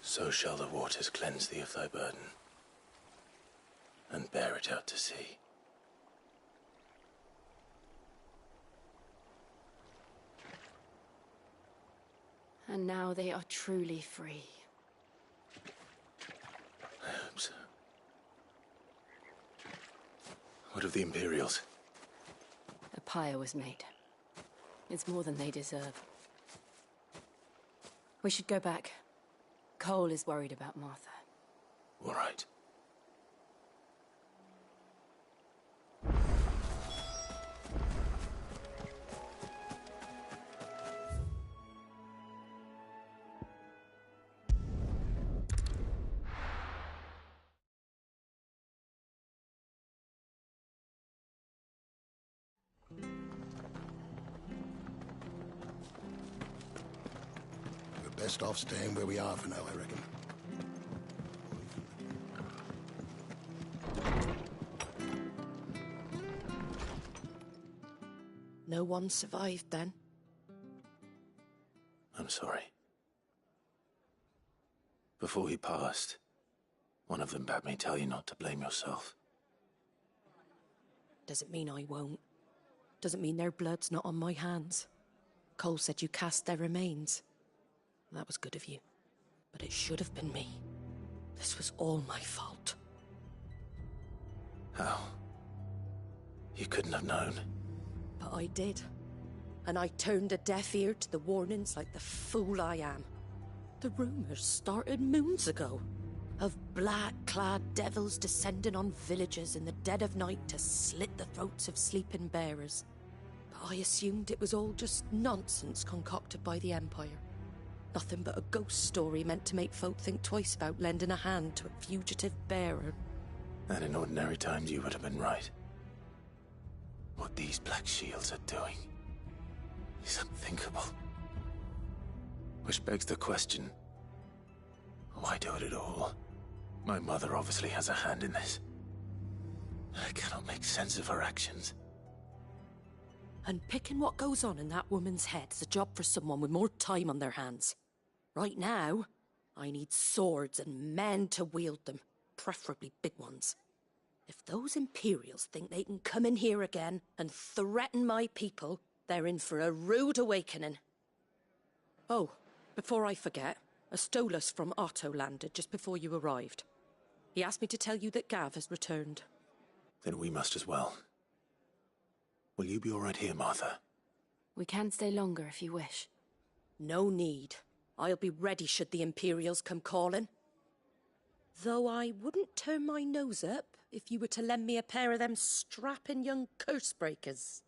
So shall the waters cleanse thee of thy burden, and bear it out to sea. And now they are truly free. I hope so. What of the Imperials? A pyre was made. It's more than they deserve. We should go back. Cole is worried about Martha. All right. We're best off staying where we are for now, I reckon. No one survived then? I'm sorry. Before he passed, one of them bade me tell you not to blame yourself. Doesn't mean I won't. Doesn't mean their blood's not on my hands. Cole said you cast their remains. That was good of you. But it should have been me. This was all my fault. How? You couldn't have known. But I did. And I turned a deaf ear to the warnings like the fool I am. The rumours started moons ago. Of black-clad devils descending on villages in the dead of night to slit the throats of sleeping bearers. But I assumed it was all just nonsense concocted by the Empire. Nothing but a ghost story meant to make folk think twice about lending a hand to a fugitive bearer. And in ordinary times you would have been right. What these Black Shields are doing is unthinkable. Which begs the question, why do it at all? My mother obviously has a hand in this. I cannot make sense of her actions. And picking what goes on in that woman's head is a job for someone with more time on their hands. Right now, I need swords and men to wield them, preferably big ones. If those Imperials think they can come in here again and threaten my people, they're in for a rude awakening. Oh, Before I forget, a Stolas from Otto landed just before you arrived. He asked me to tell you that Gav has returned. Then we must as well. Will you be all right here, Martha? We can stay longer if you wish. No need. I'll be ready should the Imperials come calling. Though I wouldn't turn my nose up if you were to lend me a pair of them strapping young curse breakers.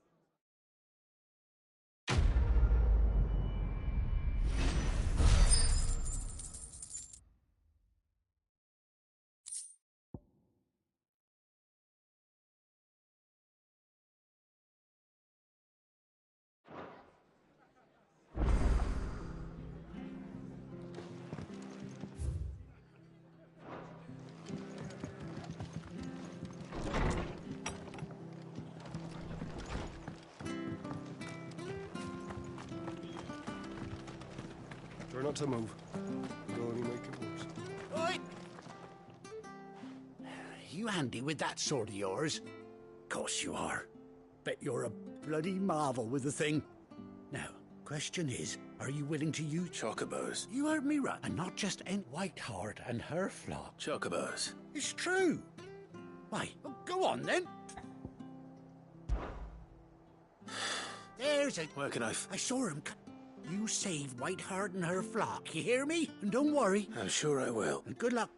Try not to move. You'll only make it worse. Oi! You handy with that sword of yours? Course you are. Bet you're a bloody marvel with the thing. Now, question is, are you willing to use chocobos? You heard me right, and not just any Whiteheart and her flock. Chocobos. It's true. Why, well, go on then. There's a... Where can I... I saw him. You save Whiteheart and her flock, you hear me? And don't worry. I'm sure I will. And good luck.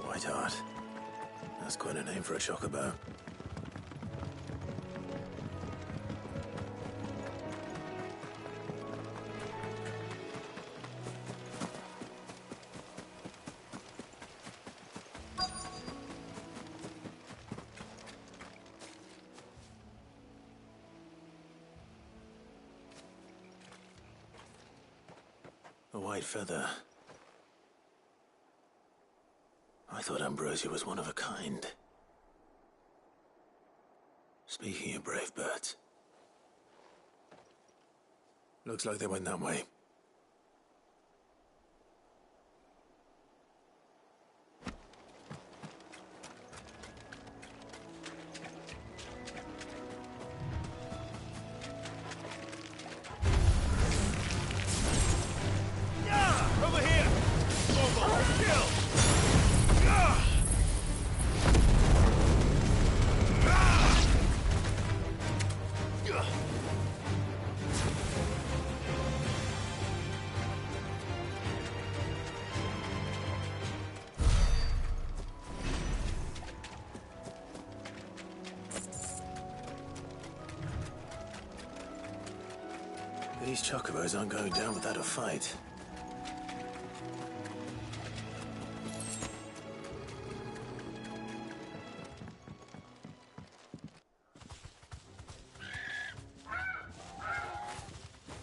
Whiteheart. That's quite a name for a chocobo. A white feather. I thought Ambrosia was one of a kind. Speaking of brave birds. Looks like they went that way. Over here! Kill! These chocobos aren't going down without a fight.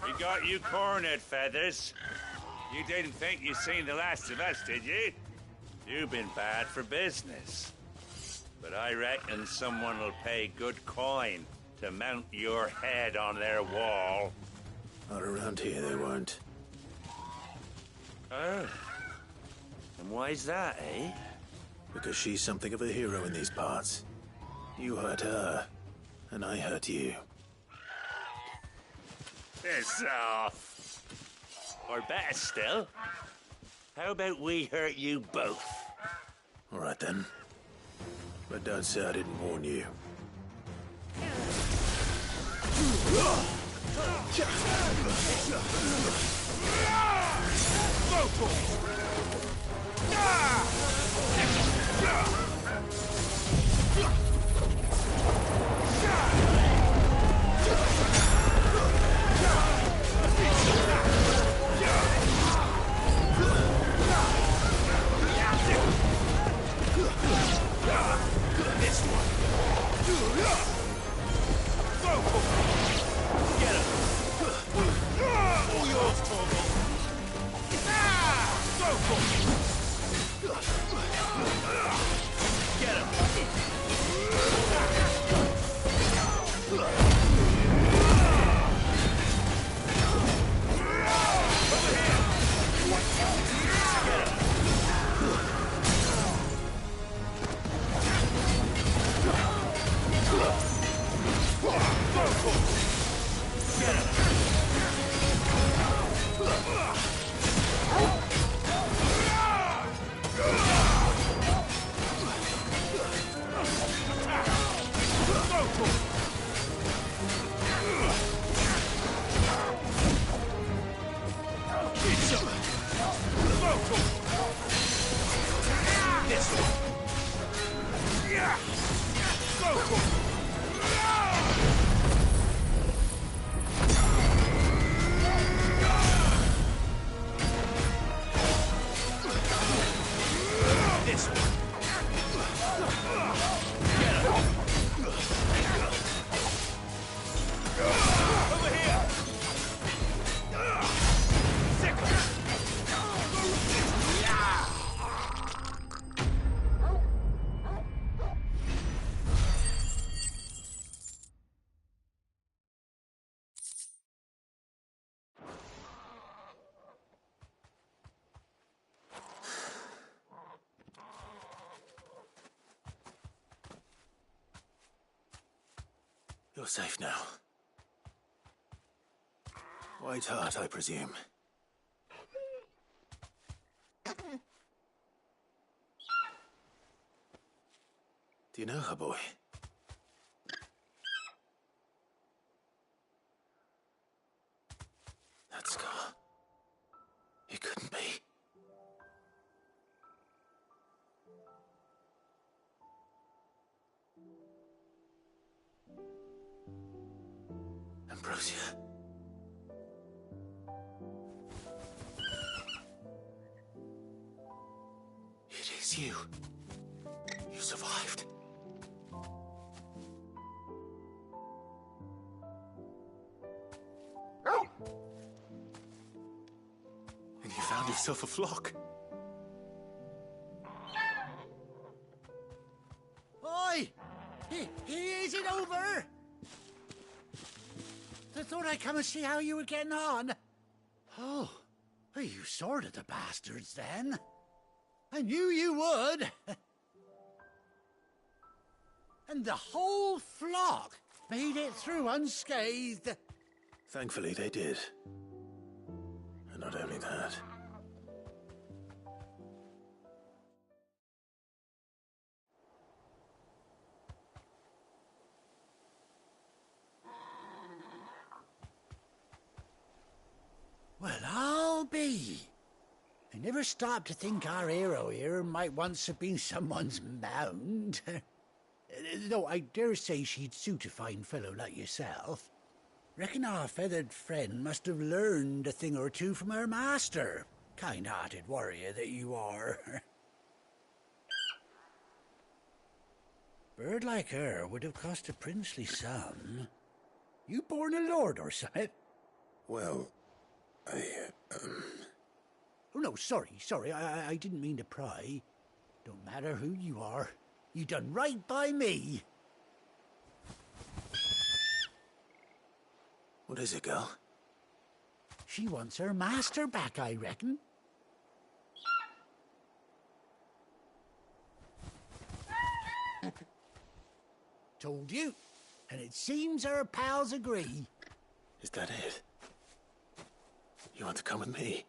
We got you cornered, Feathers. You didn't think you'd seen the last of us, did you? You've been bad for business. But I reckon someone will pay good coin to mount your head on their wall. Not around here, they won't. Oh. And why's that, eh? Because she's something of a hero in these parts. You hurt her, and I hurt you. Piss off. Or better still, how about we hurt you both? All right, then. But don't say I didn't warn you. This one. Over here! You're safe now. White Hart, I presume. Do you know her, boy? That scar. It couldn't be. Ambrosia. It is you. You survived. And you found yourself a flock. Oi! Is it over? I thought I'd come and see how you were getting on. Oh, well, you sorted the bastards then. I knew you would. And the whole flock made it through unscathed. Thankfully, they did. And not only that. Well, I'll be. I never stopped to think our hero here might once have been someone's mount. Though I dare say she'd suit a fine fellow like yourself. Reckon our feathered friend must have learned a thing or two from her master. Kind-hearted warrior that you are. Bird like her would have cost a princely sum. You born a lord or something? Well, Oh, no, sorry. I didn't mean to pry. Don't matter who you are. You done right by me. What is it, girl? She wants her master back, I reckon. Told you. And it seems her pals agree. Is that it? You want to come with me?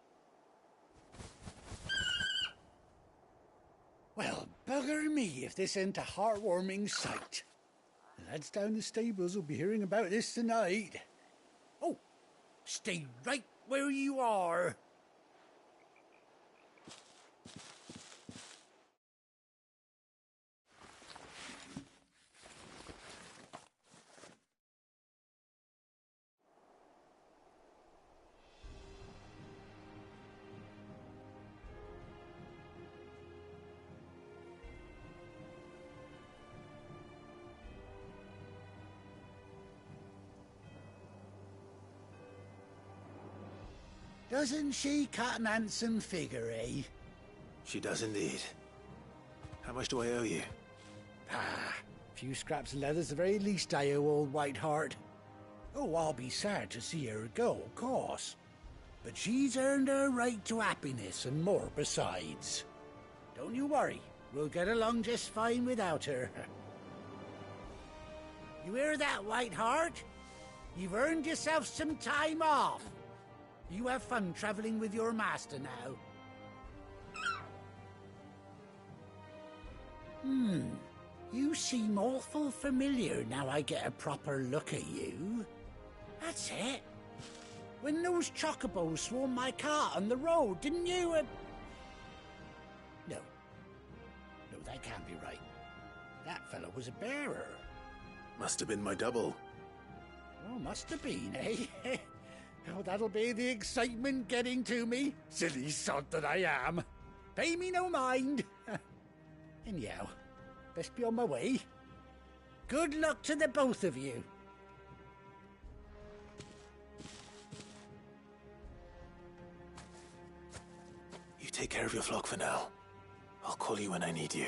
Well, bugger me if this ain't a heartwarming sight. The lads down the stables will be hearing about this tonight. Oh, stay right where you are. Doesn't she cut an handsome figure, eh? She does indeed. How much do I owe you? Ah, a few scraps of leather's the very least I owe old White Hart. Oh, I'll be sad to see her go, of course. But she's earned her right to happiness and more besides. Don't you worry, we'll get along just fine without her. You hear that, White Hart? You've earned yourself some time off. You have fun traveling with your master now. You seem awful familiar now I get a proper look at you. That's it. When those chocobos swarmed my cart on the road, didn't you? No, that can't be right. That fellow was a bearer. Must have been my double. Oh, must have been, eh? Oh, that'll be the excitement getting to me. Silly sod that I am. Pay me no mind. Anyhow, best be on my way. Good luck to the both of you. You take care of your flock for now. I'll call you when I need you.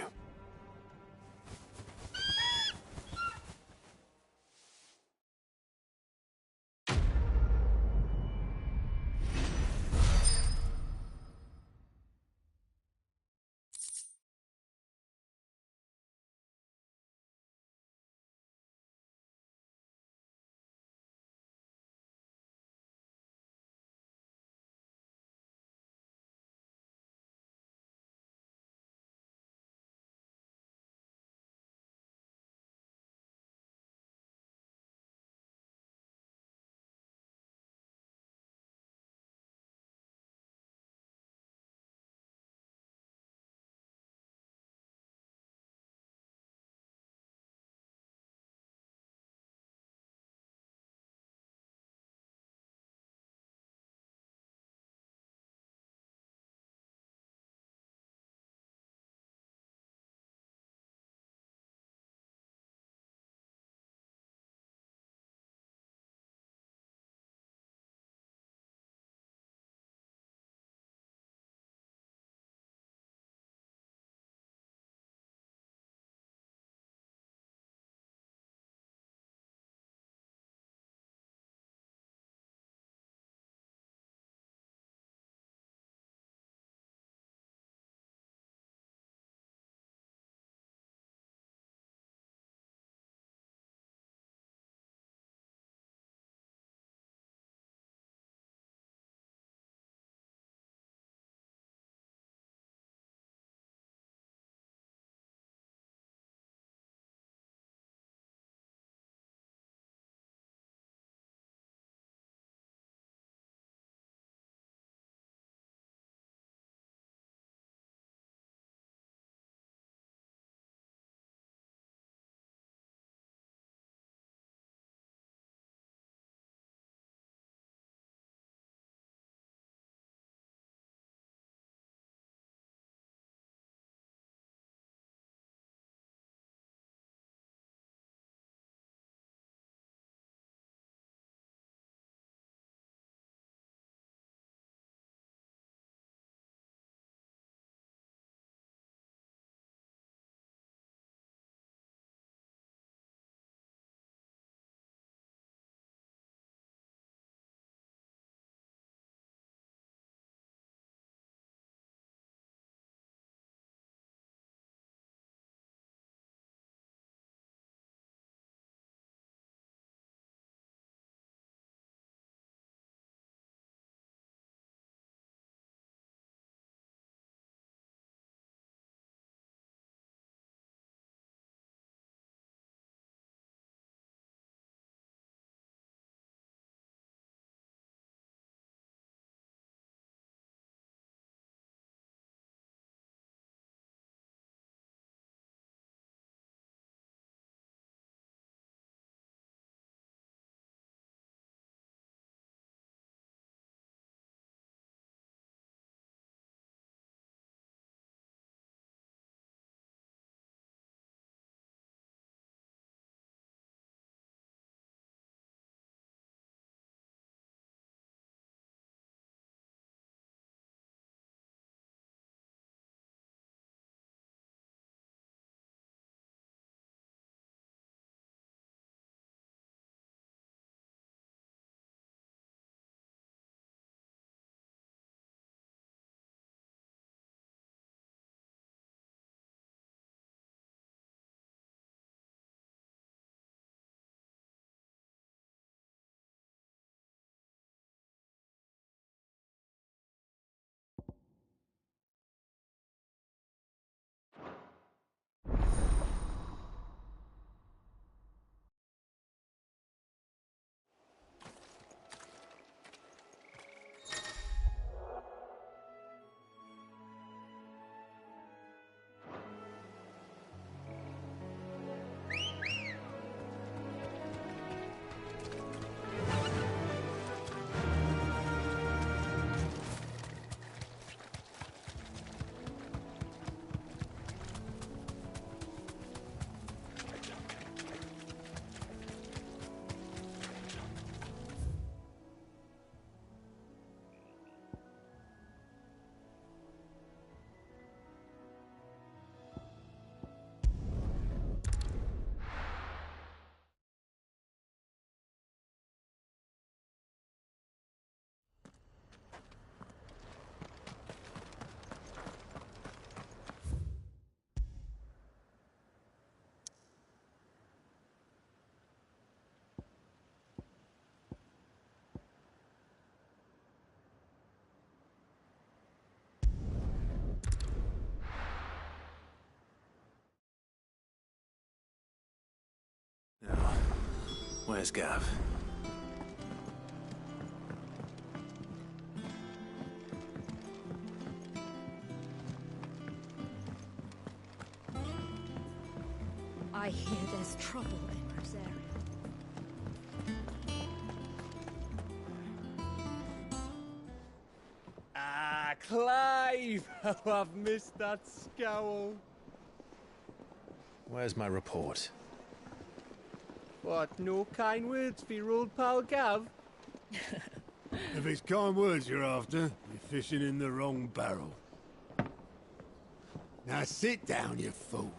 Where's Gav? I hear there's trouble in this area. Ah, Clive! How I've missed that scowl. Where's my report? What, no kind words for your old pal Gav? If it's kind words you're after, you're fishing in the wrong barrel. Now sit down, you fool.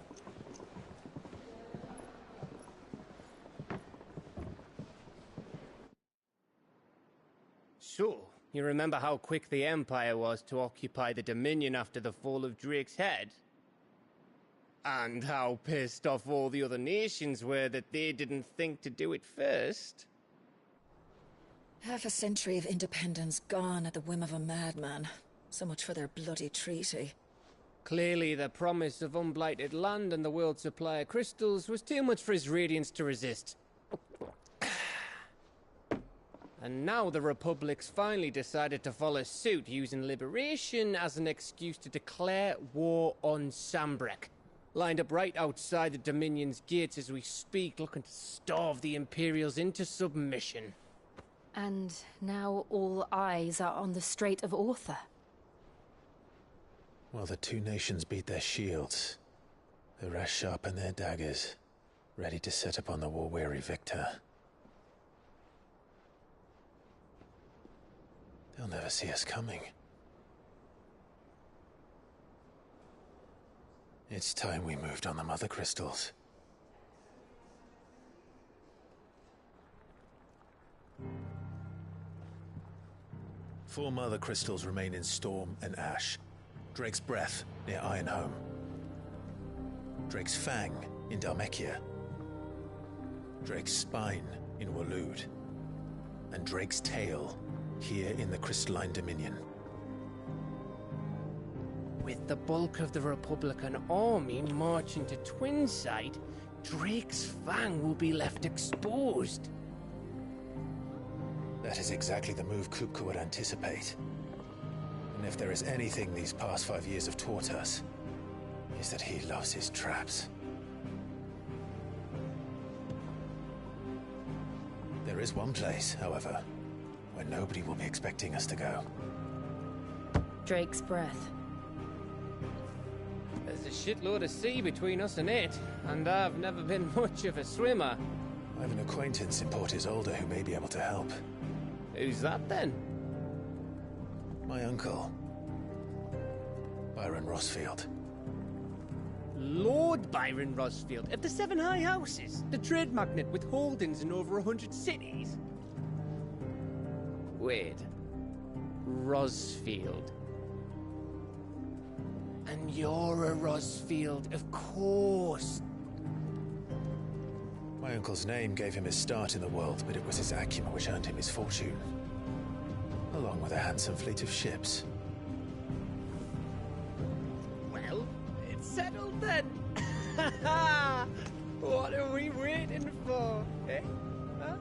So, you remember how quick the Empire was to occupy the Dominion after the fall of Drake's head? And how pissed off all the other nations were that they didn't think to do it first? Half a century of independence gone at the whim of a madman. So much for their bloody treaty. Clearly, the promise of unblighted land and the world's supply of crystals was too much for his radiance to resist. And now the Republic's finally decided to follow suit, using liberation as an excuse to declare war on Sambrek. Lined up right outside the Dominion's gates as we speak, looking to starve the Imperials into submission. And now all eyes are on the Strait of Author. Well, the two nations beat their shields. The rest sharpen their daggers, ready to set upon the war-weary victor. They'll never see us coming. It's time we moved on the Mother Crystals. Four Mother Crystals remain in Storm and Ash. Drake's Breath near Ironhome. Drake's Fang in Dhalmekia. Drake's Spine in Waloed. And Drake's Tail here in the Crystalline Dominion. With the bulk of the Republican army marching to Twinside, Drake's Fang will be left exposed. That is exactly the move Kupka would anticipate. And if there is anything these past 5 years have taught us, is that he loves his traps. There is one place, however, where nobody will be expecting us to go. Drake's Breath. There's a shitload of sea between us and it, and I've never been much of a swimmer. I have an acquaintance in Port Isolde who may be able to help. Who's that then? My uncle, Byron Rosfield. Lord Byron Rosfield of the Seven High Houses, the trade magnate with holdings in over 100 cities. Wait, Rosfield. And you're a Rosfield, of course. My uncle's name gave him his start in the world, but it was his acumen which earned him his fortune. Along with a handsome fleet of ships. Well, it's settled then. What are we waiting for, eh? Huh?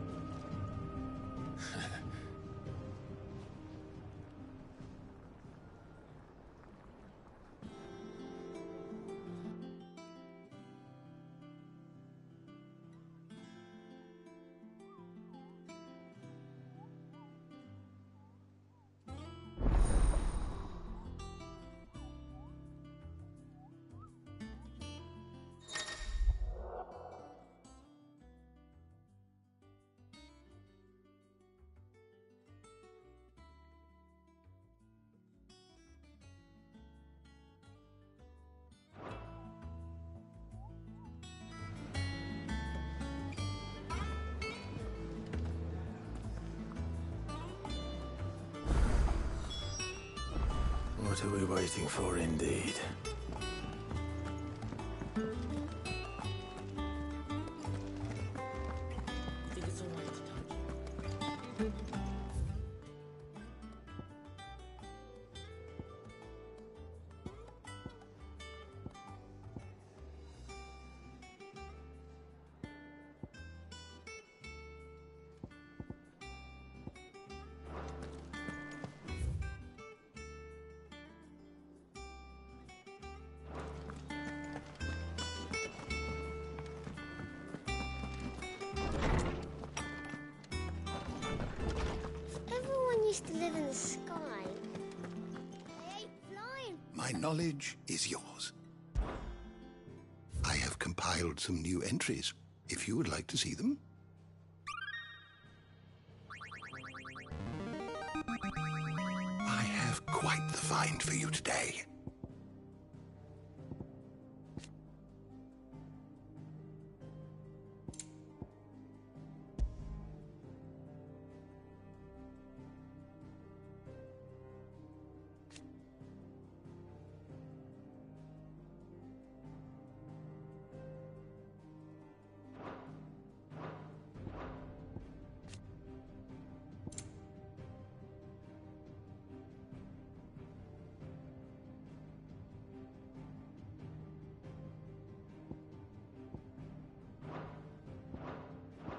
What are we waiting for, indeed? used to live in the sky. I ain't flying. My knowledge is yours. I have compiled some new entries, if you would like to see them. I have quite the find for you today.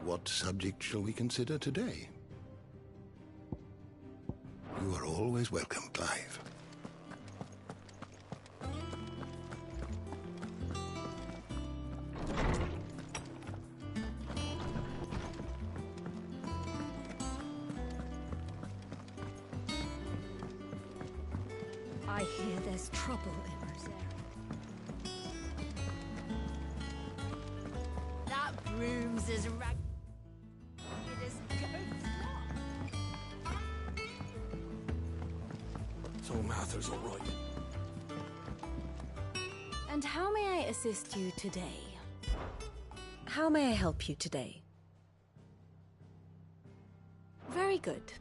What subject shall we consider today? You are always welcome, Clive. I hear there's trouble in Rosary. That broom's as ragged as goat's lot. So Mather's all right. And how may I assist you today? How may I help you today? Very good.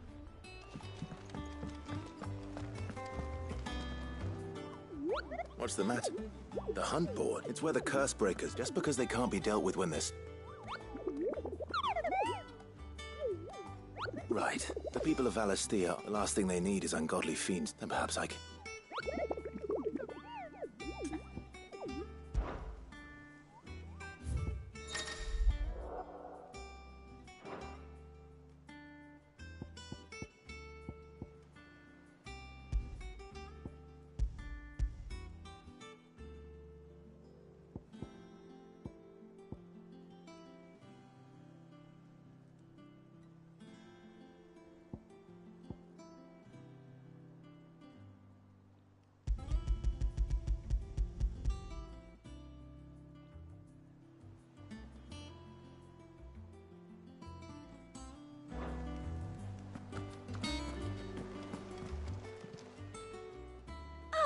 What's the matter? The hunt board. It's where the curse breakers, just because they can't be dealt with when this. Right. The people of Valisthea, the last thing they need is ungodly fiends. Then perhaps I can.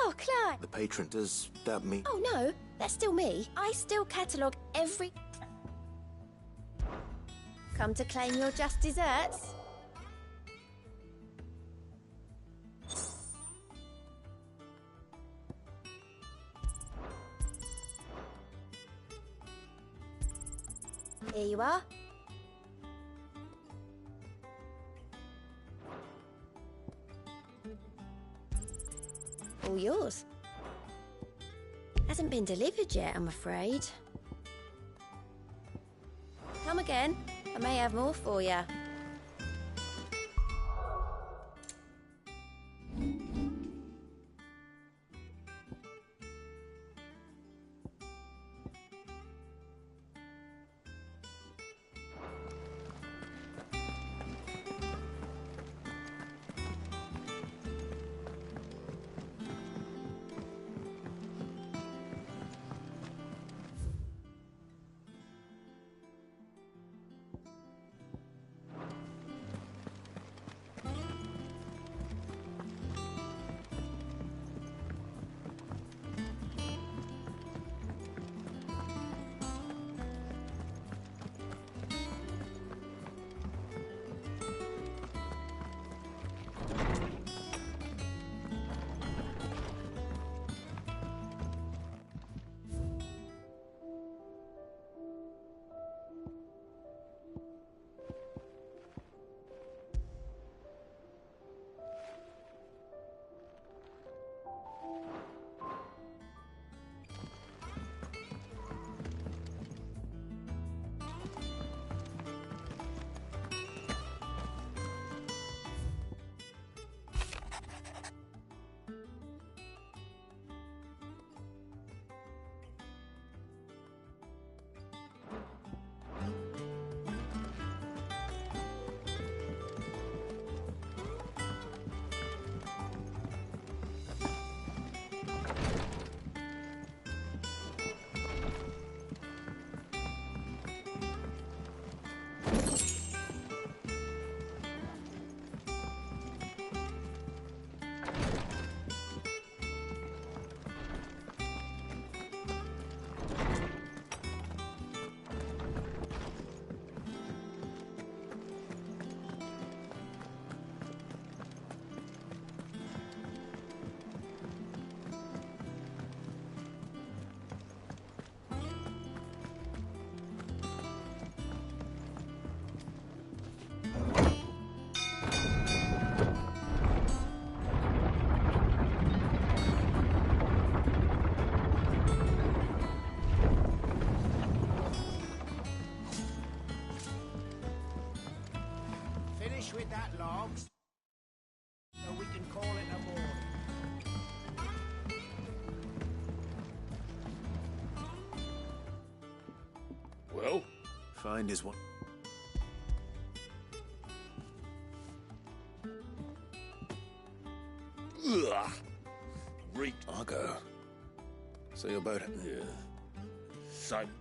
Oh, Clive. The patron, does that mean? Oh, no. That's still me. I still catalogue every... Come to claim your just desserts? Here you are. All yours. Hasn't been delivered yet, I'm afraid. Come again. I may have more for you. with that log, so we can call it a morning. Well? Find is one. Ugh. Reek. I'll go. See you about it. Yeah. Same.